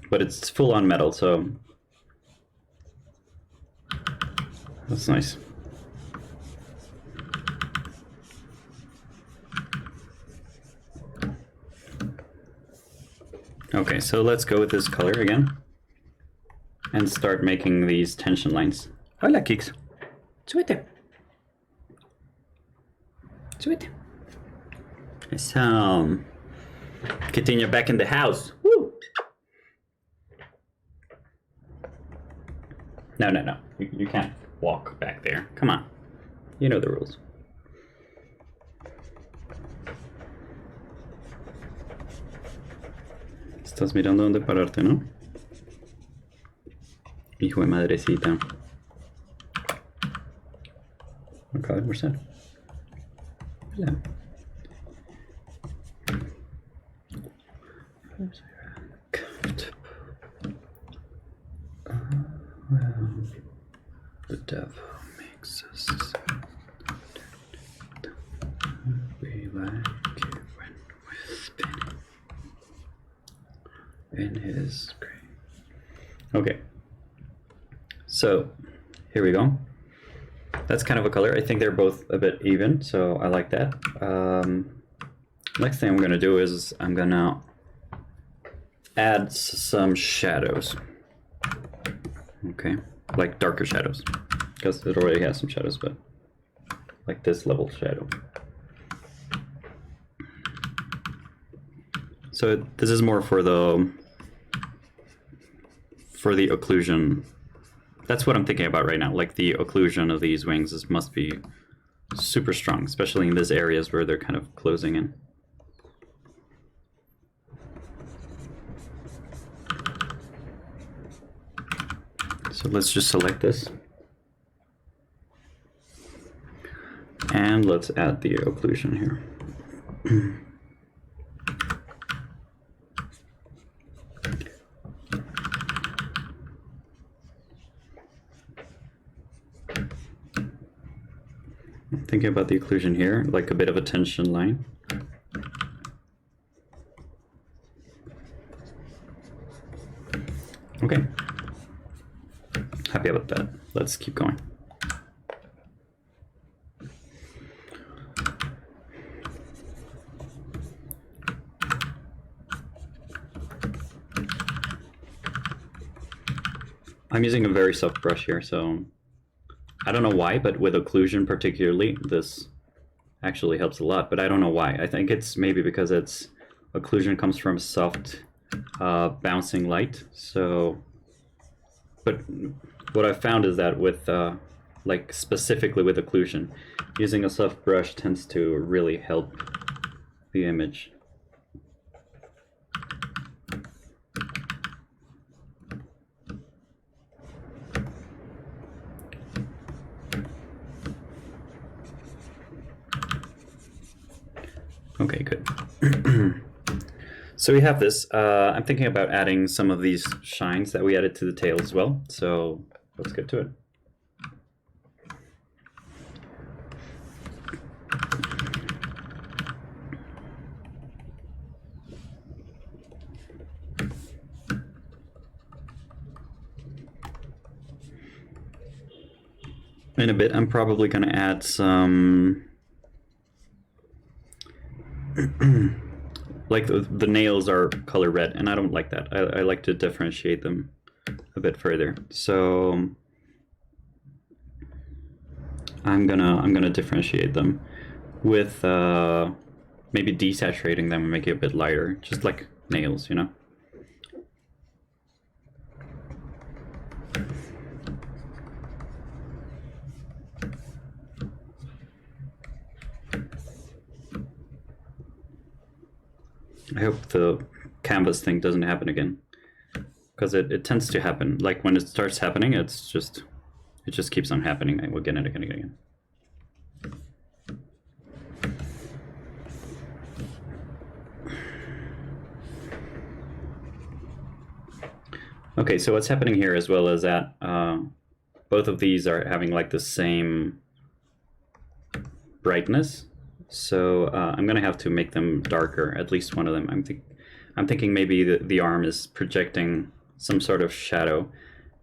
But it's full on metal, so that's nice. Okay, so let's go with this color again and start making these tension lines. Hola, Kix. Súbete. Súbete. So, Katinya back in the house. Woo! No. You can't walk back there. Come on. You know the rules. Estás mirando dónde pararte, ¿no? Hijo de madrecita. Okay, we're set. Hola. The devil makes us. We like it when we're spinning in his grave. Okay. So here we go. that's kind of a color. I think they're both a bit even, so I like that. Next thing I'm gonna do is I'm gonna add some shadows. Okay, like darker shadows, because it already has some shadows, but like this level shadow. So this is more for the occlusion. That's what I'm thinking about right now. Like the occlusion of these wings must be super strong, especially in these areas where they're kind of closing in. So let's just select this. And let's add the occlusion here. Thinking about the occlusion here, like a bit of a tension line. Okay. Happy about that. Let's keep going. I'm using a very soft brush here, so I don't know why, but with occlusion particularly, this actually helps a lot, but I don't know why. I think it's maybe because occlusion comes from soft bouncing light. So, but what I've found is that with like specifically with occlusion, using a soft brush tends to really help the image. Okay, good. So we have this. I'm thinking about adding some of these shines that we added to the tail as well. So let's get to it. In a bit, I'm probably going to add some like the nails are color red, and I don't like that. I like to differentiate them a bit further. So I'm gonna differentiate them with maybe desaturating them and make it a bit lighter, just like nails, you know. I hope the canvas thing doesn't happen again, because it tends to happen. Like when it starts happening, it just keeps on happening again and again and again. Okay, so what's happening here as well is that both of these are having like the same brightness. So I'm gonna have to make them darker, at least one of them. I'm thinking maybe the arm is projecting some sort of shadow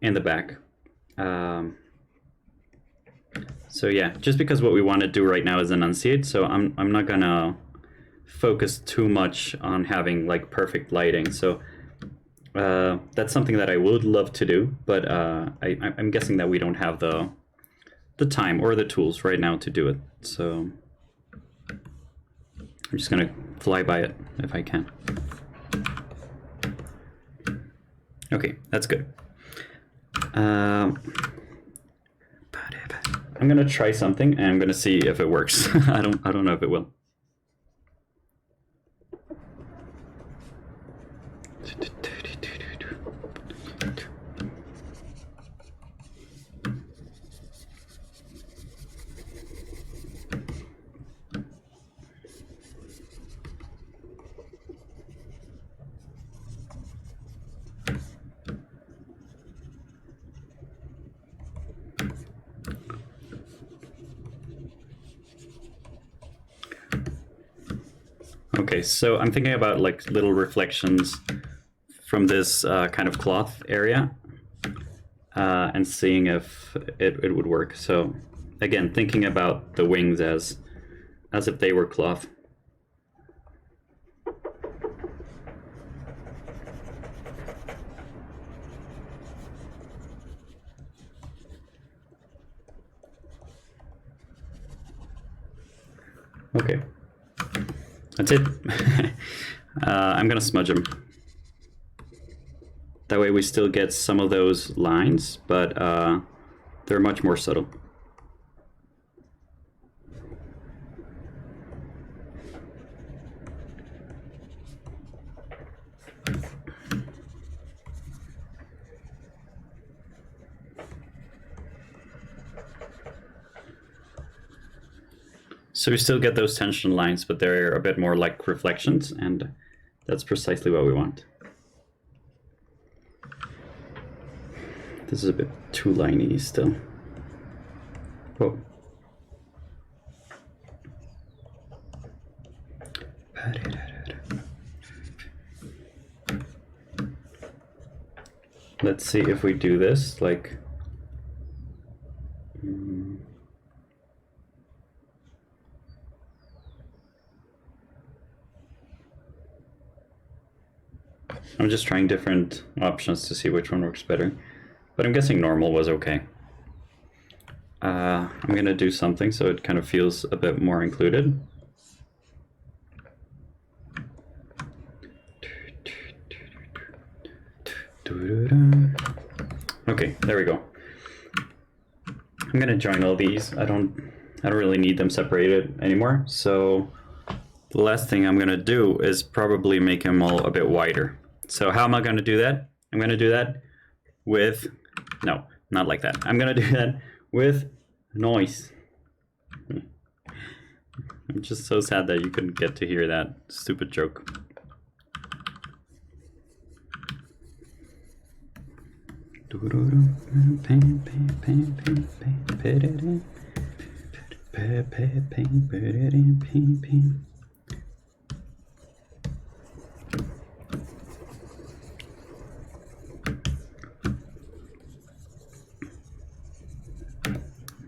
in the back. So yeah, just because what we want to do right now is enunciate, so I'm not gonna focus too much on having like perfect lighting. So that's something that I would love to do, but I'm guessing that we don't have the time or the tools right now to do it. So I'm just gonna fly by it if I can. Okay, that's good. I'm gonna try something and I'm gonna see if it works. I don't know if it will. Okay, so I'm thinking about like little reflections from this kind of cloth area and seeing if it would work. So again, thinking about the wings as if they were cloth. Okay, that's it. I'm gonna smudge them. That way we still get some of those lines, but they're much more subtle. So we still get those tension lines, but they're a bit more like reflections, and that's precisely what we want. This is a bit too liney still. Whoa. Let's see if we do this like... I'm just trying different options to see which one works better, but I'm guessing normal was okay. I'm gonna do something so it kind of feels a bit more included. Okay, there we go. I'm gonna join all these. I don't really need them separated anymore, so the last thing I'm gonna do is probably make them all a bit wider. So how am I going to do that? I'm going to do that with, no, not like that. I'm going to do that with noise. I'm just so sad that you couldn't get to hear that stupid joke.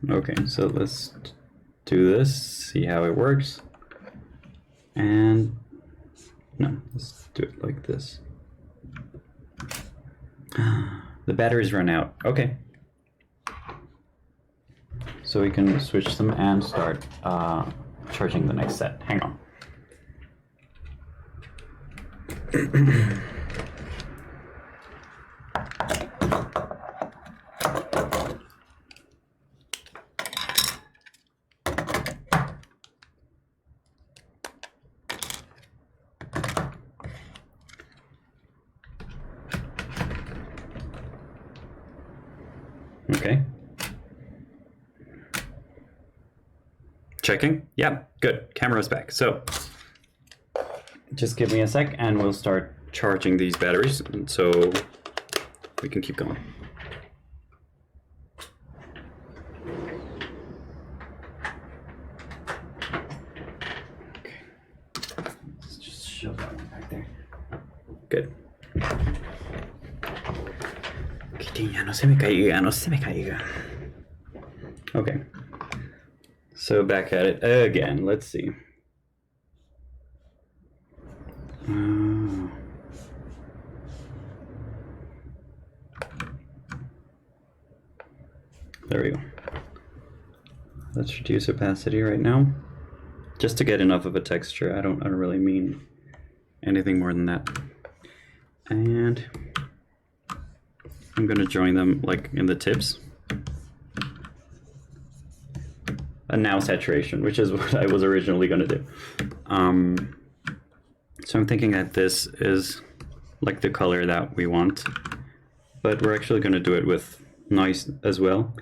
Okay, so let's do this, see how it works. And no, let's do it like this. The batteries run out. Okay. So we can switch them and start charging the next set. Hang on. Okay. Checking. Yeah, good. Camera's back. So just give me a sec and we'll start charging these batteries so we can keep going. Okay. Let's just shove that one back there. Good. Ya no se me caiga, no se me caiga. Okay. So back at it again. Let's see. There we go. Let's reduce opacity right now, just to get enough of a texture. I don't really mean anything more than that. And I'm gonna join them like in the tips. And now saturation, which is what I was originally gonna do. So I'm thinking that this is like the color that we want, but we're actually gonna do it with noise as well.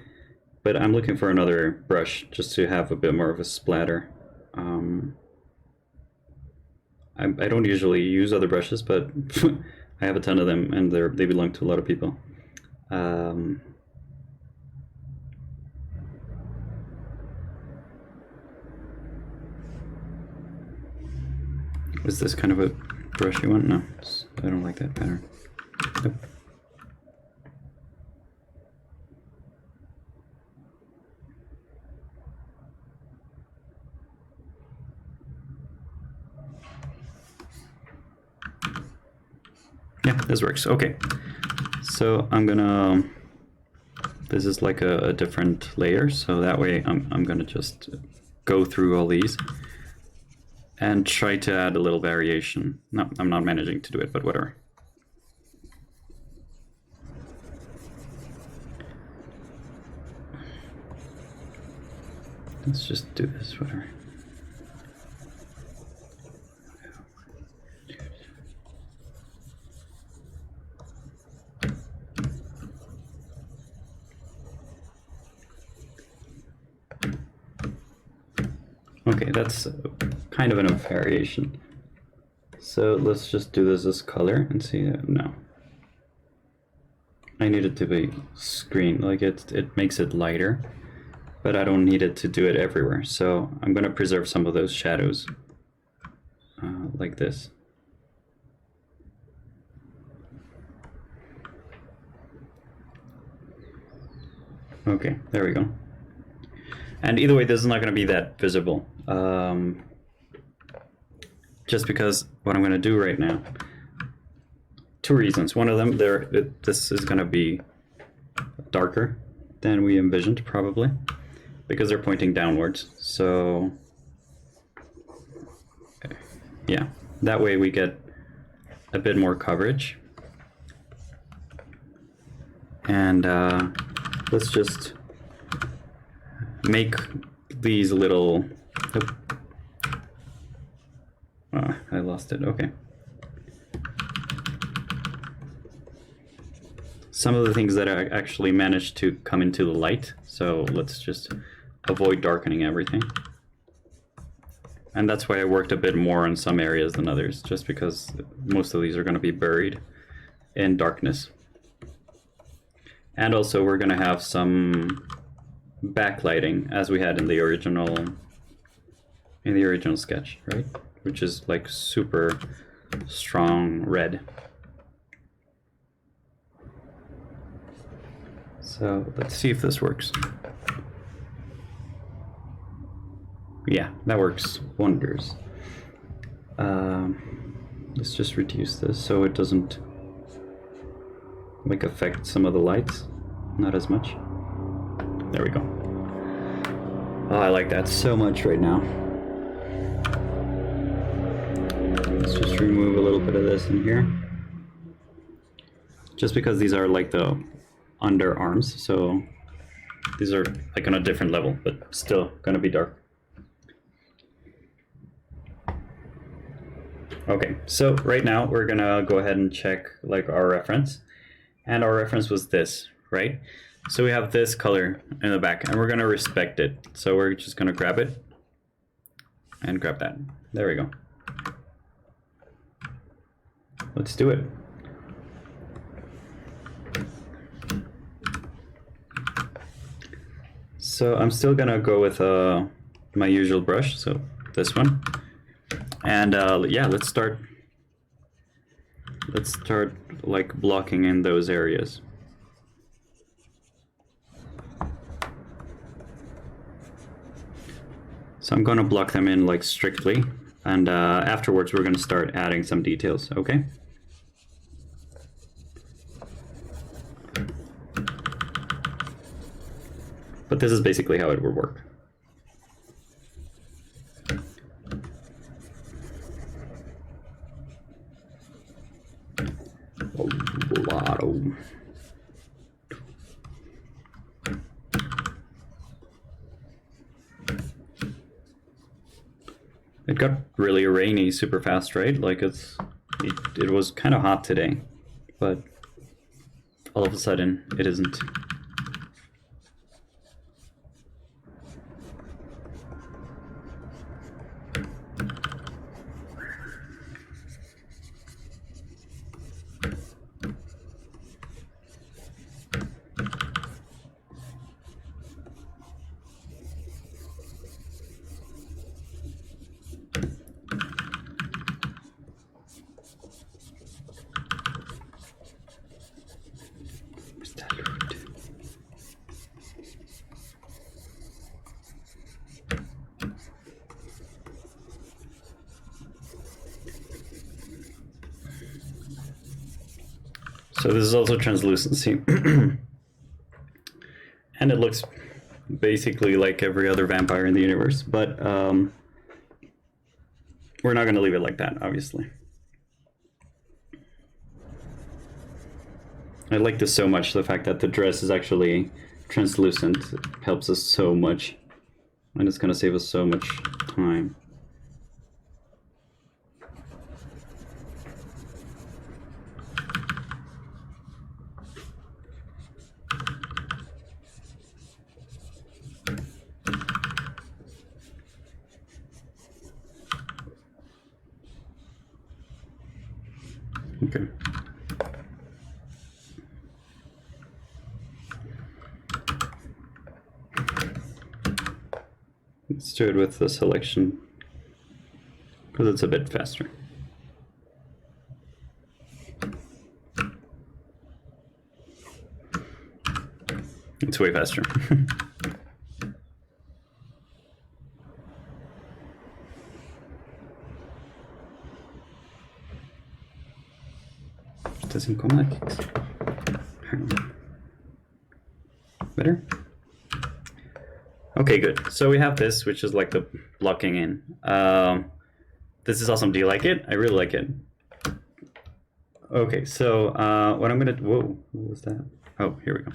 But I'm looking for another brush just to have a bit more of a splatter. I don't usually use other brushes, but I have a ton of them and they belong to a lot of people. Is this kind of a brush you want? No, I don't like that pattern. Nope. Yeah, this works. Okay. So I'm gonna, this is like a different layer, so that way I'm gonna just go through all these and try to add a little variation. No, I'm not managing to do it, but whatever. Let's just do this, whatever. Okay, that's kind of enough variation. So let's just do this as color and see. No, I need it to be screen, like it makes it lighter, but I don't need it to do it everywhere. So I'm going to preserve some of those shadows like this. Okay, there we go. And either way, this is not going to be that visible. Just because what I'm going to do right now, two reasons. One of them, this is going to be darker than we envisioned, probably, because they're pointing downwards. So, yeah, that way we get a bit more coverage. And let's just make these little... Oh, I lost it. Okay. Some of the things that I actually managed to come into the light, so let's just avoid darkening everything. And that's why I worked a bit more in some areas than others, just because most of these are going to be buried in darkness. And also we're going to have some backlighting as we had in the original sketch, right? Which is like super strong red. So let's see if this works. Yeah, that works wonders. Let's just reduce this so it doesn't like affect some of the lights, not as much. There we go. Oh, I like that so much right now. Let's just remove a little bit of this in here. Just because these are like the underarms, so these are like on a different level, but still gonna be dark. Okay, so right now we're gonna go ahead and check like our reference. And our reference was this, right? So we have this color in the back and we're gonna respect it. So we're just gonna grab it and grab that. There we go. Let's do it. So I'm still gonna go with my usual brush, so this one. And yeah, let's start like blocking in those areas. So I'm gonna block them in like strictly, and afterwards we're gonna start adding some details, okay? But this is basically how it would work. It got really rainy super fast, right? Like it was kind of hot today, but all of a sudden it isn't. So this is also translucency. And it looks basically like every other vampire in the universe, but we're not going to leave it like that, obviously. I like this so much, the fact that the dress is actually translucent helps us so much, and it's going to save us so much time. Okay. Let's do it with the selection, because it's a bit faster. It's way faster. Doesn't come like it. Better? Okay, good. So we have this, which is like the blocking in. This is awesome. Do you like it? I really like it. Okay, so what I'm gonna do, whoa, what was that? Oh, here we go.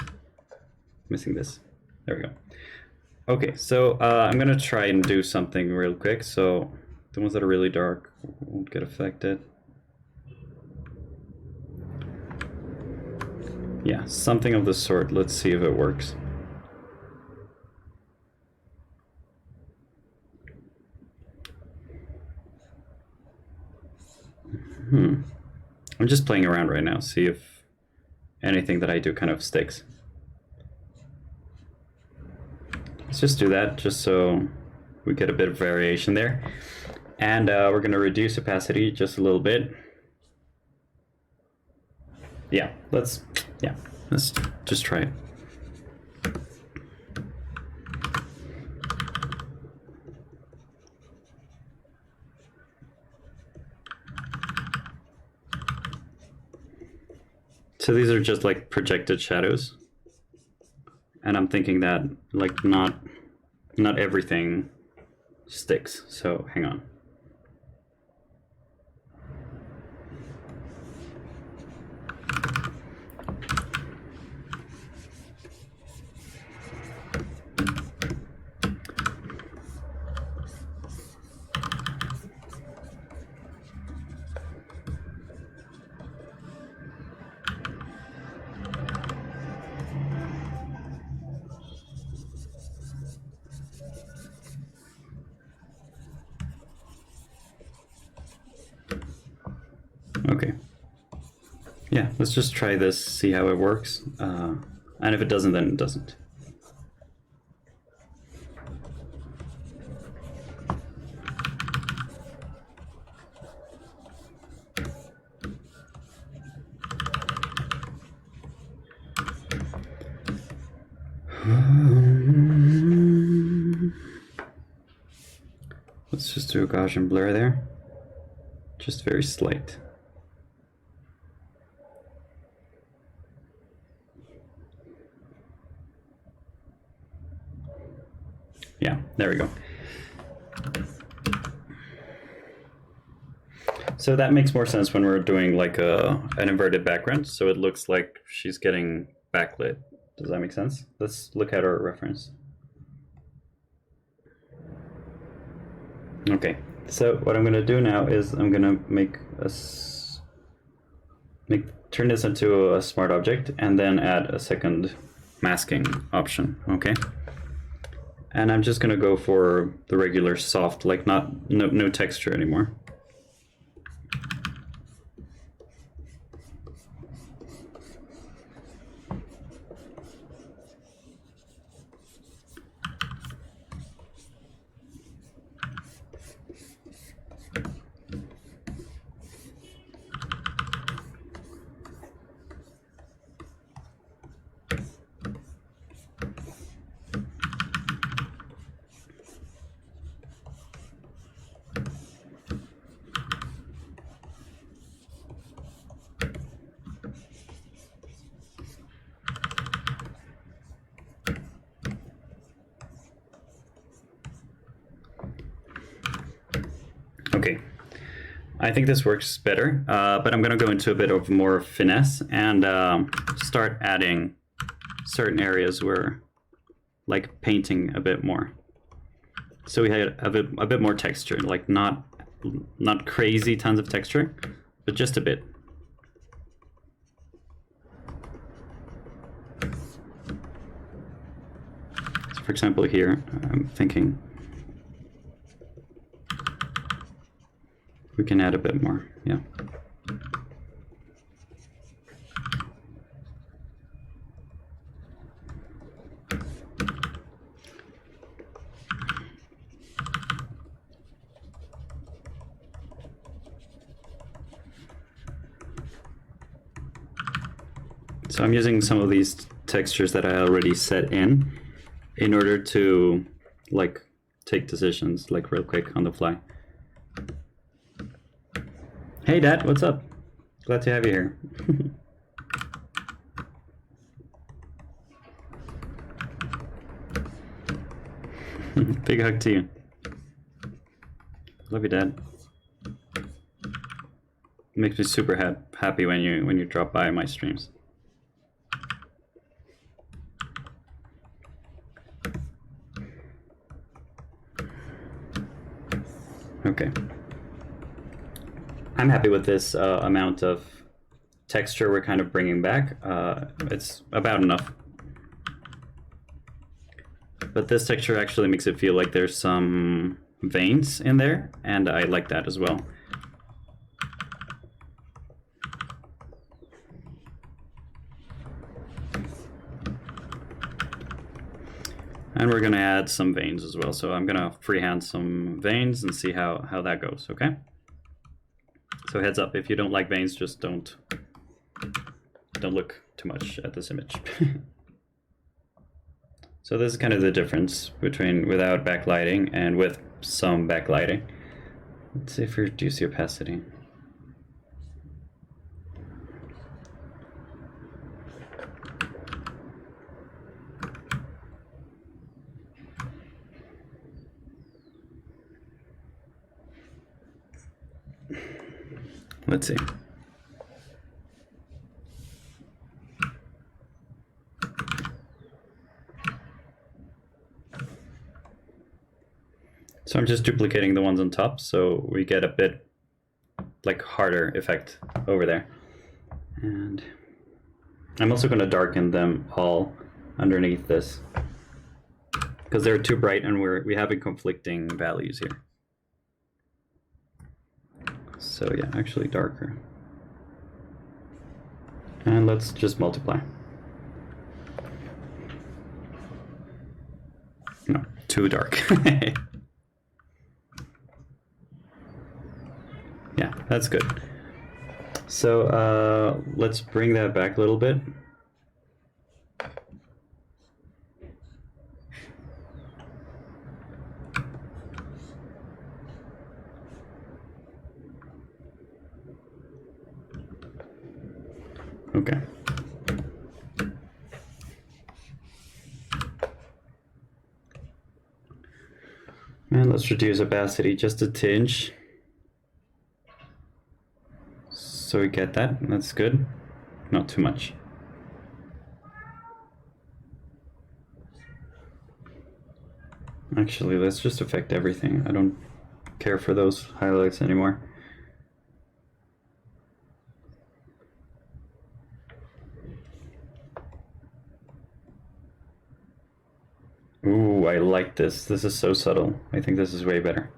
Missing this. There we go. Okay, so I'm gonna try and do something real quick. So the ones that are really dark won't get affected. Yeah, something of the sort. Let's see if it works. I'm just playing around right now, see if anything that I do kind of sticks. Let's just do that, just so we get a bit of variation there. And we're going to reduce opacity just a little bit. Yeah, let's just try it. So these are just like projected shadows. And I'm thinking that like not everything sticks. So hang on. Okay. Yeah, let's just try this, see how it works. And if it doesn't, then it doesn't. Let's just do a Gaussian blur there. Just very slight. Yeah, there we go. So that makes more sense when we're doing like an inverted background, so it looks like she's getting backlit. Does that make sense? Let's look at our reference. Okay, so what I'm gonna do now is I'm gonna turn this into a smart object and then add a second masking option, okay? And I'm just gonna go for the regular soft, like no texture anymore. I think this works better, but I'm going to go into a bit of more finesse and start adding certain areas where, like, painting a bit more. So we had a bit more texture, like not crazy tons of texture, but just a bit. So for example, here I'm thinking we can add a bit more, yeah. So I'm using some of these textures that I already set in order to, like, take decisions, like, real quick on the fly. Hey Dad, what's up? Glad to have you here. Big hug to you. Love you, Dad. Makes me super happy when you drop by my streams. Okay. I'm happy with this amount of texture we're kind of bringing back. It's about enough. But this texture actually makes it feel like there's some veins in there, and I like that as well. And we're gonna add some veins as well. So I'm gonna freehand some veins and see how that goes, okay? So heads up, if you don't like veins, just don't look too much at this image. So this is kind of the difference between without backlighting and with some backlighting. Let's see if we reduce the opacity. Let's see. So I'm just duplicating the ones on top, so we get a bit like harder effect over there. And I'm also going to darken them all underneath this because they're too bright and we have conflicting values here. So yeah, actually darker. And let's just multiply. No, too dark. Yeah, that's good. So let's bring that back a little bit. Okay. And let's reduce opacity just a tinge. So we get that, that's good. Not too much. Actually, let's just affect everything. I don't care for those highlights anymore. Ooh, I like this. This is so subtle. I think this is way better.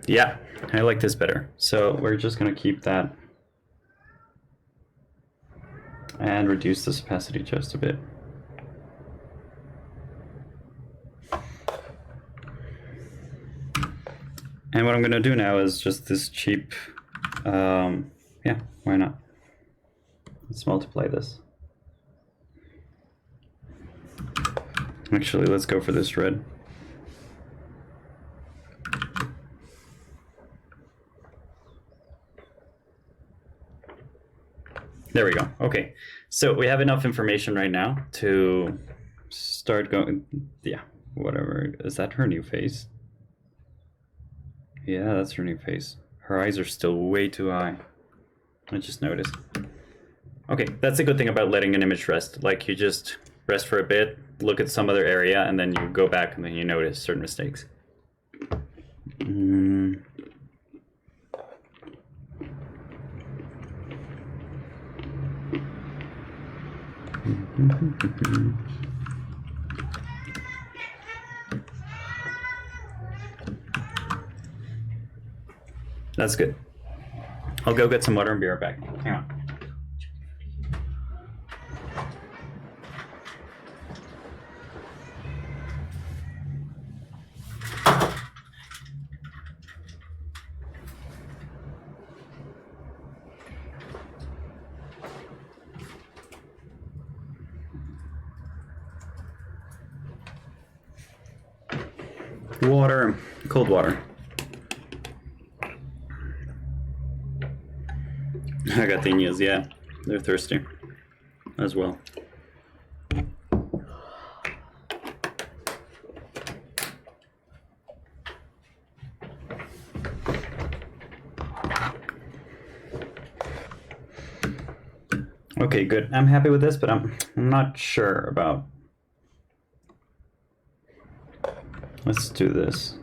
Yeah, I like this better. So we're just gonna keep that and reduce this opacity just a bit. And what I'm gonna do now is just this cheap, yeah, why not? Let's multiply this. Actually, let's go for this red. There we go. Okay, so we have enough information right now to start going. Yeah, whatever. Is that her new face? Yeah, that's her new face. Her eyes are still way too high. I just noticed. Okay, that's the good thing about letting an image rest. Like, you just rest for a bit, look at some other area, and then you go back and then you notice certain mistakes. That's good. I'll go get some water and be right back. Hang on. Water, cold water. I got Gardenias, yeah. They're thirsty as well. Okay, good. I'm happy with this, but I'm not sure about... Let's do this.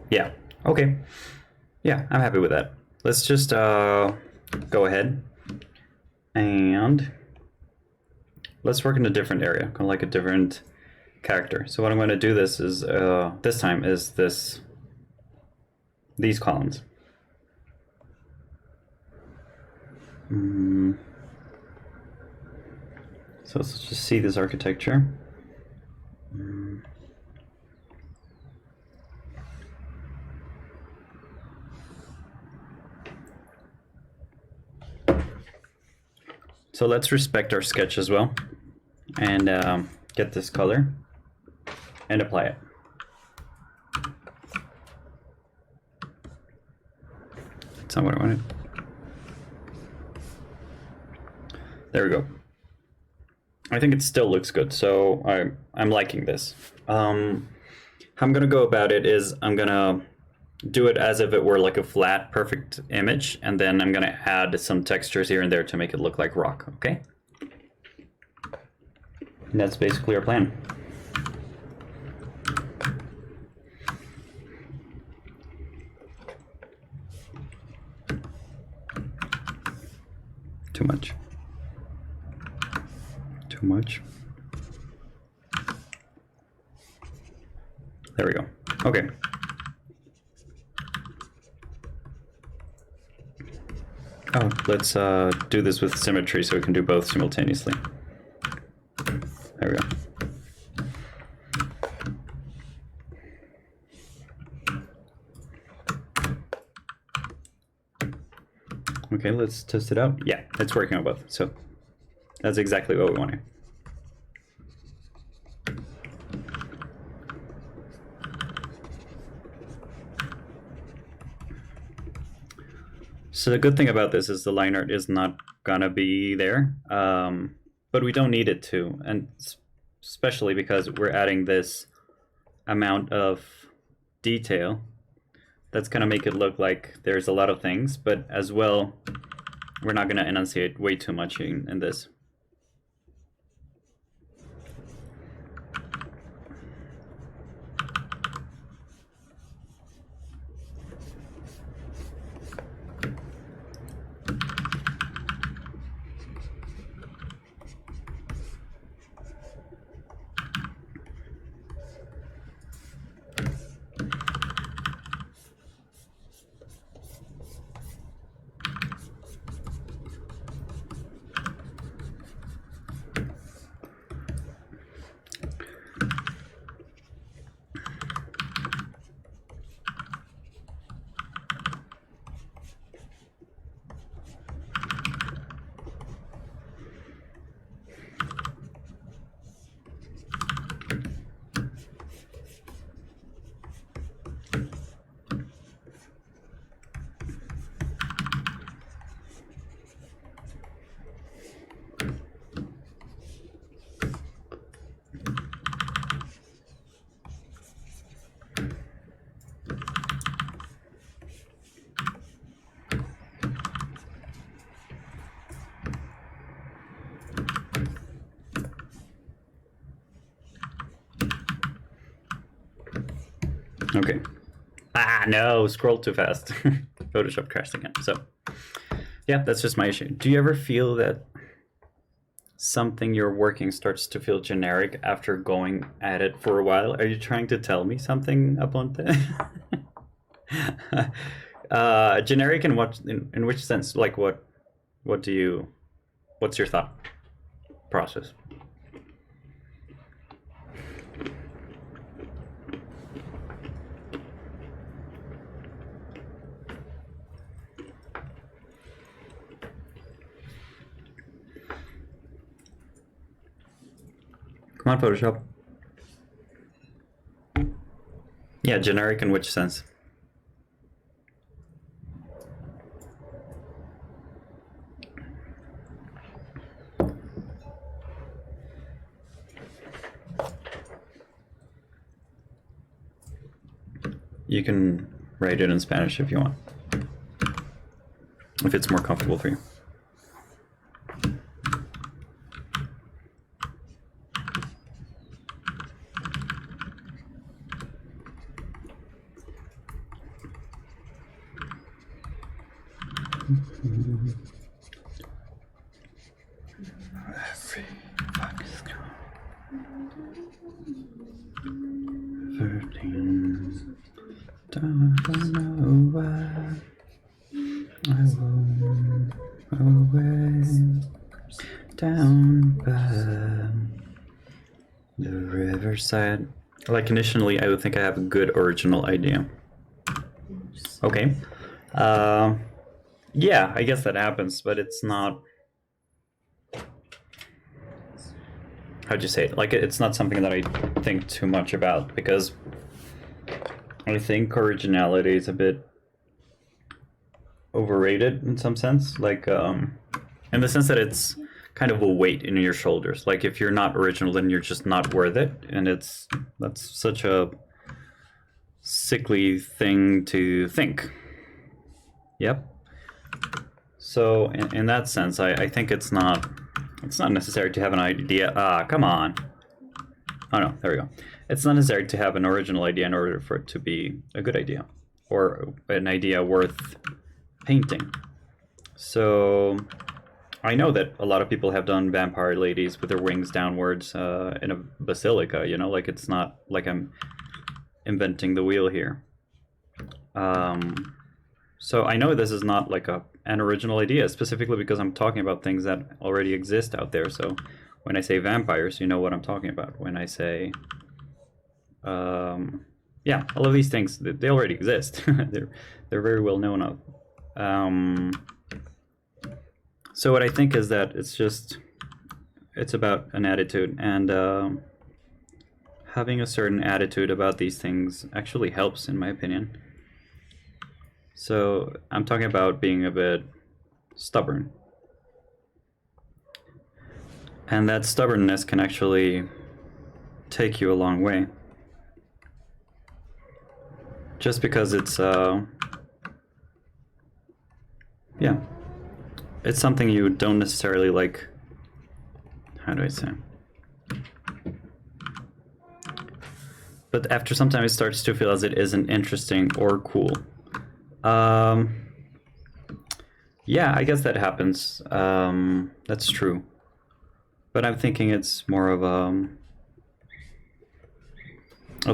Yeah, okay. Yeah, I'm happy with that. Let's just go ahead and let's work in a different area, kind of like a different character. So what I'm going to do this is this time is these columns. So let's just see this architecture. So let's respect our sketch as well and get this color and apply it. That's not what I wanted. There we go. I think it still looks good, so I'm liking this. How I'm gonna go about it is I'm gonna do it as if it were like a flat, perfect image, and then I'm gonna add some textures here and there to make it look like rock, okay? And that's basically our plan. Too much. Too much. There we go. Okay. Oh, let's do this with symmetry so we can do both simultaneously. There we go. Okay, let's test it out. Yeah, it's working on both. So that's exactly what we wanted. So the good thing about this is the line art is not gonna be there, but we don't need it to, and especially because we're adding this amount of detail that's gonna make it look like there's a lot of things, but as well, we're not gonna enunciate way too much in this. Okay. Ah, no, scroll too fast. Photoshop crashed again. So, yeah, that's just my issue. Do you ever feel that something you're working starts to feel generic after going at it for a while? Are you trying to tell me something, Aponte? Generic in what? In which sense? Like what? What do you? What's your thought process? Come on, Photoshop. Yeah, generic in which sense? You can write it in Spanish if you want, if it's more comfortable for you. Down by the riverside. Like initially, I would think I have a good original idea. Okay. Yeah, I guess that happens, but it's not. How'd you say it? Like, it's not something that I think too much about, because I think originality is a bit overrated in some sense. Like, in the sense that it's kind of a weight in your shoulders. Like, if you're not original, then you're just not worth it, and that's such a sickly thing to think. Yep. So in that sense, I think it's not necessary to have an idea. Ah, come on. Oh no, there we go. It's not necessary to have an original idea in order for it to be a good idea, or an idea worth painting. So I know that a lot of people have done vampire ladies with their wings downwards in a basilica, you know, like it's not like I'm inventing the wheel here. So I know this is not like an original idea, specifically because I'm talking about things that already exist out there. So when I say vampires, you know what I'm talking about. When I say, yeah, all of these things, they already exist. they're very well known of. So what I think is that it's about an attitude, and having a certain attitude about these things actually helps, in my opinion. So I'm talking about being a bit stubborn. And that stubbornness can actually take you a long way. Just because it's, yeah. It's something you don't necessarily like, how do I say? But after some time it starts to feel as it isn't interesting or cool. Yeah, I guess that happens. That's true. But I'm thinking it's more of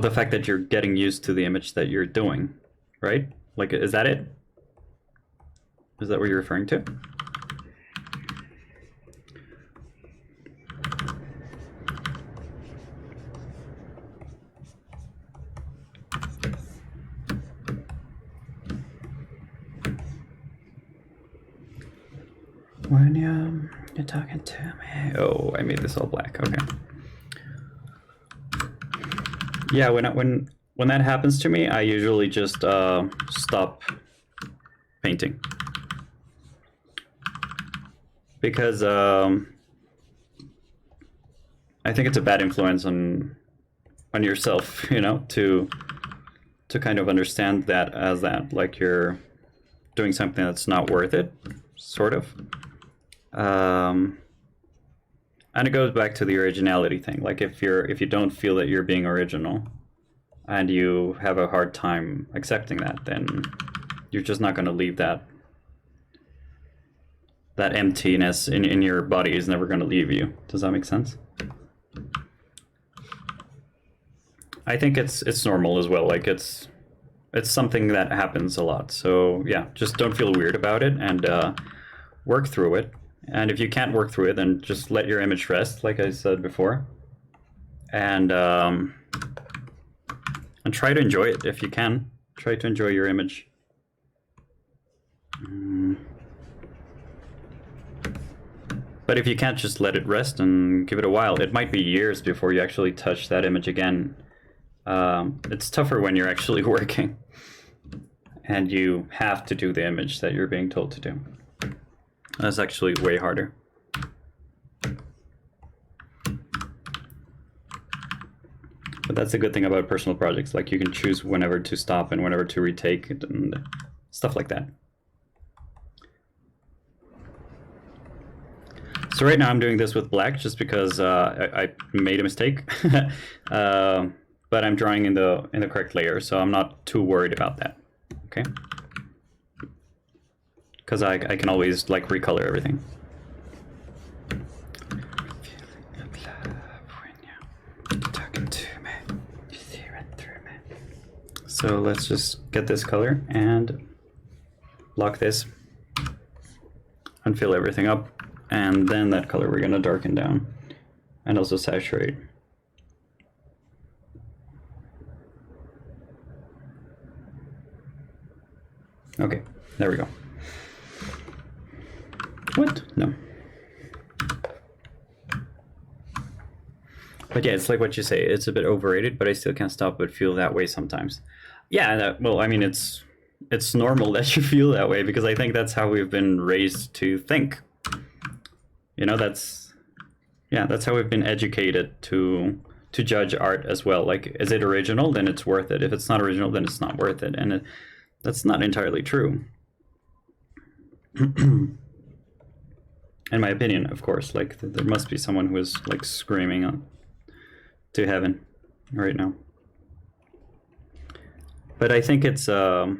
the fact that you're getting used to the image that you're doing, right? Like, is that it? Is that what you're referring to? When you're talking to me. Oh, I made this all black. Okay. Yeah, when that happens to me, I usually just stop painting, because I think it's a bad influence on yourself, you know, to kind of understand that as that, like, you're doing something that's not worth it, sort of. And it goes back to the originality thing. Like, if you don't feel that you're being original, and you have a hard time accepting that, then you're just not going to leave that emptiness in your body is never going to leave you. Does that make sense? I think it's normal as well. Like it's something that happens a lot. So yeah, just don't feel weird about it and work through it. And if you can't work through it, then just let your image rest, like I said before, and try to enjoy it if you can. Try to enjoy your image. But if you can't, just let it rest and give it a while. It might be years before you actually touch that image again. It's tougher when you're actually working and you have to do the image that you're being told to do. That's actually way harder. But that's a good thing about personal projects. Like you can choose whenever to stop and whenever to retake it and stuff like that. So right now I'm doing this with black just because I made a mistake, but I'm drawing in the correct layer, so I'm not too worried about that. Okay, because I can always like recolor everything. So let's just get this color and lock this and fill everything up. And then that color we're going to darken down and also saturate. Okay, there we go. What? No. But yeah, it's like what you say. It's a bit overrated, but I still can't stop but feel that way sometimes. Yeah, well, I mean, it's normal that you feel that way because I think that's how we've been raised to think. You know, that's how we've been educated to judge art as well. Like, is it original? Then it's worth it. If it's not original, then it's not worth it. And that's not entirely true. In my opinion, of course. Like, there must be someone who is like screaming to heaven right now. But I think it's not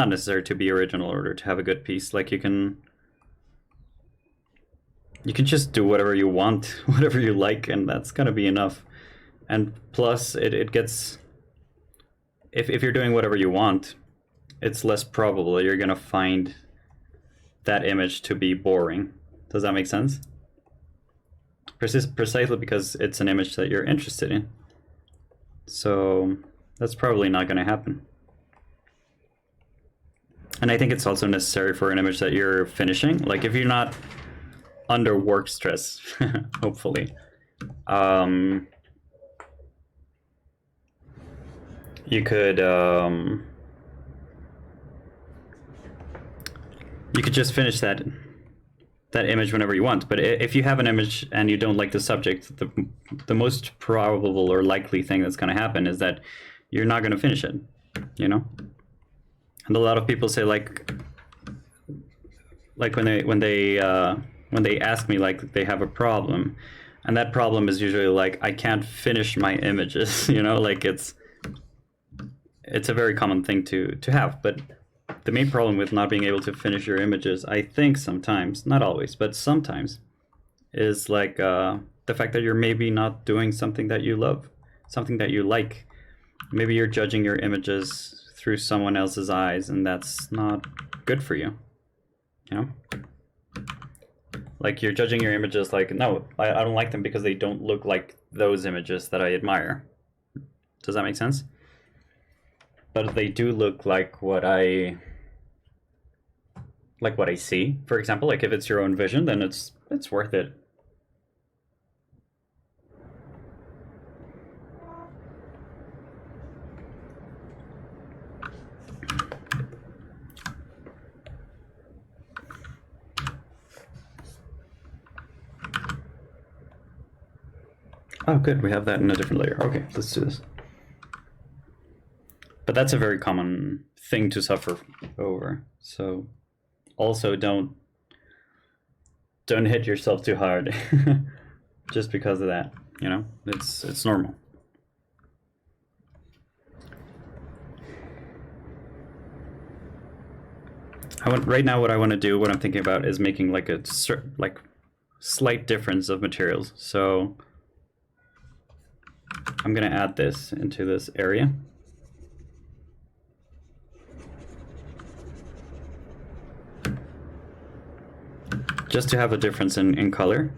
necessary to be original in order to have a good piece. Like, you can just do whatever you want, whatever you like, and that's gonna be enough. And plus, it gets... If you're doing whatever you want, it's less probable that you're gonna find that image to be boring. Does that make sense? Precisely because it's an image that you're interested in. So that's probably not gonna happen. And I think it's also necessary for an image that you're finishing. Like, if you're not under work stress, hopefully, you could just finish that image whenever you want. But if you have an image and you don't like the subject, the most probable or likely thing that's going to happen is that you're not going to finish it, you know. And a lot of people say like when they ask me, like, they have a problem, and that problem is usually like, I can't finish my images, you know, like it's a very common thing to have. But the main problem with not being able to finish your images, I think sometimes, not always, but sometimes, is like the fact that you're maybe not doing something that you love, something that you like. Maybe you're judging your images through someone else's eyes, and that's not good for you, you know? Like, you're judging your images like, no, I don't like them because they don't look like those images that I admire. Does that make sense? But they do look like what I see. For example, like if it's your own vision, then it's worth it. Oh, good. We have that in a different layer. Okay, let's do this. But that's a very common thing to suffer over. So also don't hit yourself too hard just because of that, you know? It's normal. right now what I want to do, what I'm thinking about is making like a slight difference of materials. So I'm going to add this into this area. Just to have a difference in color.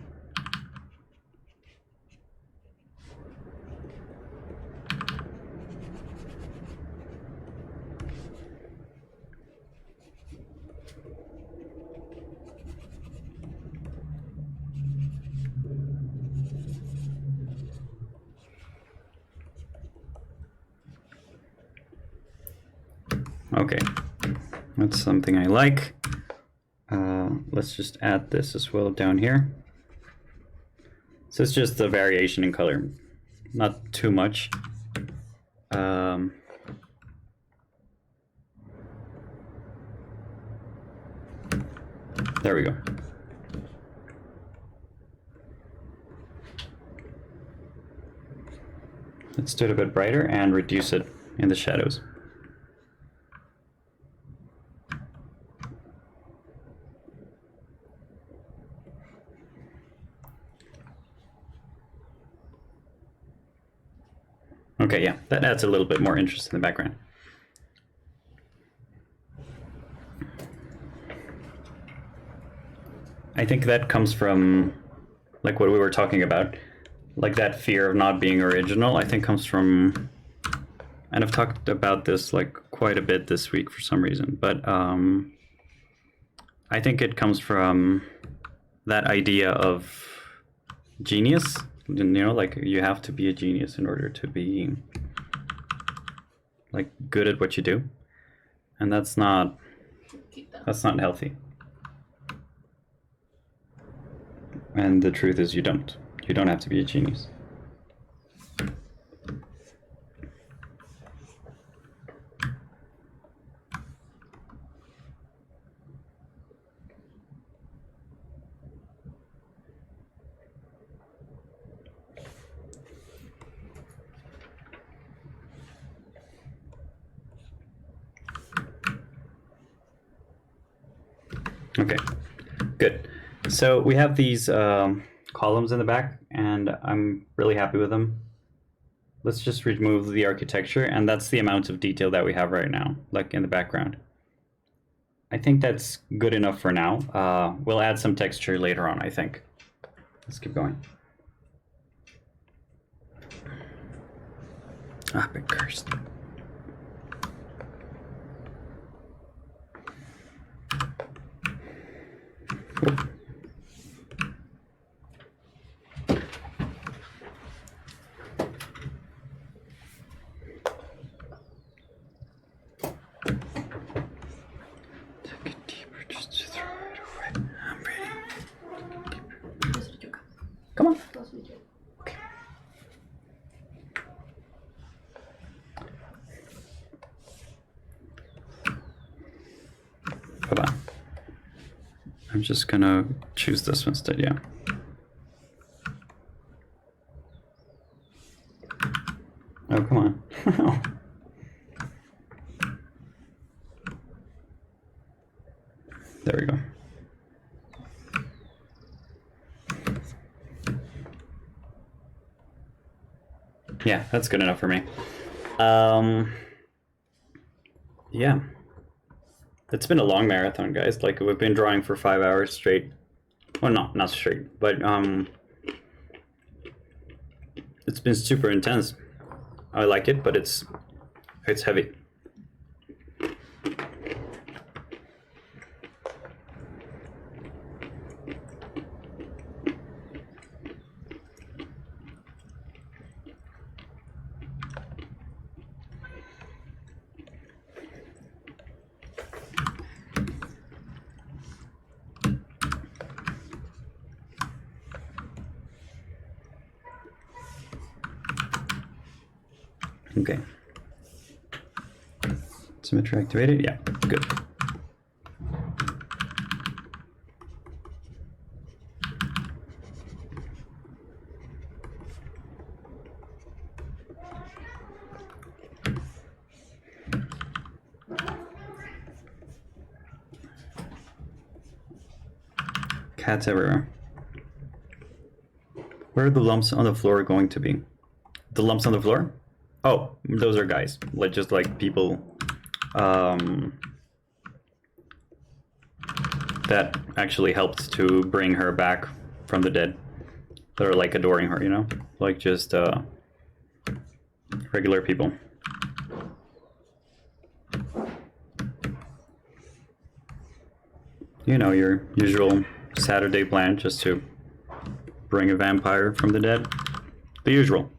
Okay, that's something I like. Let's just add this as well down here. So it's just a variation in color, not too much. There we go. Let's do it a bit brighter and reduce it in the shadows. Okay, yeah, that adds a little bit more interest in the background. I think that comes from, like, what we were talking about, like that fear of not being original, I think comes from, and I've talked about this like quite a bit this week for some reason, but I think it comes from that idea of genius. You know, like you have to be a genius in order to be like good at what you do, and that's not healthy. And the truth is, you don't have to be a genius. Okay, good. So we have these columns in the back, and I'm really happy with them. Let's just remove the architecture, and that's the amount of detail that we have right now, like in the background. I think that's good enough for now. We'll add some texture later on, I think. Let's keep going. Ah, been cursed. Whoop. Take it deeper just to throw it away. I'm ready. Come on. Okay. Hold on. I'm just gonna choose this instead, yeah. Oh, come on. There we go. Yeah, that's good enough for me. Yeah. It's been a long marathon, guys. Like, we've been drawing for 5 hours straight. Well, not straight, but it's been super intense. I like it, but it's heavy. Okay. Symmetry activated? Yeah, good. Cats everywhere. Where are the lumps on the floor going to be? The lumps on the floor? Oh, those are guys. Like just like people that actually helped to bring her back from the dead. That are like adoring her, you know? Like just regular people. You know, your usual Saturday plan just to bring a vampire from the dead. The usual.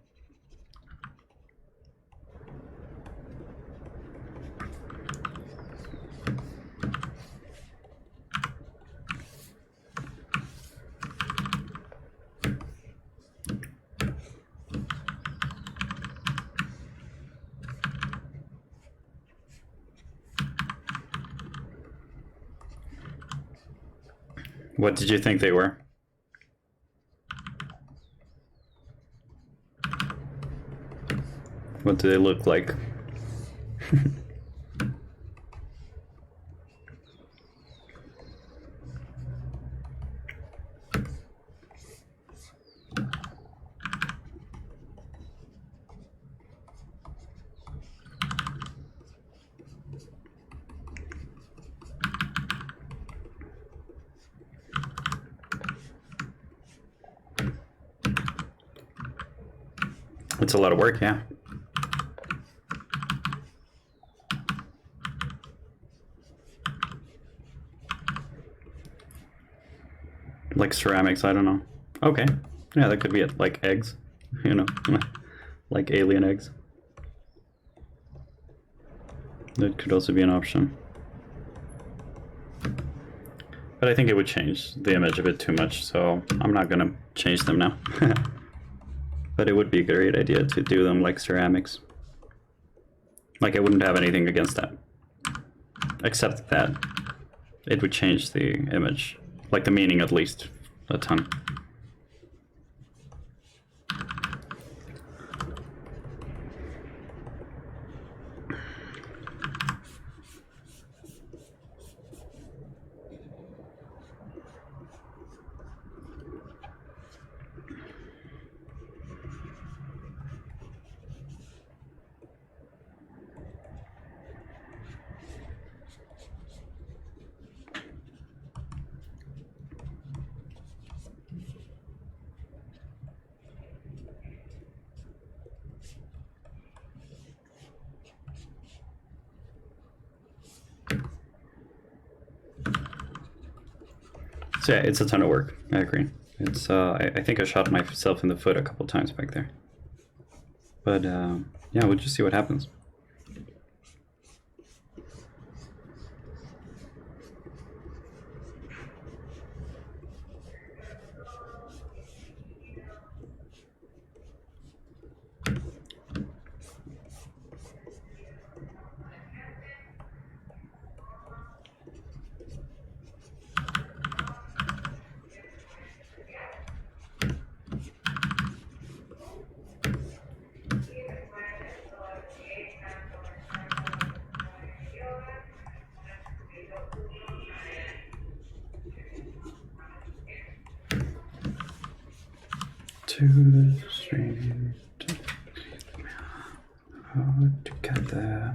What did you think they were? What do they look like? It's a lot of work, yeah. Like ceramics, I don't know. Okay. Yeah, that could be it. Like eggs, you know, like alien eggs. That could also be an option. But I think it would change the image a bit too much, so I'm not gonna change them now. But it would be a great idea to do them like ceramics. Like I wouldn't have anything against that. Except that it would change the image. Like the meaning at least, a ton. So yeah, it's a ton of work. I agree. It's I think I shot myself in the foot a couple times back there. But yeah, we'll just see what happens. To the stream. How to get there.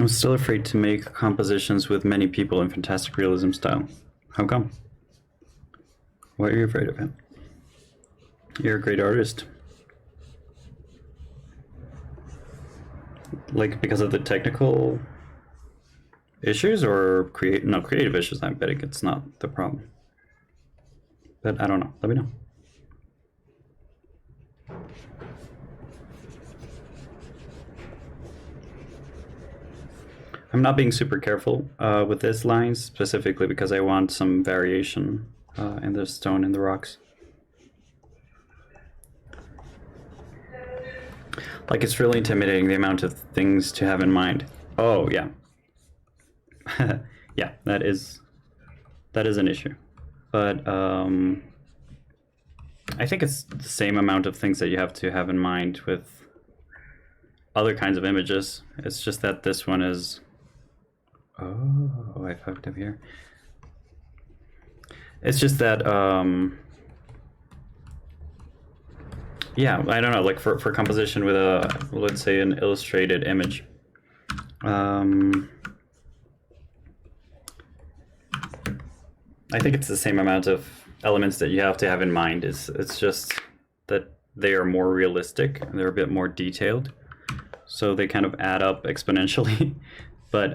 I'm still afraid to make compositions with many people in fantastic realism style. How come? Why are you afraid of it? You're a great artist. Like because of the technical issues or creative issues? I'm betting it's not the problem. But I don't know. Let me know. I'm not being super careful with this lines, specifically because I want some variation in the stone and the rocks. Like, it's really intimidating the amount of things to have in mind. Oh, yeah. Yeah, that is an issue. but I think it's the same amount of things that you have to have in mind with other kinds of images. It's just that this one is... Oh, I fucked up here. It's just that, yeah, I don't know, like for composition with a, let's say, an illustrated image. I think it's the same amount of elements that you have to have in mind. It's just that they are more realistic and they're a bit more detailed, so they kind of add up exponentially. But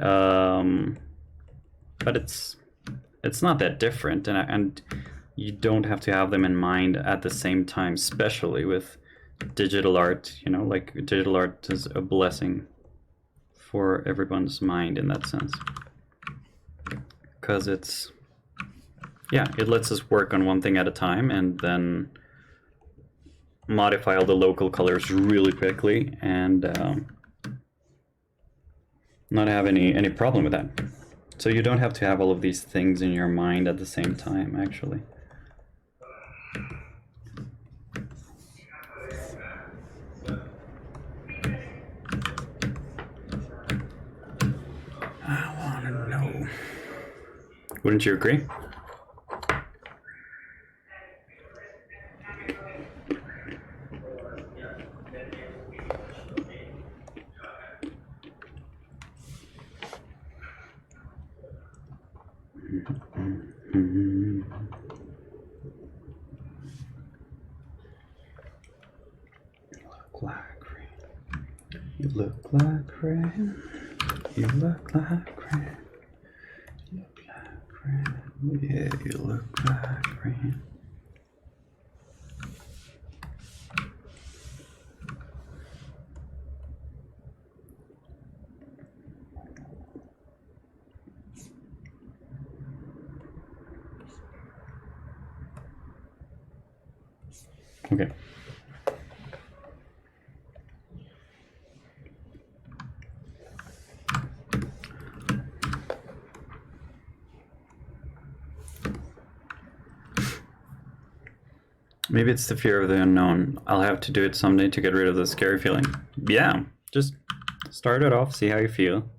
it's not that different, and you don't have to have them in mind at the same time, especially with digital art. You know, like digital art is a blessing for everyone's mind in that sense, because it's, yeah, it lets us work on one thing at a time and then modify all the local colors really quickly and not have any problem with that. So you don't have to have all of these things in your mind at the same time, actually. I want to know. Wouldn't you agree? You look like rain. You look like rain. You look like rain. Yeah, you look like rain. Okay. Maybe it's the fear of the unknown. I'll have to do it someday to get rid of the scary feeling. Yeah, just start it off, see how you feel.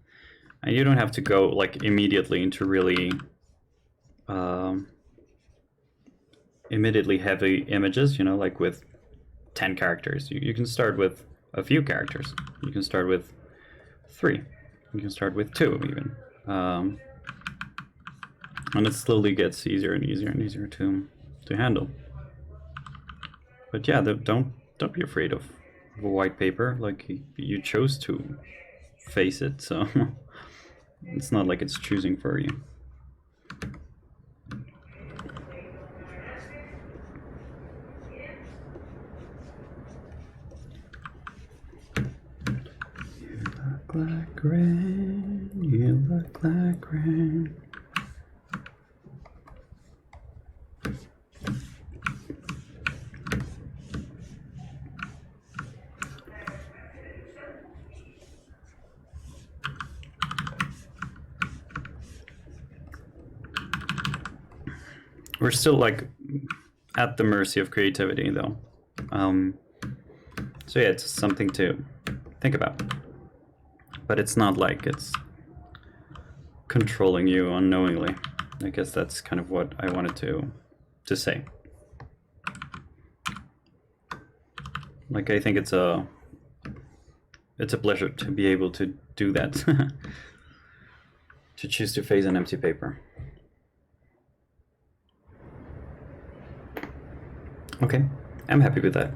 And you don't have to go like immediately into really immediately heavy images, you know, like with 10 characters. You can start with a few characters. You can start with 3. You can start with 2 even. And it slowly gets easier and easier and easier to handle. But yeah, don't be afraid of a white paper. Like, you chose to face it, so it's not like it's choosing for you. You look like rain. You look like rain. We're still like at the mercy of creativity, though. So yeah, it's something to think about. But it's not like it's controlling you unknowingly. I guess that's kind of what I wanted to say. Like, I think it's a pleasure to be able to do that. To choose to face an empty paper. Okay, I'm happy with that.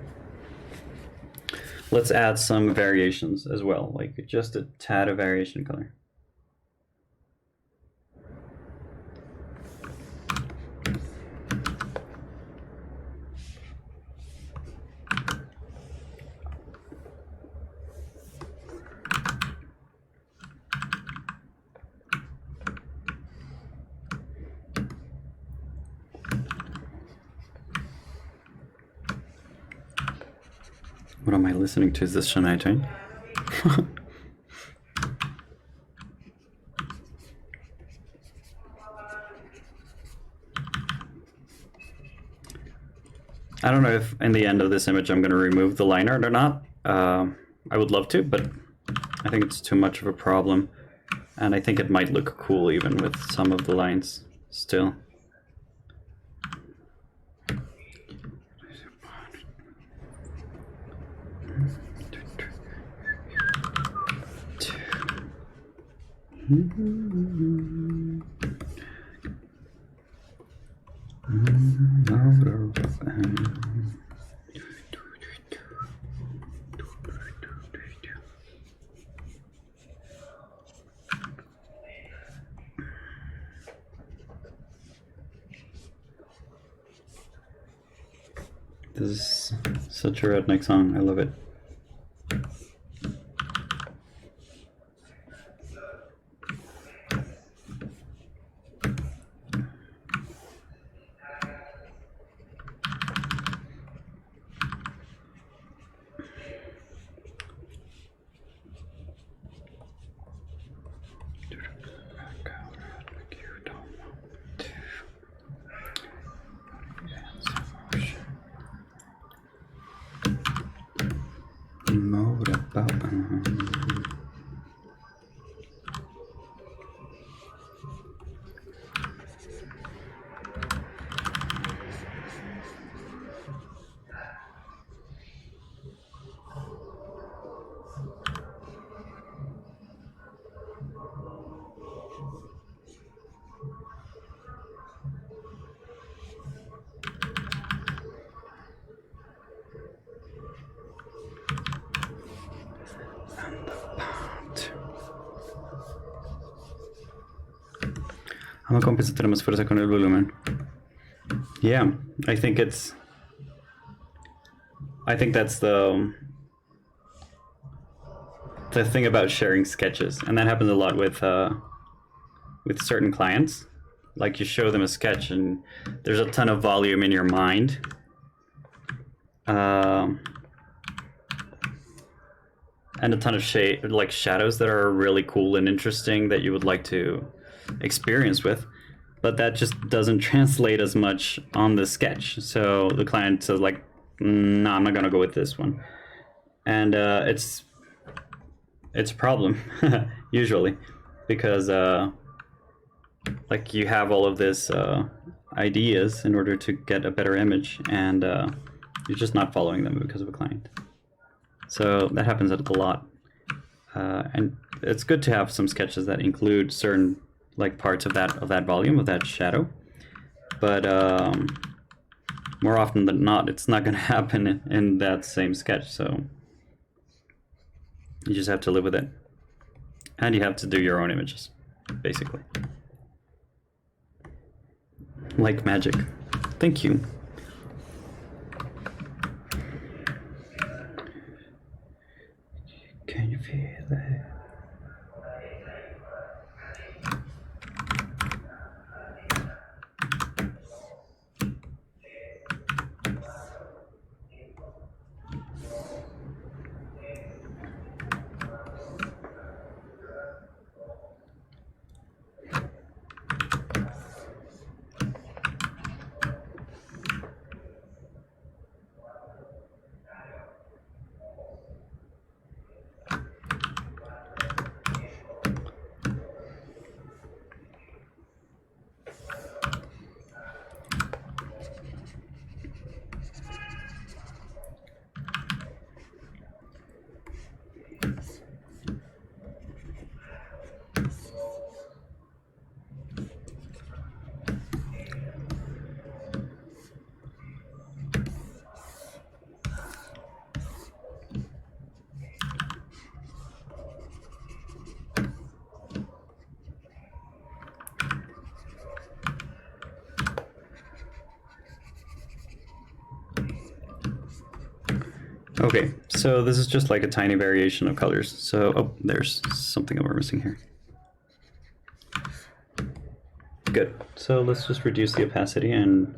Let's add some variations as well, like just a tad of variation color. What am I listening to? Is this Shania Twain? I don't know if in the end of this image I'm going to remove the line art or not. I would love to, but I think it's too much of a problem. And I think it might look cool even with some of the lines still. This is such a redneck song. I love it. Vamos a compensar más fuerza con el volumen. Yeah, I think that's the thing about sharing sketches, and that happens a lot with certain clients. Like, you show them a sketch and there's a ton of volume in your mind. And a ton of shadows that are really cool and interesting that you would like to experience with, but that just doesn't translate as much on the sketch. So the client says like, no, I'm not gonna go with this one. And it's a problem usually, because like, you have all of this ideas in order to get a better image, and you're just not following them because of a client. So that happens a lot, and it's good to have some sketches that include certain parts of that volume, of that shadow, but more often than not, it's not going to happen in that same sketch. So you just have to live with it, and you have to do your own images, basically, like magic. Thank you. Can you feel it? Okay, so this is just like a tiny variation of colors. So, oh, there's something that we're missing here. Good. So let's just reduce the opacity, and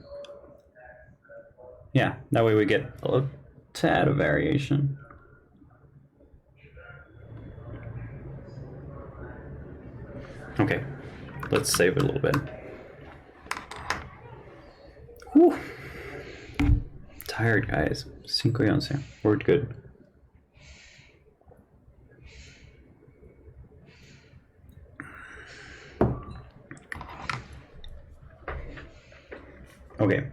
yeah, that way we get a tad of variation. Okay, let's save it a little bit. Whew. tired, guys. 5:11. We're good. Okay.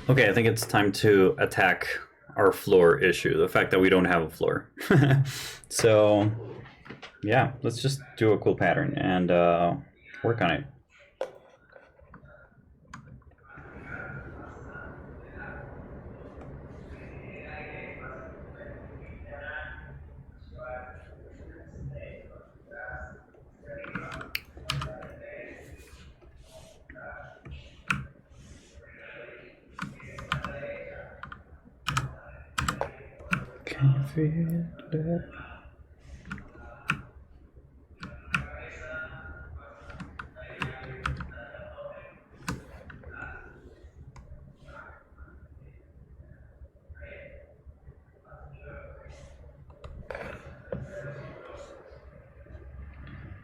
Okay, I think it's time to attack our floor issue, the fact that we don't have a floor. So, yeah, let's just do a cool pattern and work on it. Can you feel that?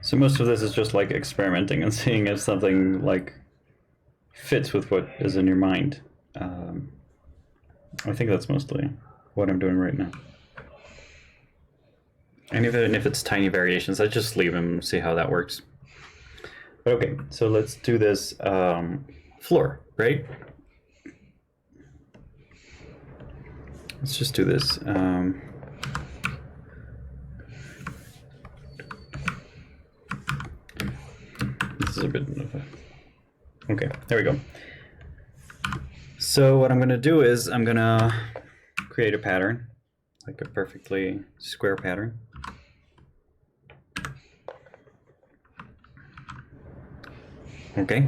So most of this is just like experimenting and seeing if something like fits with what is in your mind. I think that's mostly what I'm doing right now. And even if it's tiny variations, I just leave them and see how that works. But okay, so let's do this floor, right? Let's just do this. This is a bit of a... Okay, there we go. So what I'm gonna do is I'm gonna create a pattern, like a perfectly square pattern. Okay.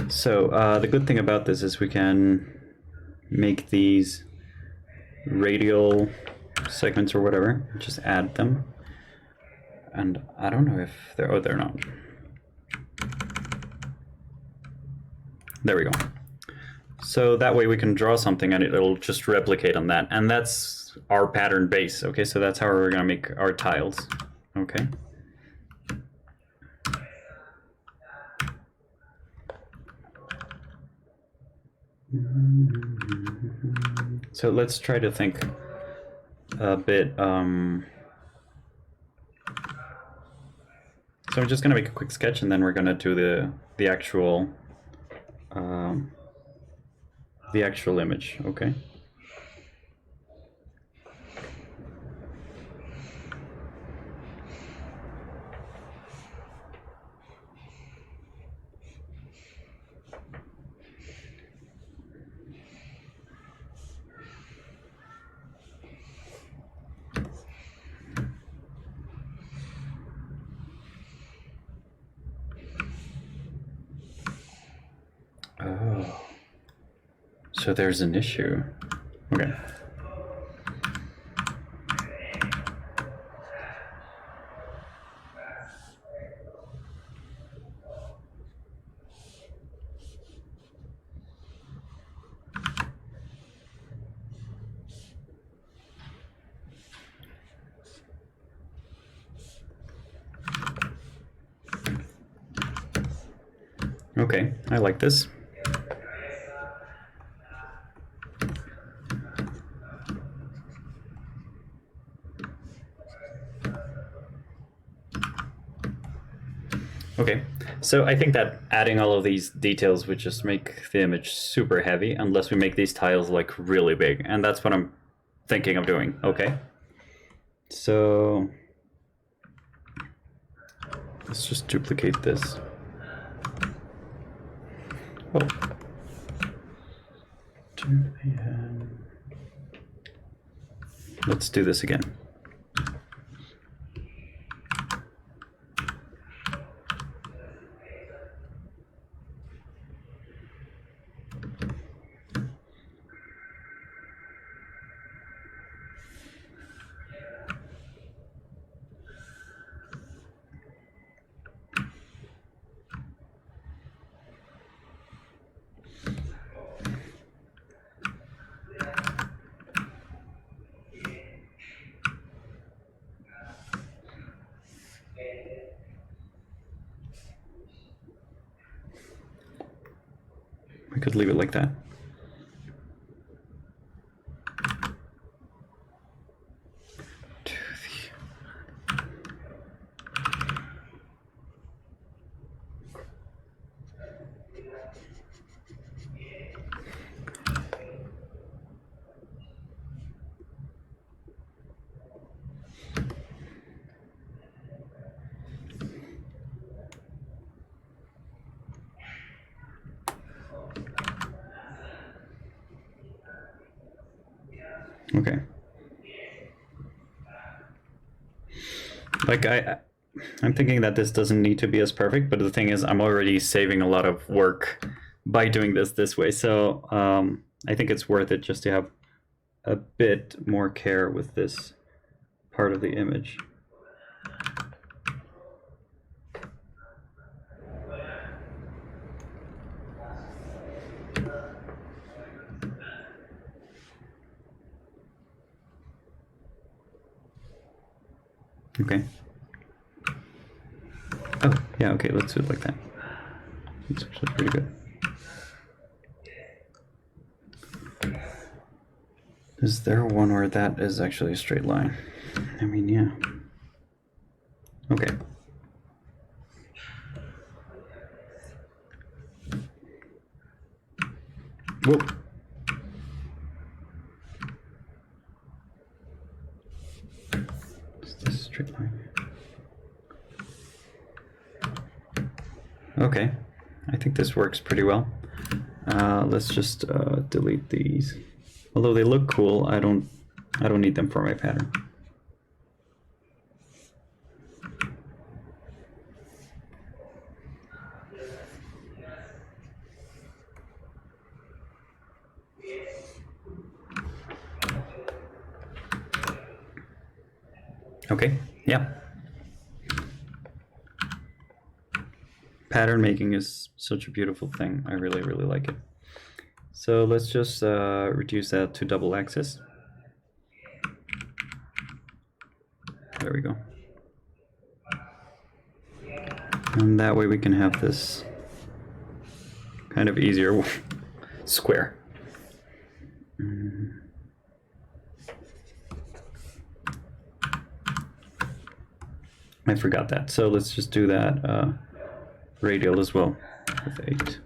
So the good thing about this is we can make these radial segments or whatever, just add them. And I don't know if they're, oh, they're not. There we go. So that way we can draw something and it'll just replicate on that. And that's our pattern base. Okay, so that's how we're gonna make our tiles. Okay. So let's try to think a bit. So I'm just gonna make a quick sketch and then we're gonna do the actual image. Okay. Oh, so there's an issue. Okay. Okay, I like this. Okay, so I think that adding all of these details would just make the image super heavy unless we make these tiles like really big, and that's what I'm thinking of doing. Okay, so let's just duplicate this. Oh. Let's do this again. we could leave it like that. Okay. Like I'm thinking that this doesn't need to be as perfect, but the thing is I'm already saving a lot of work by doing this way. So I think it's worth it just to have a bit more care with this part of the image. Okay. Oh, yeah, okay, let's do it like that. It's actually pretty good. Is there one where that is actually a straight line? I mean, yeah. Okay. Whoop. Is this a straight line? Okay, I think this works pretty well. Let's just delete these. Although they look cool, I don't need them for my pattern. Okay, yeah. Pattern making is such a beautiful thing. I really, really like it. So let's just reduce that to double axis. There we go. And that way we can have this kind of easier square. I forgot that. So let's just do that radial as well with 8.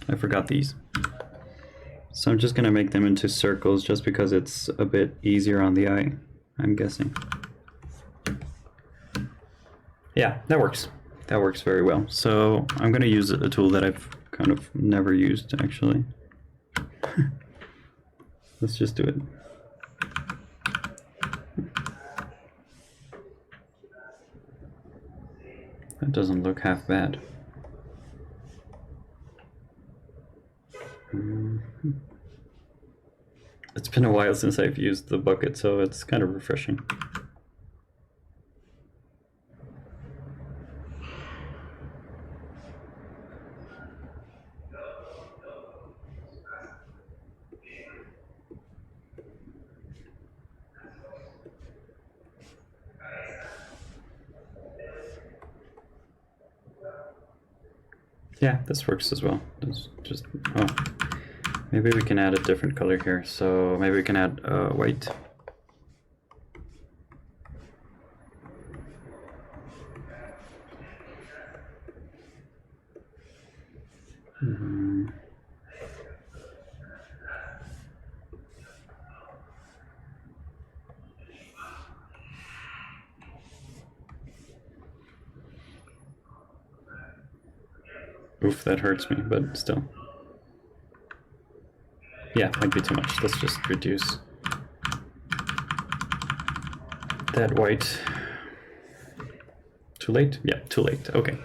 I forgot these. So I'm just going to make them into circles just because it's a bit easier on the eye, I'm guessing. Yeah, that works. That works very well. So I'm going to use a tool that I've kind of never used, actually. Let's just do it. That doesn't look half bad. It's been a while since I've used the bucket, so it's kind of refreshing. Yeah, this works as well. It's just, oh, maybe we can add a different color here. So maybe we can add white. Oof, that hurts me, but still. Yeah, might be too much. Let's just reduce that white. Too late? Yeah, too late. Okay.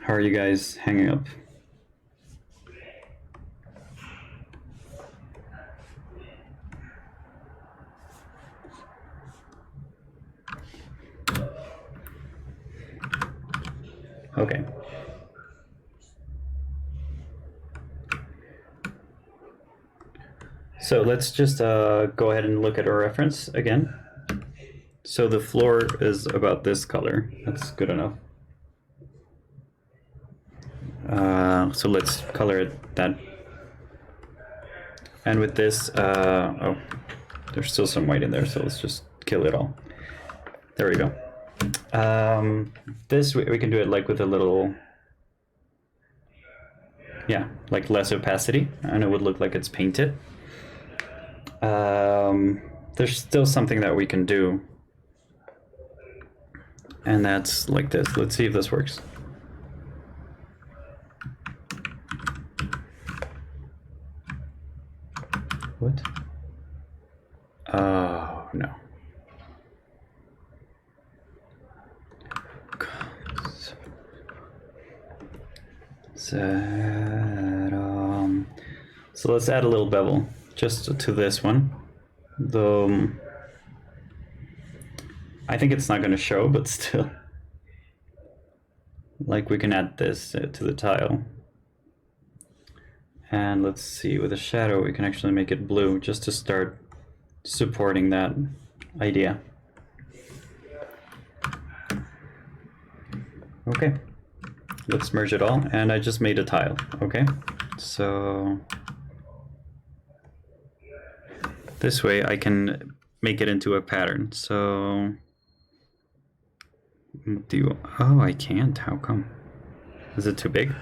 How are you guys hanging up? Okay. So let's just go ahead and look at our reference again. So the floor is about this color. That's good enough. So let's color it that. And with this, oh, there's still some white in there, so let's just kill it all. There we go. This we can do it like with a little, yeah, like less opacity, and it would look like it's painted. There's still something that we can do, and that's like this. Let's see if this works. What? Oh, no. So let's add a little bevel just to this one. Though I think it's not going to show, but still. Like we can add this to the tile. And let's see, with a shadow we can actually make it blue just to start supporting that idea. Okay, let's merge it all, and I just made a tile. Okay, so this way I can make it into a pattern. So oh, I can't. How come? Is it too big?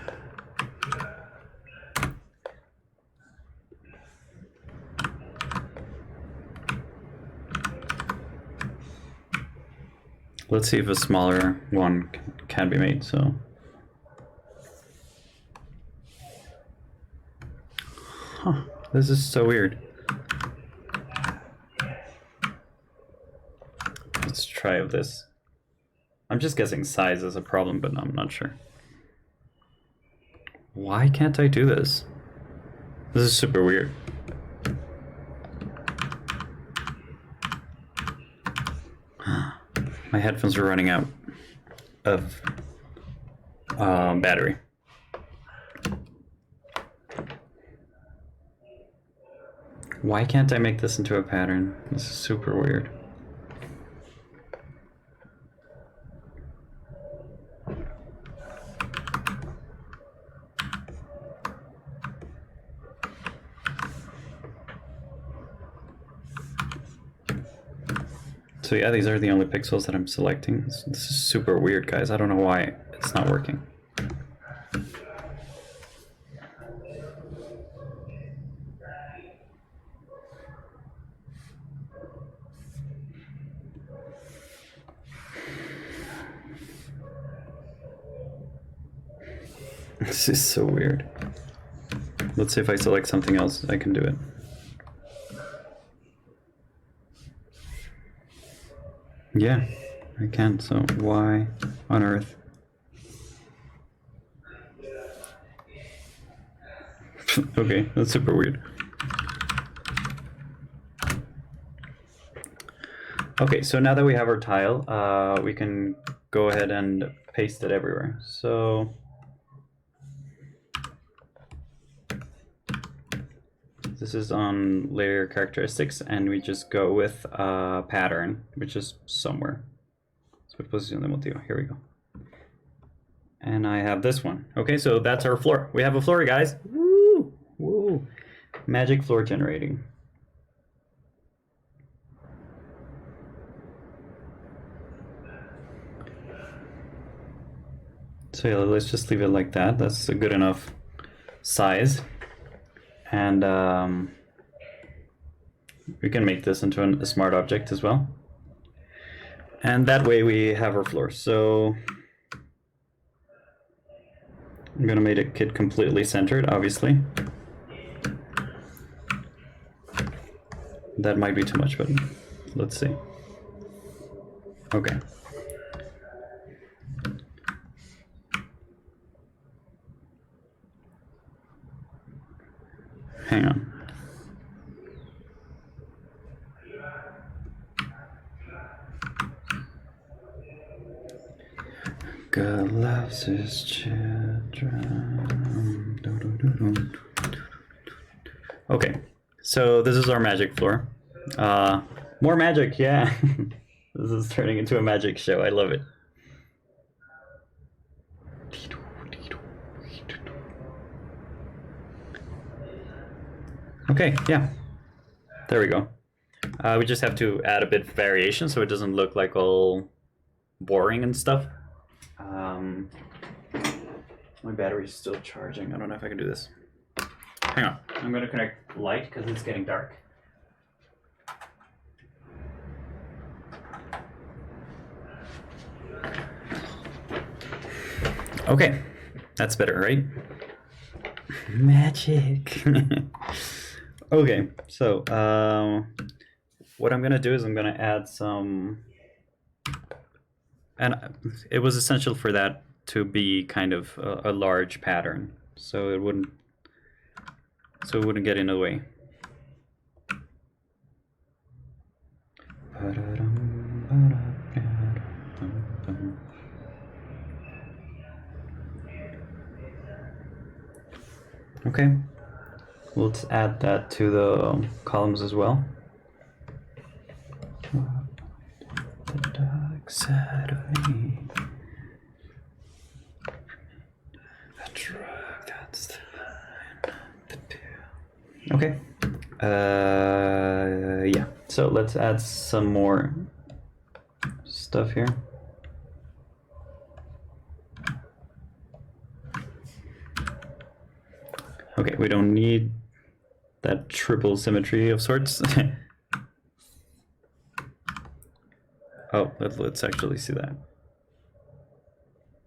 Let's see if a smaller one can be made. So, huh, this is so weird. Let's try this. I'm just guessing size is a problem, but I'm not sure. Why can't I do this? This is super weird. My headphones are running out of battery. Why can't I make this into a pattern? This is super weird. So yeah, these are the only pixels that I'm selecting. This is super weird, guys. I don't know why it's not working. This is so weird. Let's see if I select something else, I can do it. Yeah, I can, so why on earth? Okay, that's super weird. Okay, so now that we have our tile, we can go ahead and paste it everywhere. So this is on layer characteristics, and we just go with a pattern, which is somewhere. Here we go. And I have this one. Okay, so that's our floor. We have a floor, guys. Woo! Woo! Magic floor generating. So yeah, let's just leave it like that. That's a good enough size. And we can make this into a smart object as well. And that way we have our floor. So I'm going to make it completely centered, obviously. That might be too much, but let's see. Okay. Hang on. God loves his children. Okay, So this is our magic floor. More magic, yeah. This is turning into a magic show. I love it. Okay, yeah. There we go. We just have to add a bit of variation so it doesn't look like all boring and stuff. My battery's still charging. I don't know if I can do this. Hang on. I'm going to connect light because it's getting dark. Okay, that's better, right? Magic. Okay, so what I'm gonna do is I'm gonna add some, and it was essential for that to be kind of a large pattern, so it wouldn't get in the way. Okay, let's add that to the columns as well. The dark side of me. A drug that's the pill. Okay. Yeah. So let's add some more stuff here. Okay, we don't need that triple symmetry of sorts. Oh, let's actually see that.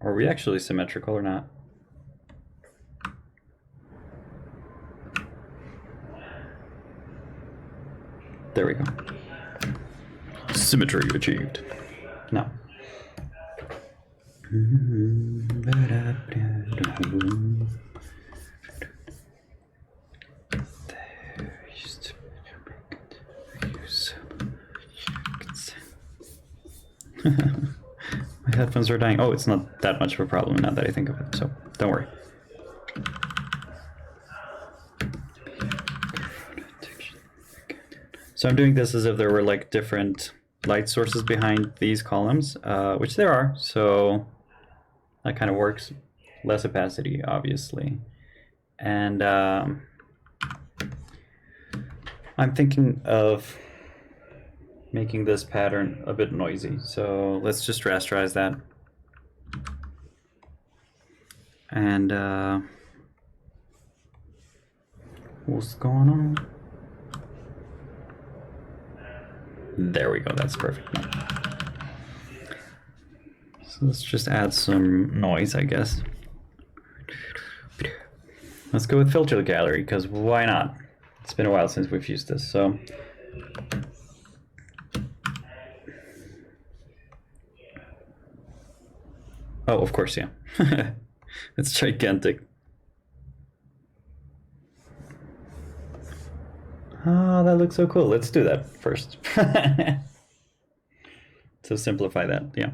Are we actually symmetrical or not? There we go. Symmetry achieved. Now. My headphones are dying. Oh, it's not that much of a problem now that I think of it, so don't worry. So I'm doing this as if there were like different light sources behind these columns, which there are, so that kind of works. Less opacity, obviously. And I'm thinking of making this pattern a bit noisy. So let's just rasterize that. And what's going on? There we go, that's perfect. So let's just add some noise, I guess. Let's go with filter gallery, because why not? It's been a while since we've used this, so. Oh, of course, yeah. It's gigantic. Oh, that looks so cool. Let's do that first. To simplify that, yeah.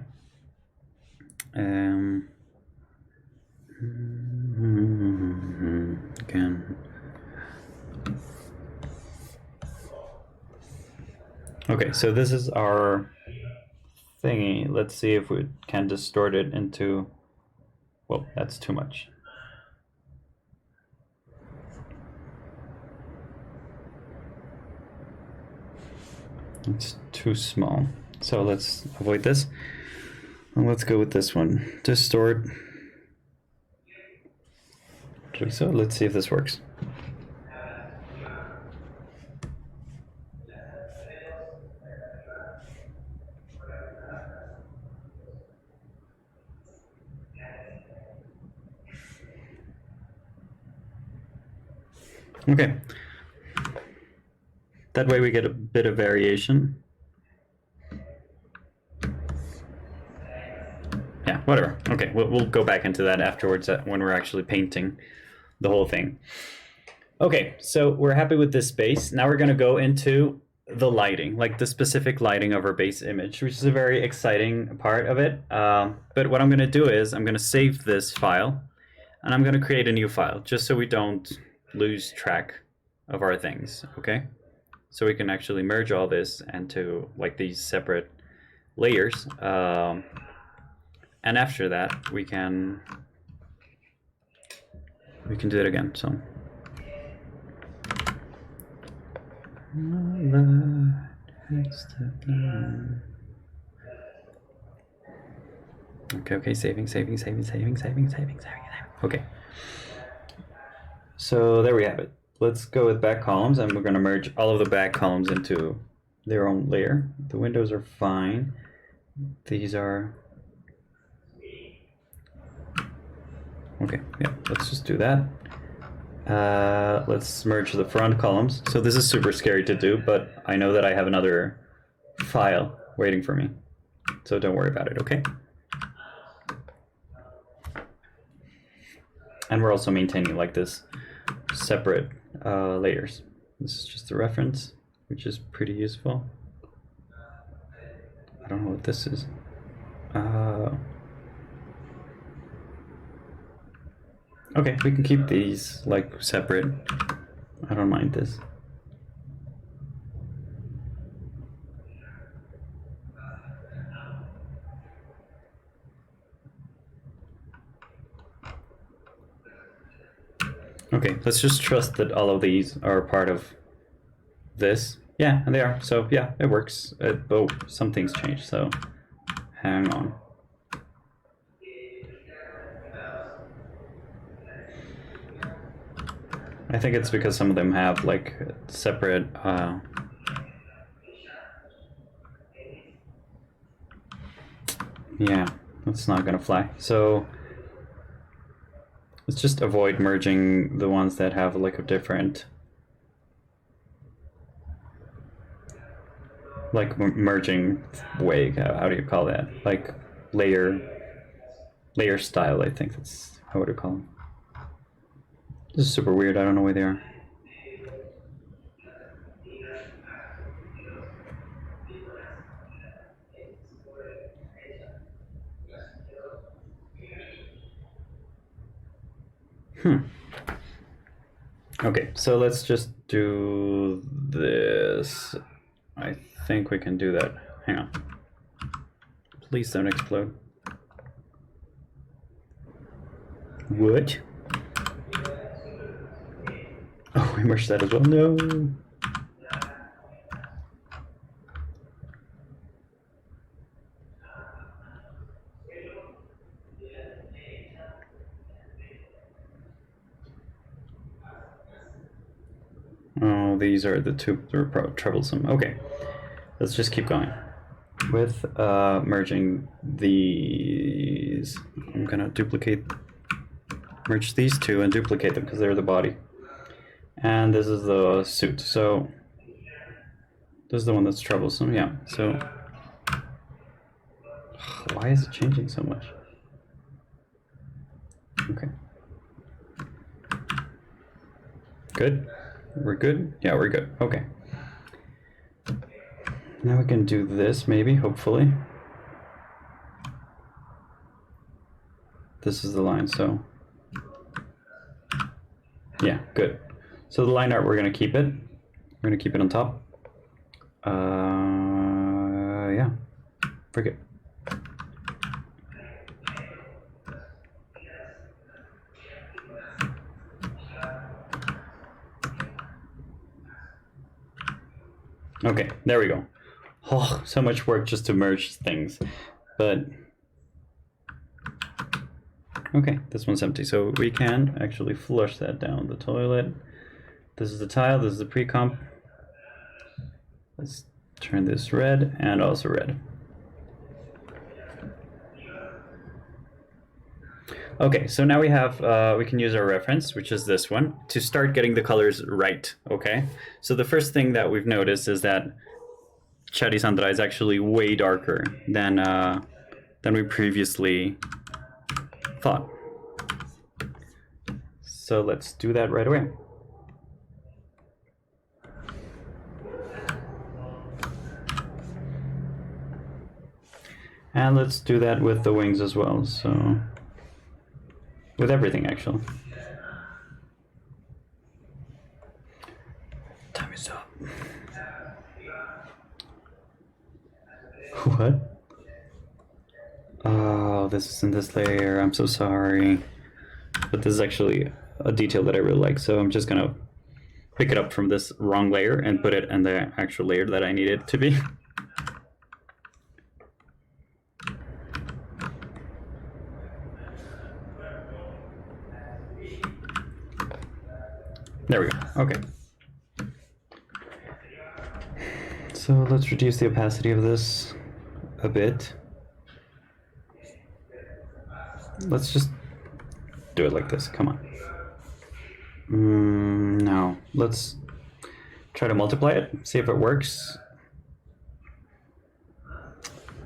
Again. Okay, so this is our thingy. Let's see if we can distort it into, well, that's too much. It's too small. So let's avoid this. And let's go with this one. Distort. So let's see if this works. Okay. That way we get a bit of variation. Yeah, whatever. Okay, we'll go back into that afterwards when we're actually painting the whole thing. Okay, so we're happy with this space. Now we're going to go into the lighting, like the specific lighting of our base image, which is a very exciting part of it. But what I'm going to do is I'm going to save this file, and I'm going to create a new file, just so we don't lose track of our things, okay? So we can actually merge all this into like these separate layers. And after that, we can do it again. So okay, saving. Okay. So there we have it. Let's go with back columns, and we're going to merge all of the back columns into their own layer. The windows are fine. These are... Okay, yeah, let's just do that. Let's merge the front columns. So this is super scary to do, but I know that I have another file waiting for me. So don't worry about it, okay? And we're also maintaining like this separate layers. This is just a reference, which is pretty useful. I don't know what this is. Okay, we can keep these like separate. I don't mind this. Okay, let's just trust that all of these are part of this. Yeah, and they are. So yeah, it works. Oh, some things changed, so hang on. I think it's because some of them have like separate yeah, that's not gonna fly. So let's just avoid merging the ones that have like a different, like merging way, how do you call that? Like layer style, I think that's how would you call them. This is super weird, I don't know where they are. Okay, so let's just do this. I think we can do that. Hang on. Please don't explode. What? Oh, we merged that as well. No. Oh, these are the two that are troublesome. Okay, let's just keep going with merging these. I'm gonna merge these two and duplicate them because they're the body. And this is the suit. So this is the one that's troublesome. Yeah. So why is it changing so much? Okay. Good. We're good? Yeah, we're good. Okay. Now we can do this, maybe, hopefully. This is the line, so... Yeah, good. So the line art, we're going to keep it. We're going to keep it on top. Yeah, we're good. Okay, there we go. Oh, so much work just to merge things, but okay, this one's empty, so we can actually flush that down the toilet. This is the tile, this is the pre-comp. Let's turn this red and also red. Okay, so now we have, we can use our reference, which is this one, to start getting the colors right, okay? So the first thing that we've noticed is that Charisandra is actually way darker than we previously thought. So let's do that right away. And let's do that with the wings as well, so... with everything, actually. What? Oh, this is in this layer. I'm so sorry. But this is actually a detail that I really like, so I'm just gonna pick it up from this wrong layer and put it in the actual layer that I need it to be. There we go. Okay. So let's reduce the opacity of this a bit. Let's just do it like this. Come on. No. Let's try to multiply it, see if it works.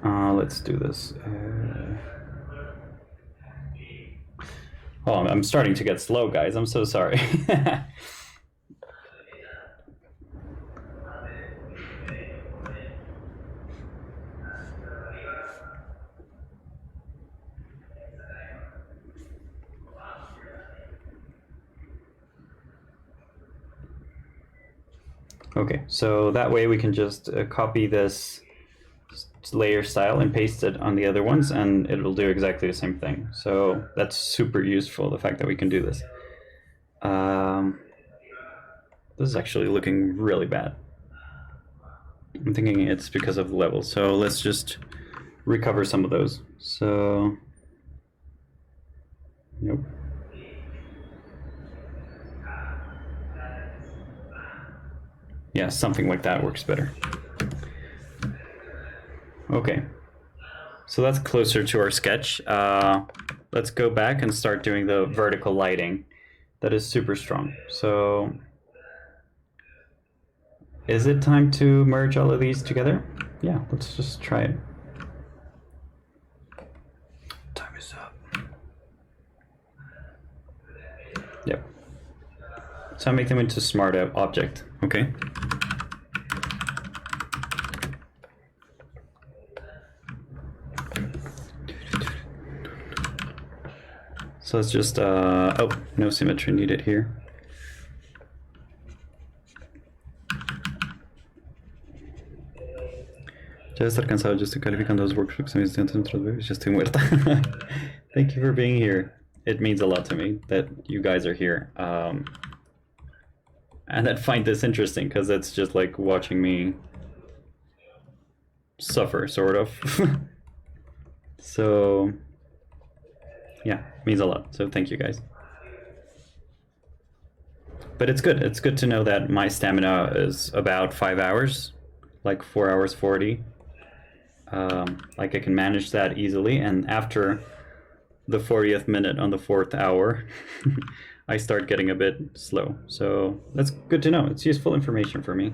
Let's do this. Oh, I'm starting to get slow, guys. I'm so sorry. Okay, so that way we can just copy this layer style and paste it on the other ones, and it will do exactly the same thing. So that's super useful, the fact that we can do this. This is actually looking really bad. I'm thinking it's because of the level. So let's just recover some of those. So, nope. Yeah, something like that works better. Okay, so that's closer to our sketch. Let's go back and start doing the vertical lighting. That is super strong. So, is it time to merge all of these together? Yeah, let's just try it. Time is up. Yep. So I make them into smart object, okay? So let's just, oh, no symmetry needed here. Ya estar cansado, yo estoy calificando los workshops en mis estudiantes dentro de ya estoy muerta. Thank you for being here. It means a lot to me that you guys are here. And that find this interesting, because it's just like watching me suffer, sort of. So, yeah, it means a lot. So thank you guys. But it's good. It's good to know that my stamina is about 5 hours, like 4 hours 40. Like I can manage that easily, and after the 40th minute on the 4th hour, I start getting a bit slow. So that's good to know. It's useful information for me.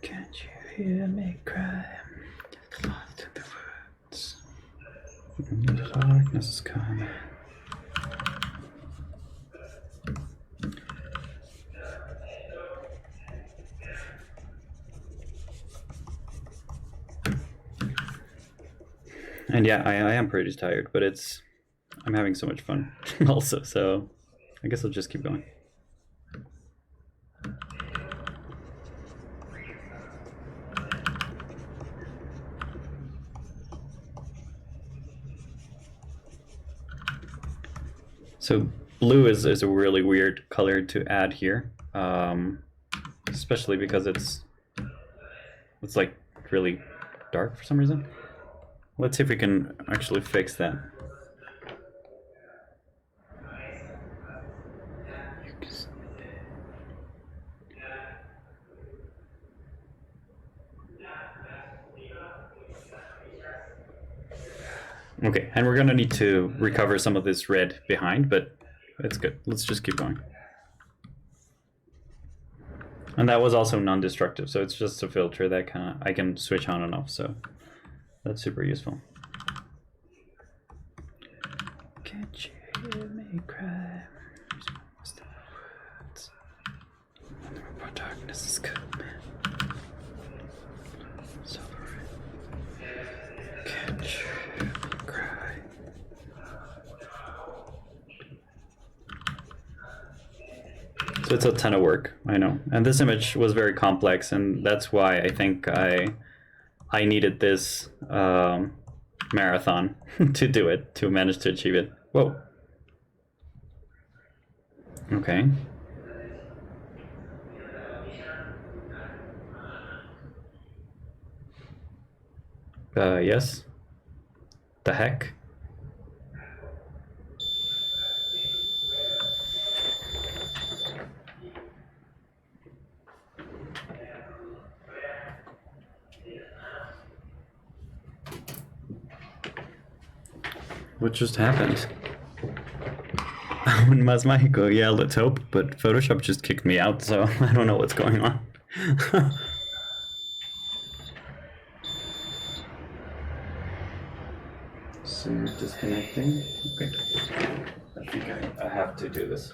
Can't you hear me cry? Get lost in the woods. The darkness is coming. And yeah, I am pretty tired, but I'm having so much fun also, so I guess I'll just keep going. So blue is a really weird color to add here, especially because it's like really dark for some reason. Let's see if we can actually fix that. Okay, and we're gonna need to recover some of this red behind, but it's good. Let's just keep going. And that was also non-destructive, so it's just a filter that I can switch on and off, so that's super useful. Can't you hear me cry? What's the words? More darkness is good, man. So can't you hear me cry? So it's a ton of work, I know. And this image was very complex, and that's why I think I needed this marathon to do it, to manage to achieve it. Whoa. Okay. Yes. The heck? What just happened? Un más mágico. Yeah, let's hope. But Photoshop just kicked me out, so I don't know what's going on. So you're disconnecting? Okay. I think I have to do this.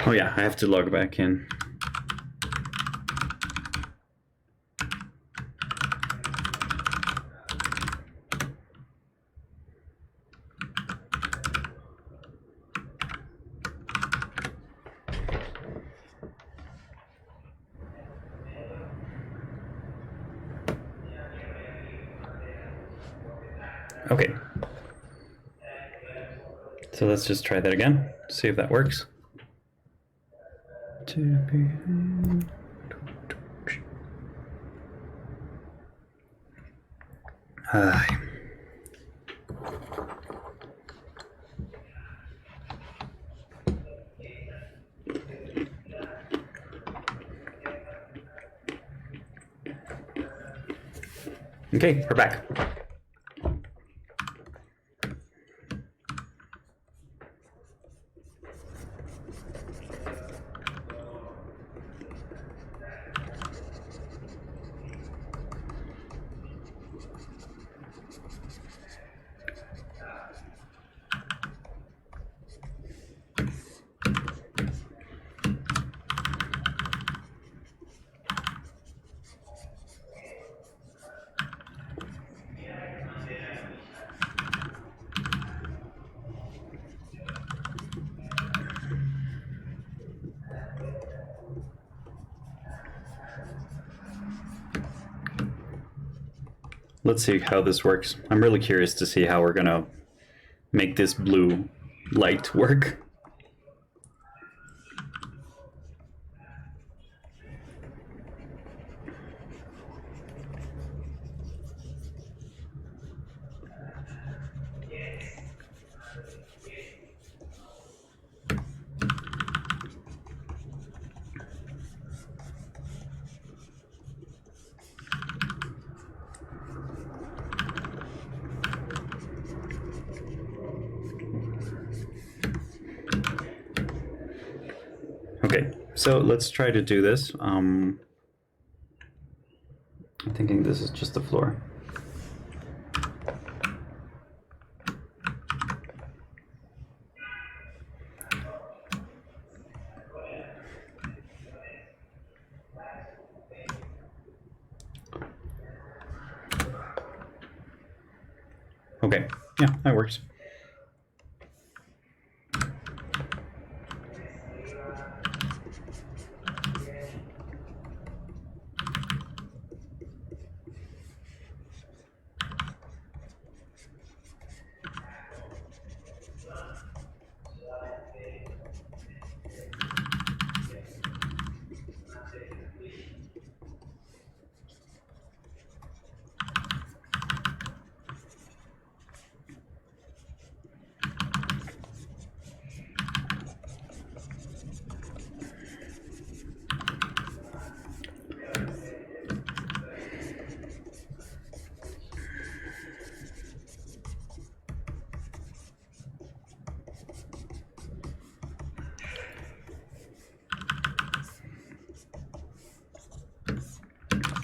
Oh yeah, I have to log back in. Okay. So let's just try that again, see if that works. Okay, we're back. Let's see how this works. I'm really curious to see how we're gonna make this blue light work. Okay, so let's try to do this. I'm thinking this is just the floor. Okay, yeah, that works.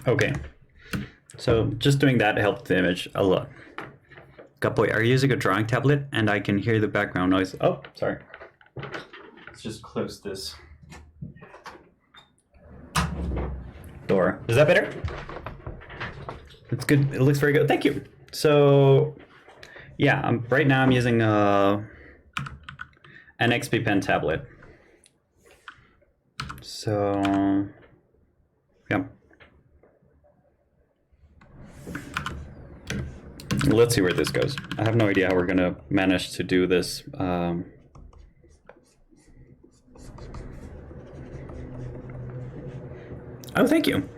Okay. So just doing that helped the image a lot. Gapoy, are you using a drawing tablet? And I can hear the background noise. Oh, sorry. Let's just close this door. Is that better? It's good. It looks very good. Thank you. So, yeah, right now I'm using an XP Pen tablet. So, yeah. Let's see where this goes. I have no idea how we're gonna manage to do this. Oh, thank you.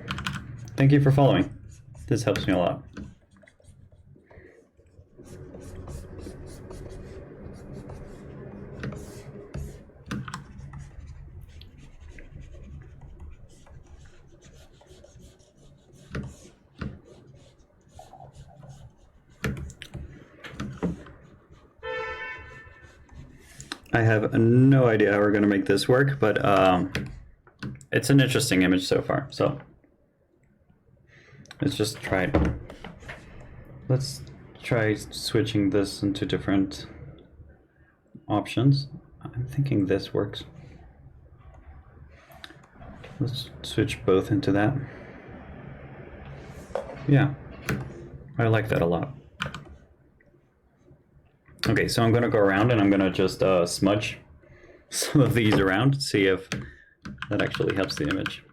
Thank you for following. This helps me a lot. I have no idea how we're going to make this work, but it's an interesting image so far. So let's just try it. Let's try switching this into different options. I'm thinking this works. Let's switch both into that. Yeah, I like that a lot. Okay, so I'm going to go around and I'm going to just smudge some of these around, see if that actually helps the image.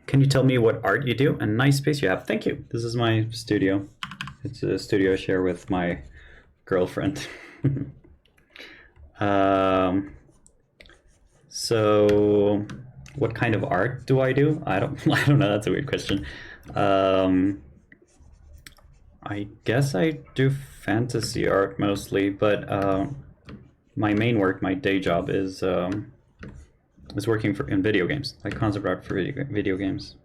Can you tell me what art you do? A nice space you have. Thank you. This is my studio. It's a studio I share with my girlfriend. So what kind of art do I do? I don't know. That's a weird question. I guess I do fantasy art mostly, but my main work, my day job, is working in video games, like concept art for video games.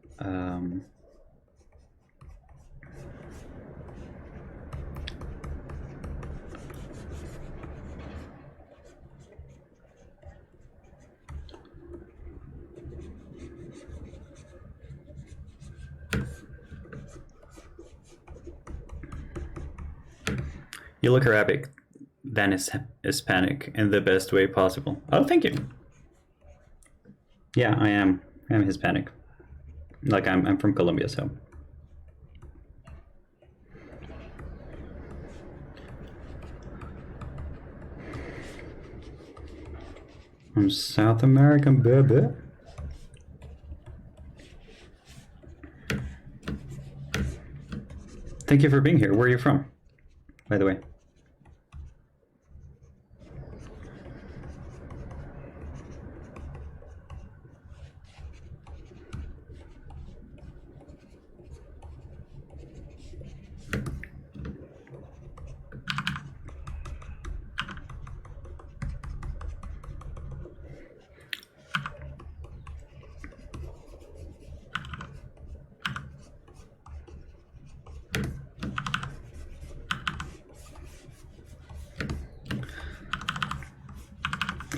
You look Arabic, than Hispanic in the best way possible. Oh, thank you. Yeah, I am. I'm Hispanic. Like I'm from Colombia, so. I'm South American, baby. Thank you for being here. Where are you from, by the way?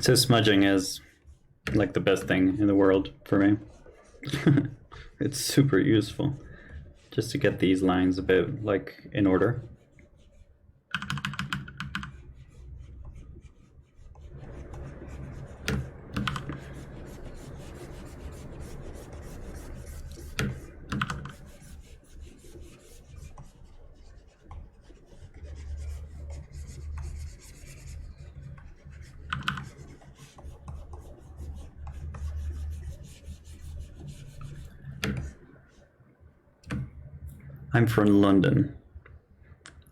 So smudging is like the best thing in the world for me. It's super useful just to get these lines a bit like in order. I'm from London.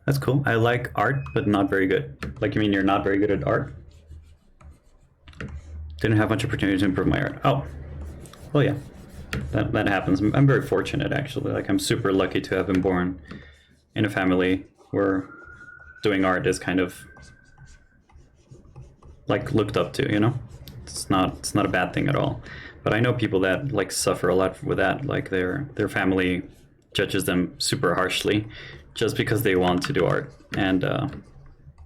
That's cool. I like art, but not very good. Like, you mean you're not very good at art? Didn't have much opportunity to improve my art. Oh, well, yeah, that happens. I'm very fortunate, actually. Like, I'm super lucky to have been born in a family where doing art is kind of like looked up to, you know? It's not a bad thing at all. But I know people that like suffer a lot with that. Like their family judges them super harshly just because they want to do art, and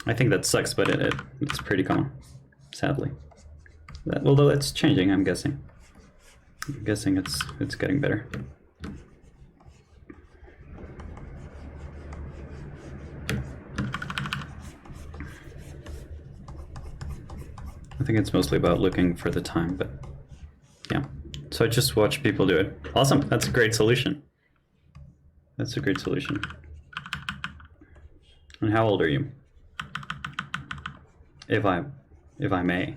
I think that sucks, but it's pretty common, sadly. Although it's changing, I'm guessing. I'm guessing it's getting better. I think it's mostly about looking for the time, but yeah. So I just watch people do it. Awesome, that's a great solution. That's a great solution. And how old are you? If I may.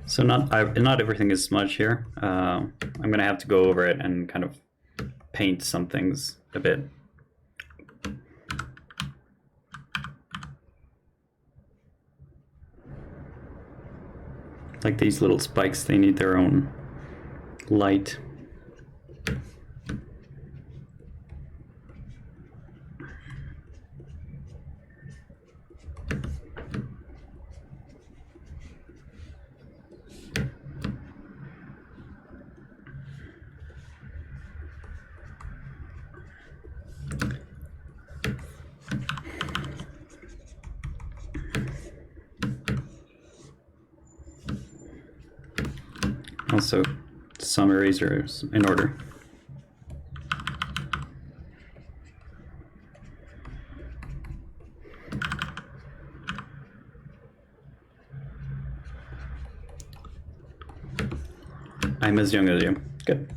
So not everything is smudge here. I'm gonna have to go over it and kind of paint some things a bit. Like these little spikes, they need their own light. Also, some erasers in order. I'm as young as you. Good.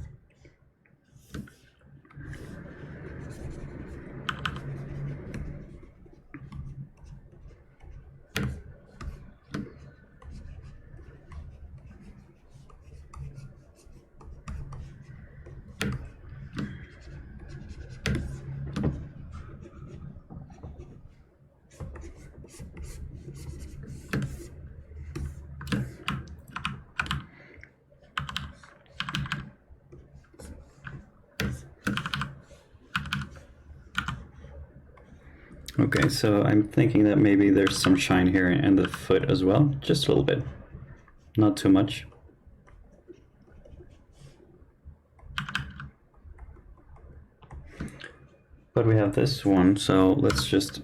Okay, so I'm thinking that maybe there's some shine here in the foot as well, just a little bit, not too much. But we have this one, so let's just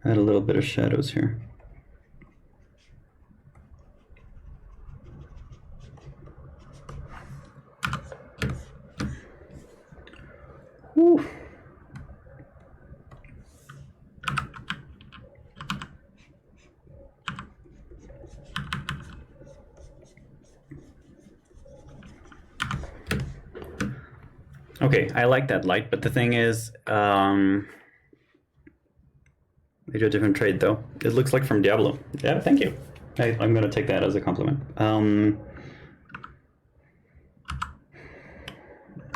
add a little bit of shadows here. Whew. Okay, I like that light, but the thing is, maybe a different trade though. It looks like from Diablo. Yeah, thank you. I'm gonna take that as a compliment.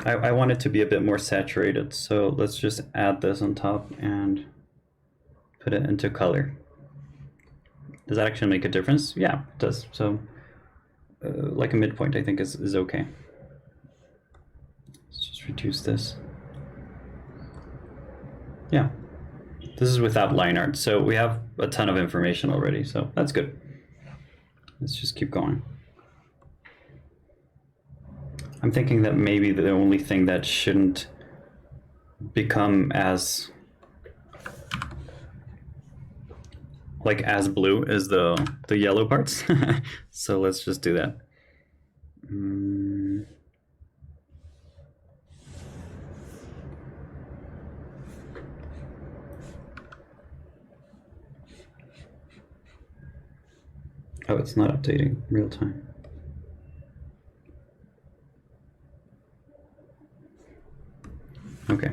I want it to be a bit more saturated, so let's just add this on top and put it into color. Does that actually make a difference? Yeah, it does. So, like a midpoint, I think is okay. Let's just reduce this. Yeah, this is without line art, so we have a ton of information already, so that's good. Let's just keep going. I'm thinking that maybe the only thing that shouldn't become as blue is the yellow parts. So let's just do that. Oh, it's not updating real time. Okay.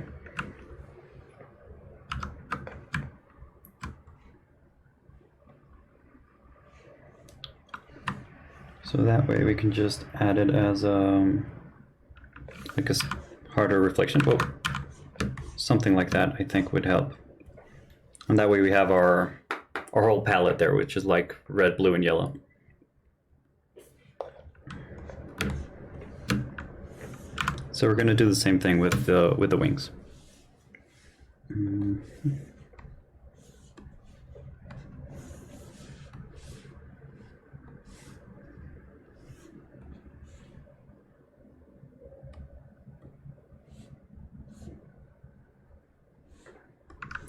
So that way we can just add it as like a harder reflection. Oh, something like that I think would help. And that way we have our whole palette there, which is like red, blue, and yellow. So we're going to do the same thing with the wings.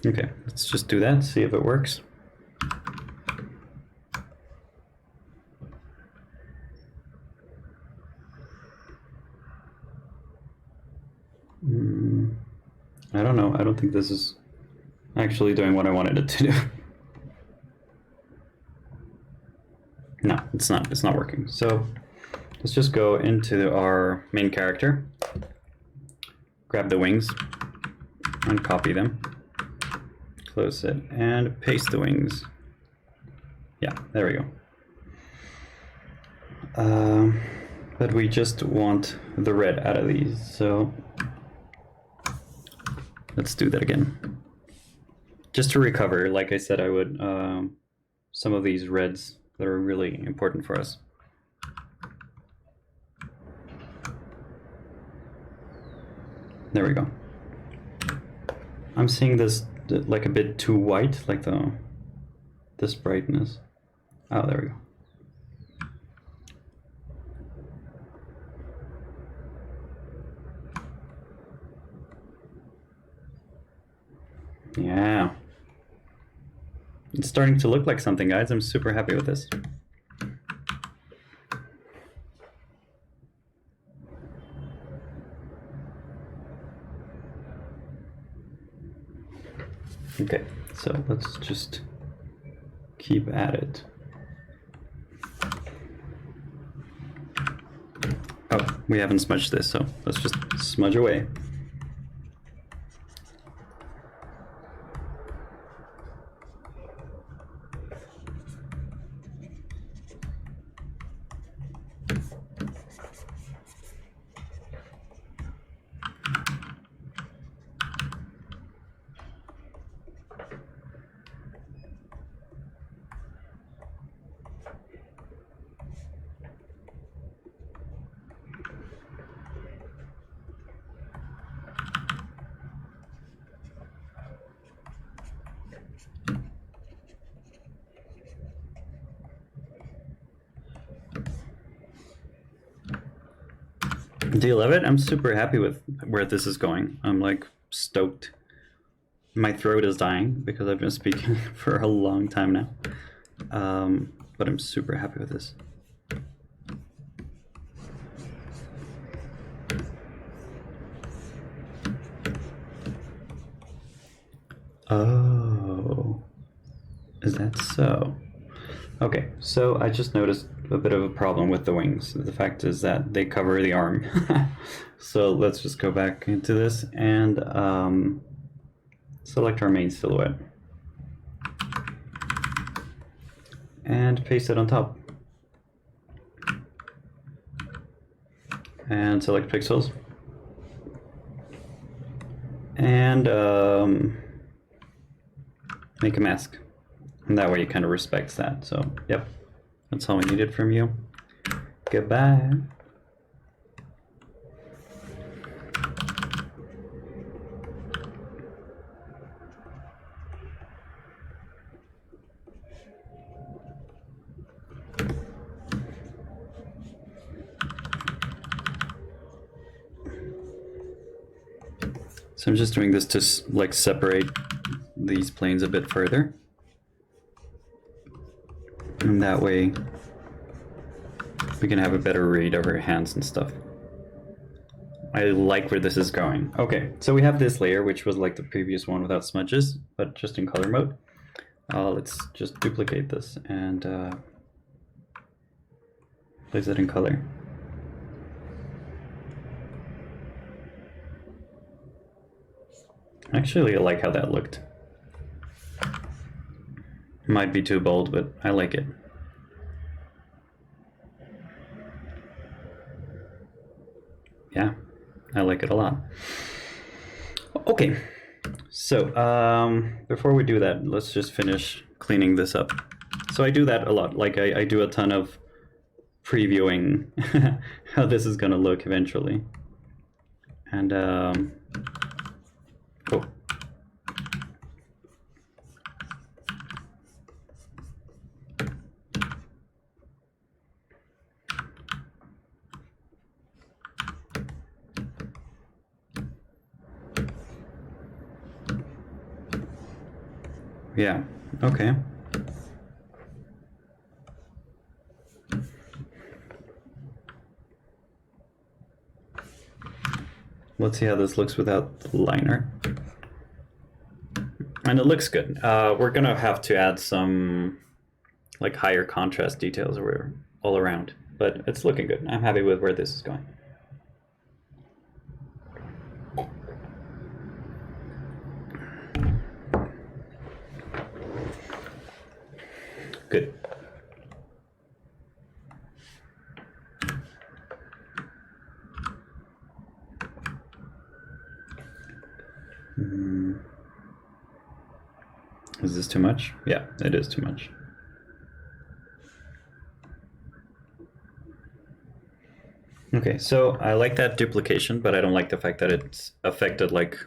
Okay, let's just do that, see if it works. I don't know. I don't think this is actually doing what I wanted it to do. No, it's not. It's not working. So let's just go into our main character, grab the wings, and copy them. Close it and paste the wings. Yeah, there we go. But we just want the red out of these, so let's do that again. Just to recover, like I said I would, some of these reds that are really important for us. There we go. I'm seeing this like a bit too white, like this brightness. Oh, there we go. Yeah. It's starting to look like something, guys. I'm super happy with this. Okay, so let's just keep at it. Oh, we haven't smudged this, so let's just smudge away. Do you love it? I'm super happy with where this is going. I'm like stoked. My throat is dying because I've been speaking for a long time now. But I'm super happy with this. Oh, is that so? Okay, so I just noticed a bit of a problem with the wings. The fact is that they cover the arm. So let's just go back into this and select our main silhouette. And paste it on top. And select pixels. And make a mask. And that way it kind of respects that. So, yep, that's all we needed from you. Goodbye. So I'm just doing this to like separate these planes a bit further. And that way we can have a better read of our hands and stuff. I like where this is going. Okay, so we have this layer, which was like the previous one without smudges, but just in color mode. Let's just duplicate this and place it in color. Actually, I like how that looked. Might be too bold, but I like it. Yeah, I like it a lot. Okay, so before we do that, let's just finish cleaning this up. So I do that a lot. Like I do a ton of previewing how this is gonna look eventually. And oh. Yeah, okay. Let's see how this looks without the liner. And it looks good. We're gonna have to add some like higher contrast details all around, but it's looking good. I'm happy with where this is going. Good. Is this too much? Yeah, it is too much. Okay, so I like that duplication, but I don't like the fact that it's affected like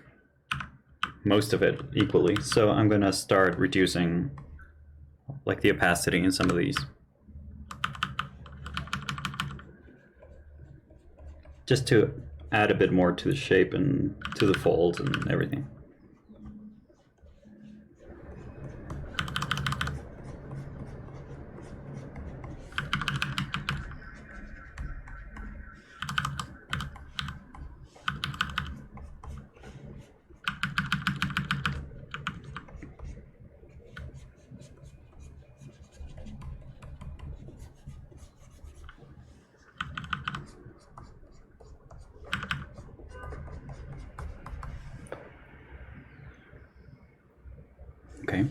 most of it equally. So I'm gonna start reducing like the opacity in some of these. Just to add a bit more to the shape and to the folds and everything. Okay.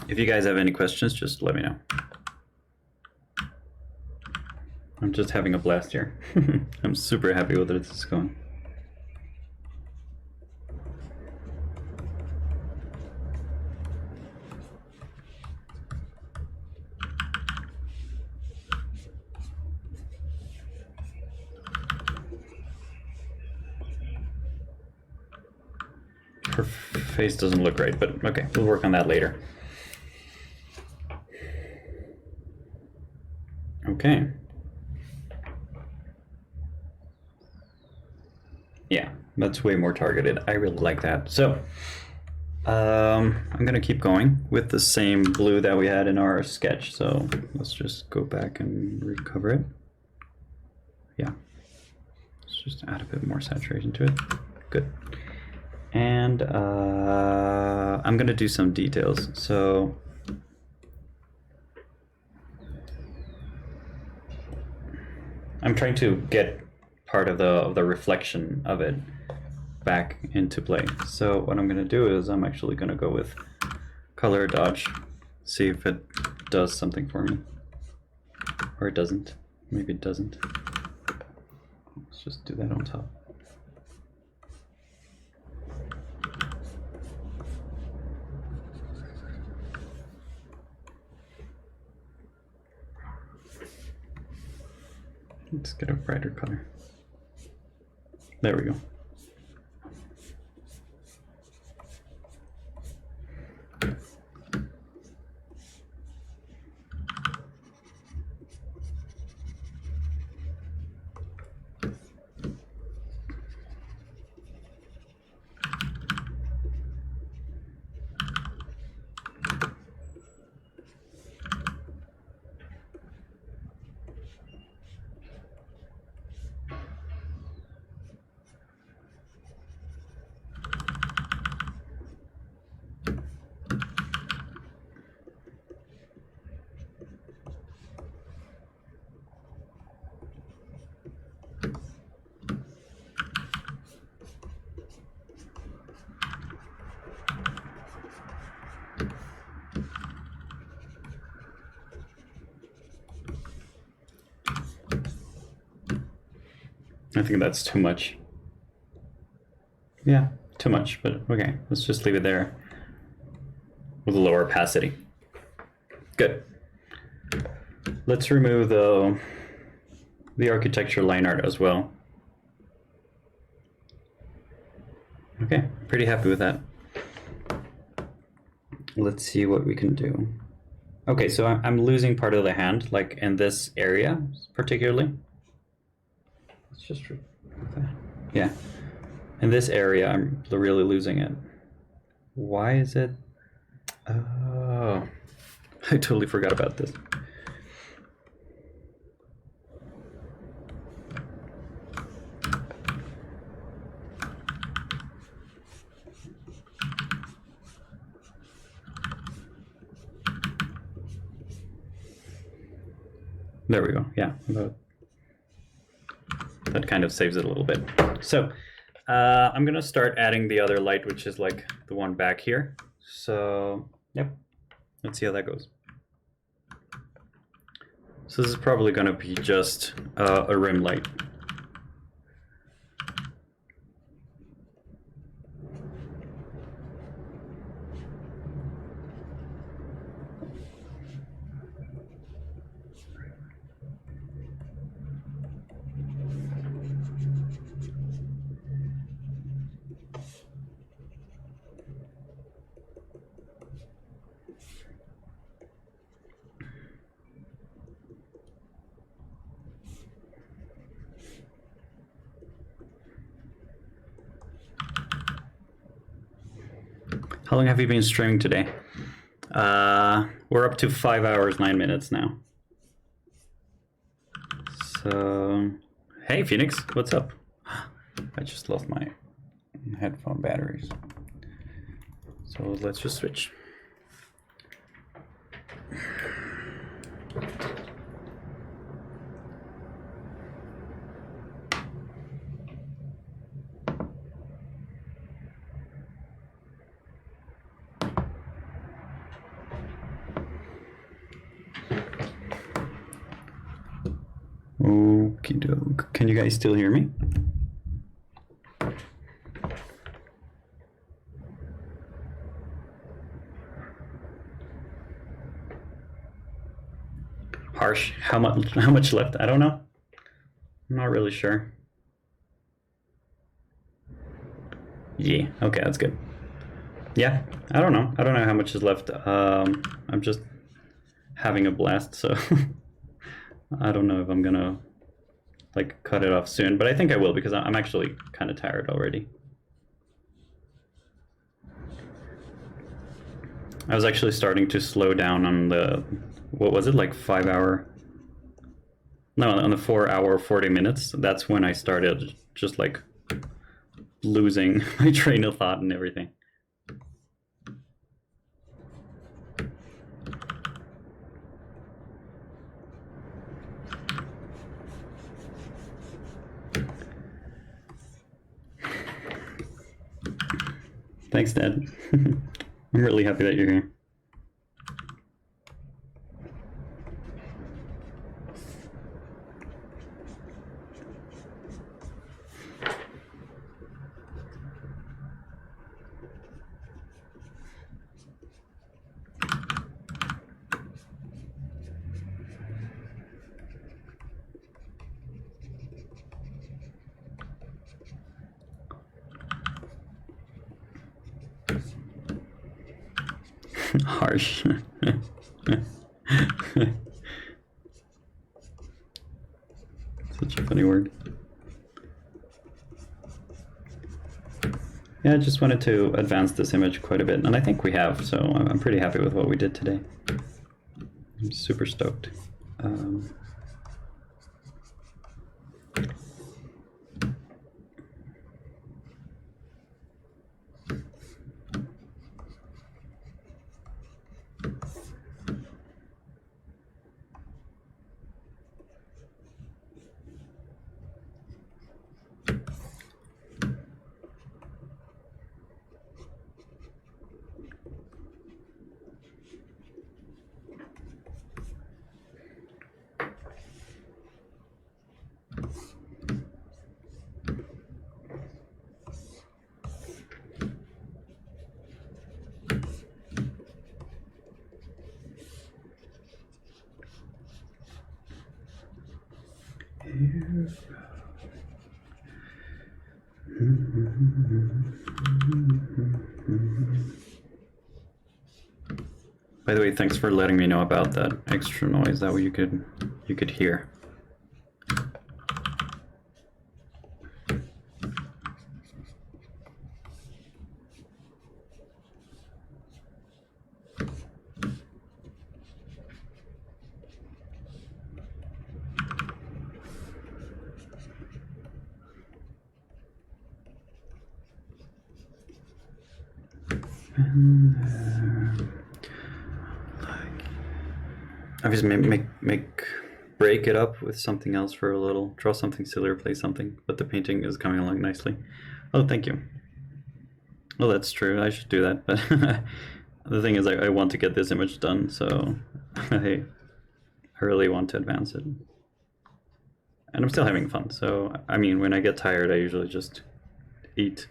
If you guys have any questions, just let me know. I'm just having a blast here. I'm super happy with it. It's going. Her face doesn't look right, but okay, we'll work on that later. Okay. Yeah, that's way more targeted. I really like that. So I'm gonna keep going with the same blue that we had in our sketch. So let's just go back and recover it. Yeah, let's just add a bit more saturation to it. Good. And I'm gonna do some details. So I'm trying to get part of the reflection of it back into play. So what I'm gonna do is I'm actually gonna go with color dodge, see if it does something for me. Or it doesn't. Maybe it doesn't. Let's just do that on top. Let's get a brighter color. There we go. I think that's too much. Yeah, too much, but okay, let's just leave it there with a lower opacity. Good. Let's remove the architecture line art as well. Okay, pretty happy with that. Let's see what we can do. Okay, so I'm losing part of the hand, like in this area particularly. Let's just, yeah. In this area, I'm really losing it. Why is it? Oh, I totally forgot about this. There we go. Yeah, that kind of saves it a little bit. So I'm gonna start adding the other light, which is like the one back here. So yep, let's see how that goes. So this is probably gonna be just a rim light. How long have you been streaming today? We're up to 5 hours, 9 minutes now. So, hey Phoenix, what's up? I just lost my headphone batteries. So let's just switch. Okie doke. Can you guys still hear me? Harsh. How much left? I don't know. I'm not really sure. Yeah, okay, that's good. Yeah, I don't know. I don't know how much is left. I'm just having a blast, so I don't know if I'm gonna like cut it off soon, but I think I will because I'm actually kind of tired already. I was actually starting to slow down on the, what was it, like 5 hour? No, on the 4 hour, 40 minutes. That's when I started just like losing my train of thought and everything. Thanks, Dad. I'm really happy that you're here. Harsh. Such a funny word. Yeah, I just wanted to advance this image quite a bit, and I think we have, so I'm pretty happy with what we did today. I'm super stoked. By the way, thanks for letting me know about that extra noise. That way you could hear. And obviously break it up with something else for a little, draw something silly or play something, but the painting is coming along nicely. Oh, thank you. Well, that's true, I should do that, but the thing is I want to get this image done, so I really want to advance it. And I'm still having fun, so I mean, when I get tired I usually just eat.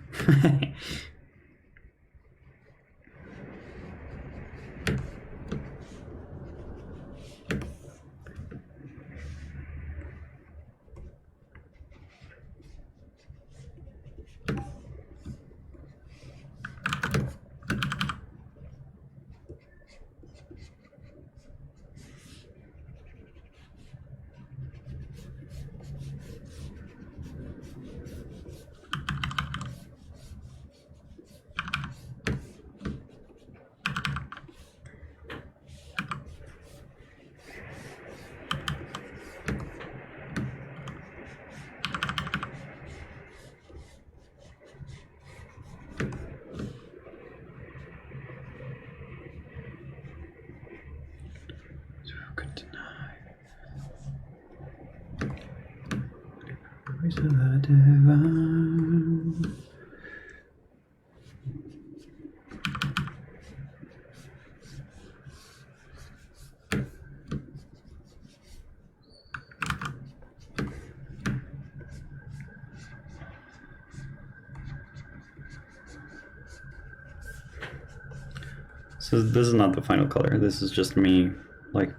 So this is not the final color, this is just me like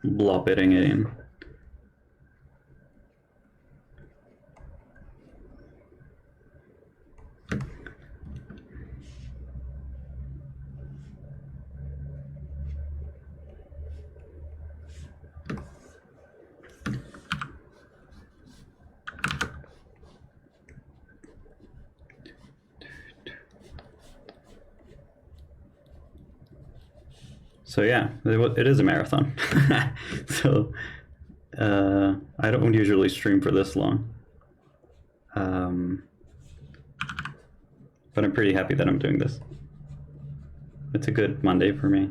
blob-itting it in. So yeah, it is a marathon. So I don't usually stream for this long. But I'm pretty happy that I'm doing this. It's a good Monday for me.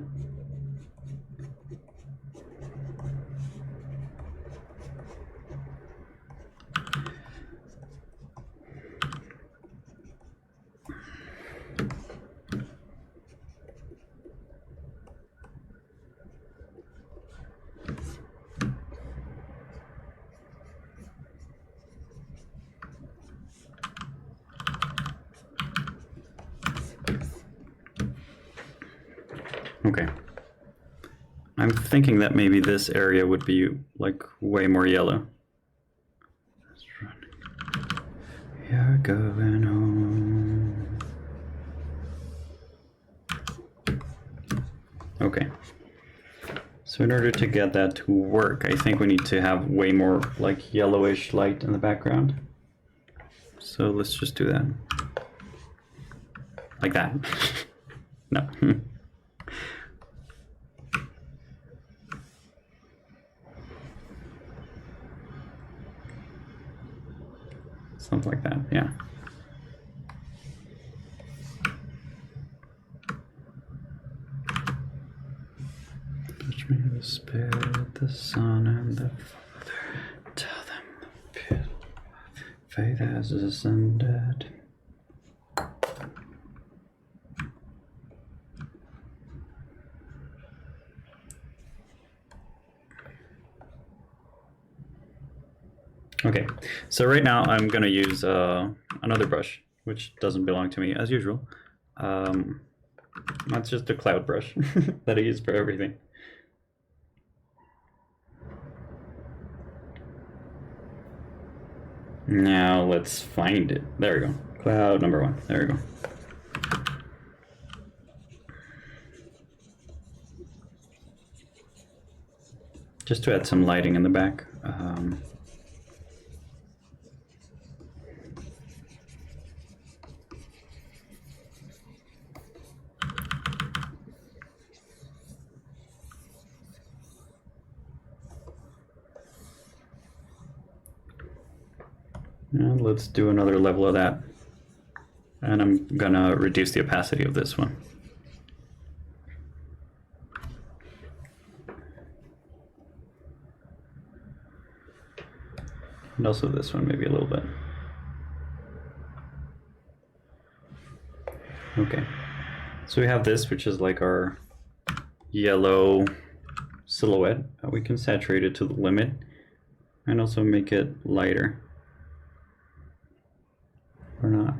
Okay. I'm thinking that maybe this area would be like way more yellow. You're going home. Okay. So in order to get that to work, I think we need to have way more like yellowish light in the background. So let's just do that. Like that. No. Something like that, yeah. Touch me the Spirit, the Son, and the Father. Tell them the pit of faith has ascended. Okay, so right now I'm going to use another brush, which doesn't belong to me as usual. That's just a cloud brush that I use for everything. Now let's find it. There we go. Cloud number 1. There we go. Just to add some lighting in the back. And let's do another level of that. And I'm gonna reduce the opacity of this one. And also this one, maybe a little bit. Okay. So we have this, which is like our yellow silhouette. We can saturate it to the limit and also make it lighter. Or not.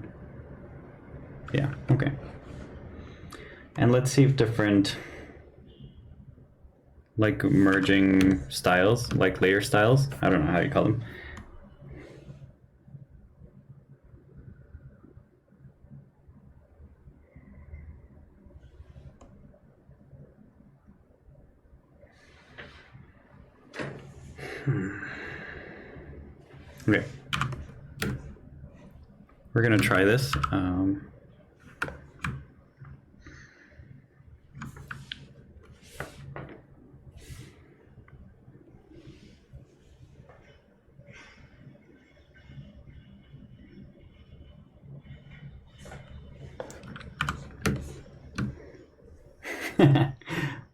Yeah, okay. And let's see if different, like merging styles, like layer styles, I don't know how you call them. Okay. We're gonna try this.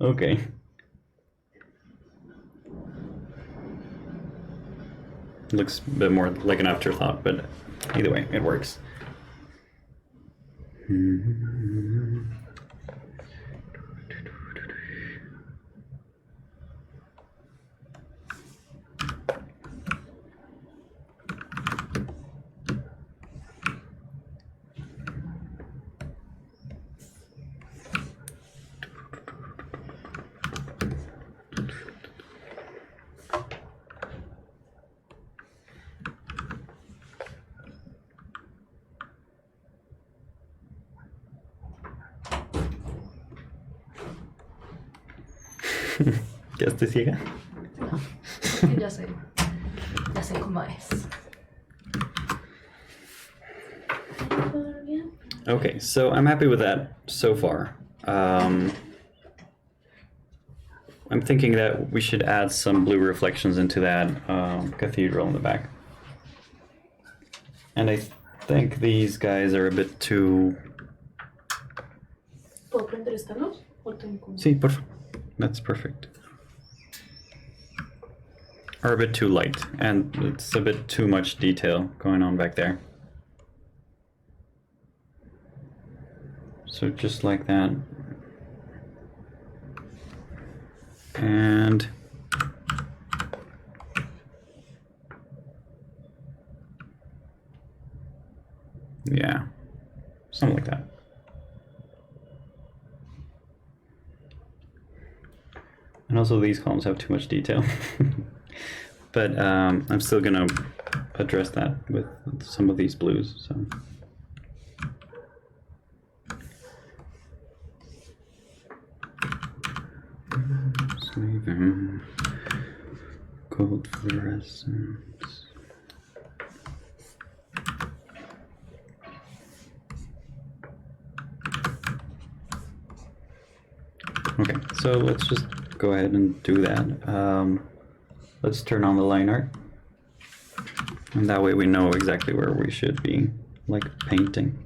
Okay. Looks a bit more like an afterthought, but either way, it works. ¿Quedaste ciega? No, ya sé cómo es. Okay, so I'm happy with that so far. I'm thinking that we should add some blue reflections into that cathedral in the back. And I think these guys are a bit too... ¿Puedo prender esta luz? Sí, por favor. That's perfect. Are a bit too light, and it's a bit too much detail going on back there. So just like that. And yeah, something like that. And also these columns have too much detail. But I'm still gonna address that with some of these blues. So leaving gold fluorescence. Okay, so let's just go ahead and do that. Let's turn on the line art, and that way we know exactly where we should be, like painting.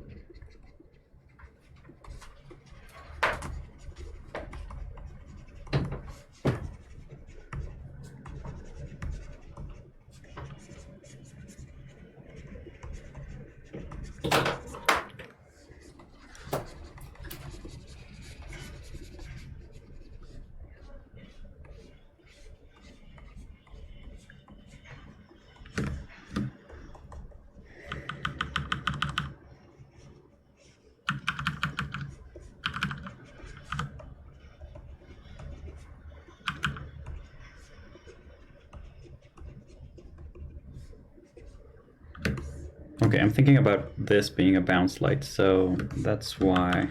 Okay, I'm thinking about this being a bounce light, so that's why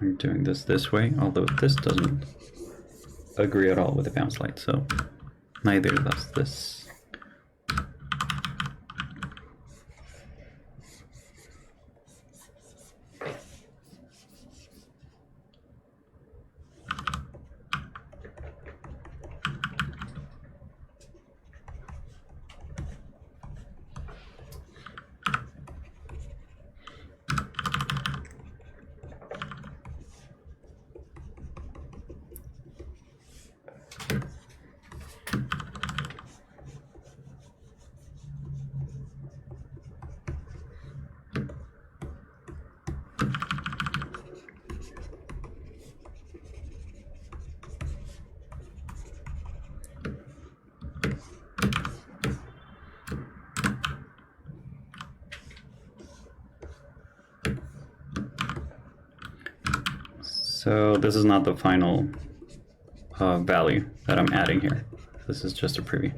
I'm doing this way, although this doesn't agree at all with the bounce light, so neither does this. So this is not the final value that I'm adding here. This is just a preview.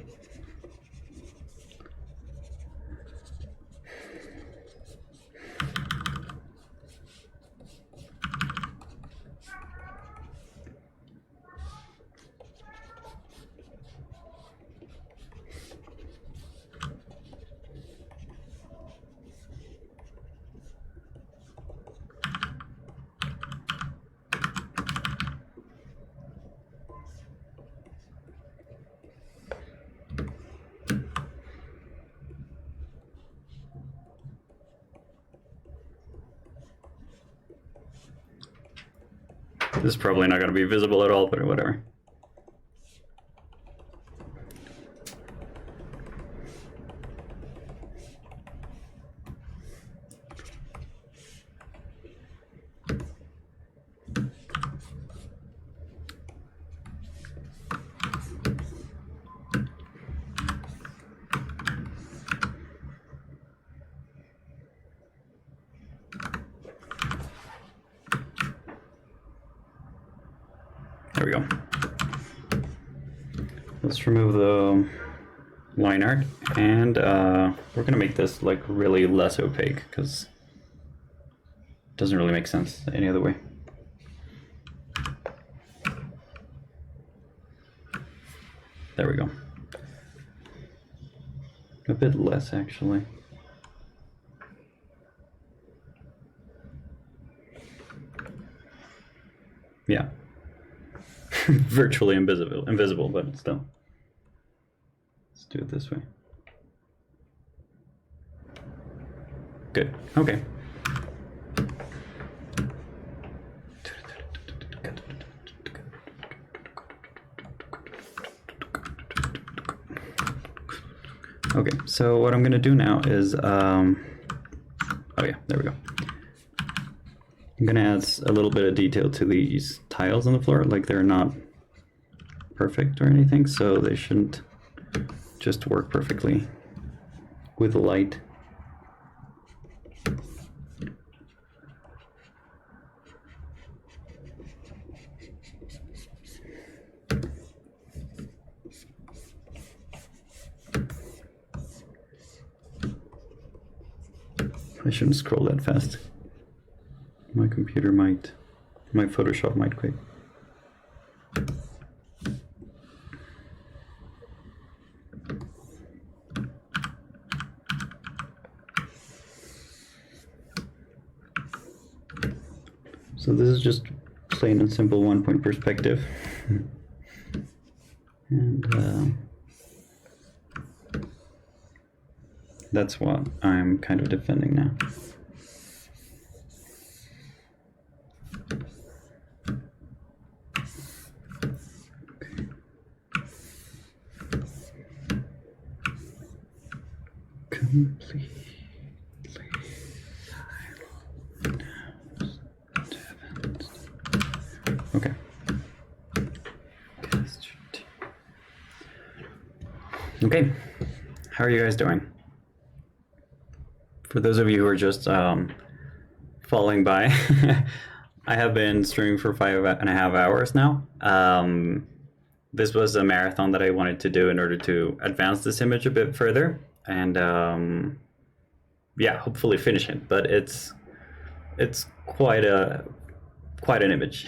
This is probably not going to be visible at all, but whatever. There we go. Let's remove the line art, and we're gonna make this like really less opaque because it doesn't really make sense any other way. There we go. A bit less actually. Yeah. Virtually invisible, but still. Let's do it this way. Good. Okay. Okay, so what I'm going to do now is, oh yeah, there we go. I'm going to add a little bit of detail to these tiles on the floor, like they're not perfect or anything, so they shouldn't just work perfectly with the light. I shouldn't scroll that fast. My computer might, my Photoshop might quit. So this is just plain and simple 1-point perspective. And that's what I'm kind of defending now. Completely okay. Okay, how are you guys doing? For those of you who are just falling by, I have been streaming for 5.5 hours now. This was a marathon that I wanted to do in order to advance this image a bit further. and yeah, hopefully finish it. But it's quite an image.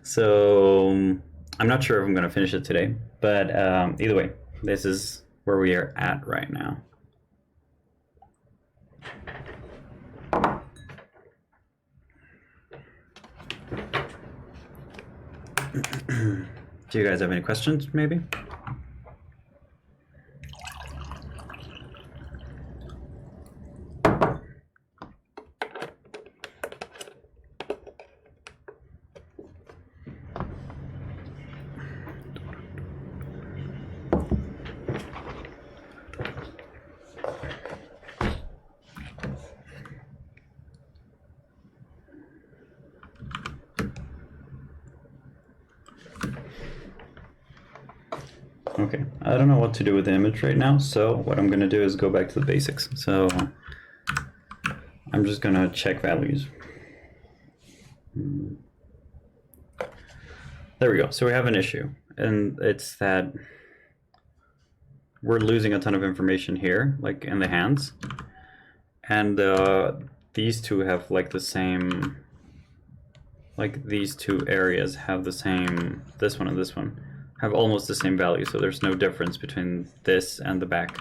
So I'm not sure if I'm going to finish it today, but either way, this is where we are at right now. Do you guys have any questions, maybe? Okay, I don't know what to do with the image right now, so what I'm going to do is go back to the basics. So I'm just going to check values. There we go. So we have an issue, and it's that we're losing a ton of information here, like in the hands, and these two have like the same, like these two areas have the same, this one and this one have almost the same value, so there's no difference between this and the back.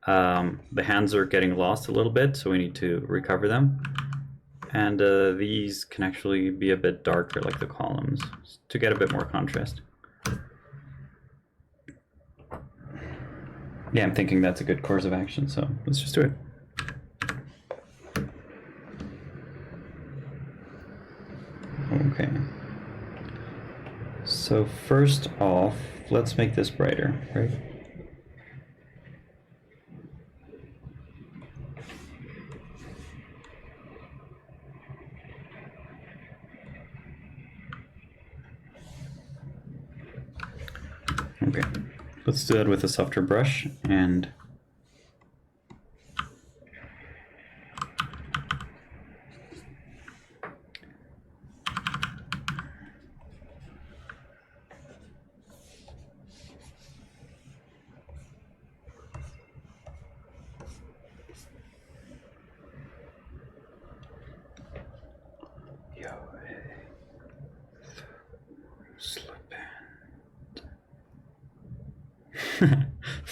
The hands are getting lost a little bit, so we need to recover them. And these can actually be a bit darker, like the columns, to get a bit more contrast. Yeah, I'm thinking that's a good course of action, so let's just do it. Okay. So first off, let's make this brighter, right? Okay, let's do that with a softer brush and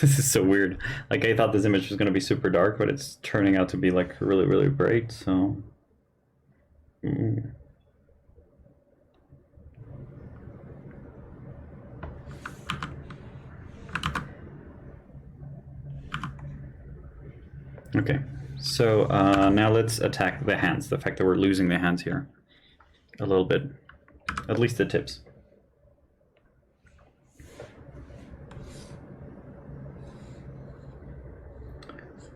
this is so weird. Like, I thought this image was going to be super dark, but it's turning out to be like really, really bright, so... Okay, so now let's attack the hands, the fact that we're losing the hands here a little bit, at least the tips.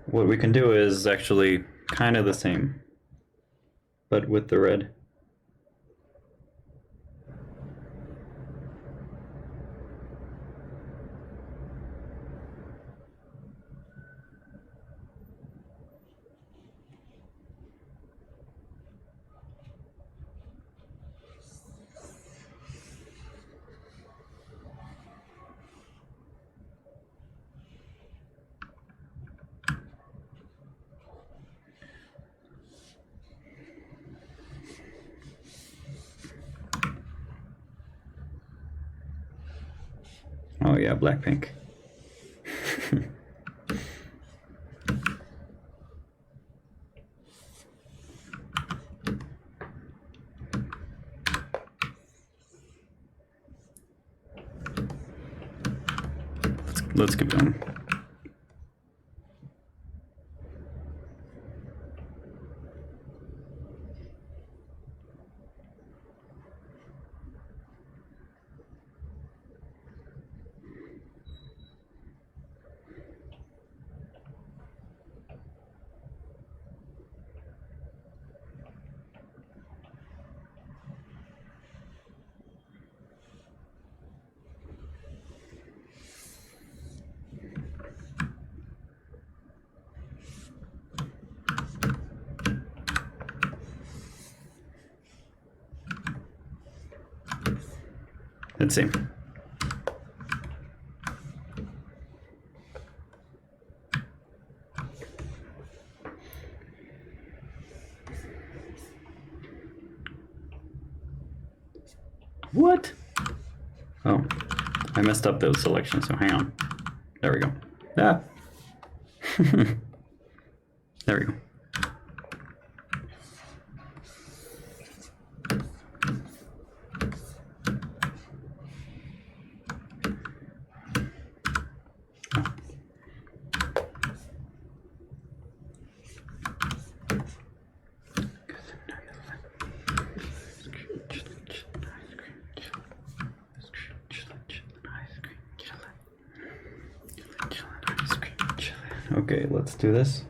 What we can do is actually kind of the same, but with the red. Oh yeah, Blackpink. Let's keep going. Let's see. I messed up those selections, so hang on. There we go. Ah. There we go. Okay, let's do this.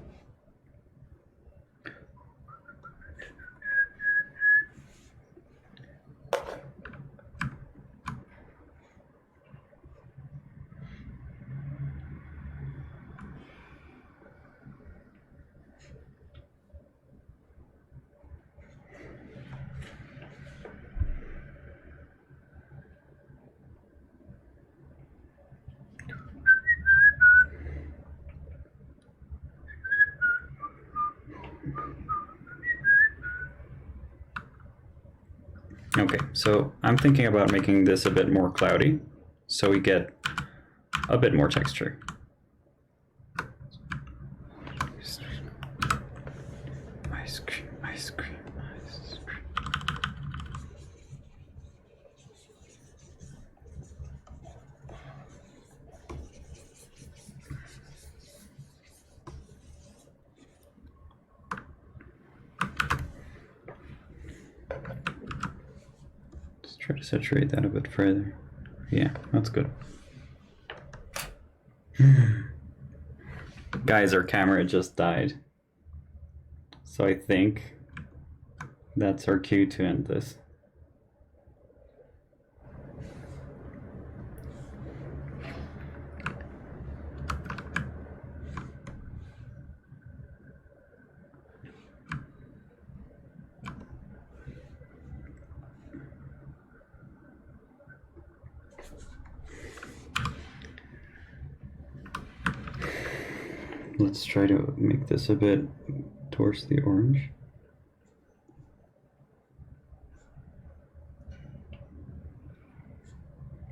Okay, so I'm thinking about making this a bit more cloudy, so we get a bit more texture. Ice cream, ice cream, ice cream. Try to saturate that a bit further. Yeah, that's good. Guys, our camera just died. So I think that's our cue to end this. Let's try to make this a bit towards the orange.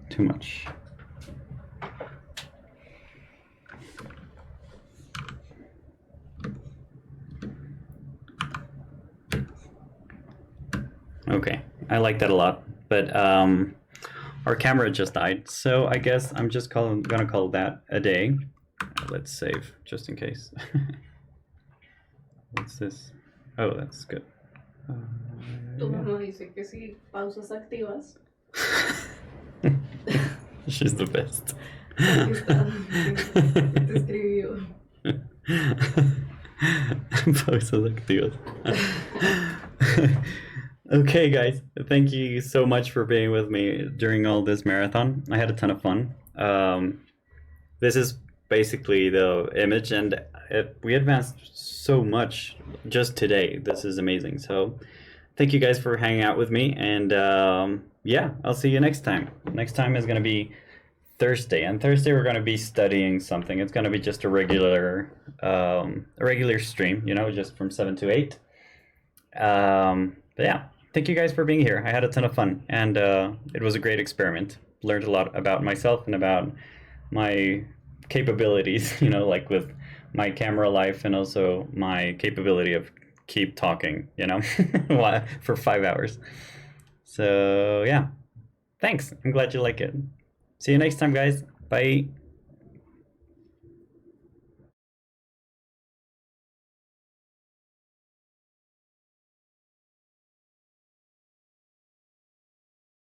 Too much. Okay, I like that a lot, but our camera just died, so I guess I'm just gonna call that a day. Let's save, just in case. What's this? Oh, that's good. Tu mamá dice que si pausas activas. She's the best. Te escribió. Pausas activas. Okay, guys, thank you so much for being with me during all this marathon. I had a ton of fun. This is basically the image, and we advanced so much just today. This is amazing. So thank you guys for hanging out with me, and yeah, I'll see you next time. Next time is going to be Thursday, and Thursday we're going to be studying something. It's going to be just a regular stream, you know, just from 7 to 8. But yeah, thank you guys for being here. I had a ton of fun, and it was a great experiment. Learned a lot about myself and about my capabilities, you know, like with my camera life, and also my capability of keep talking, you know, for 5 hours. So yeah, thanks. I'm glad you like it. See you next time, guys. Bye.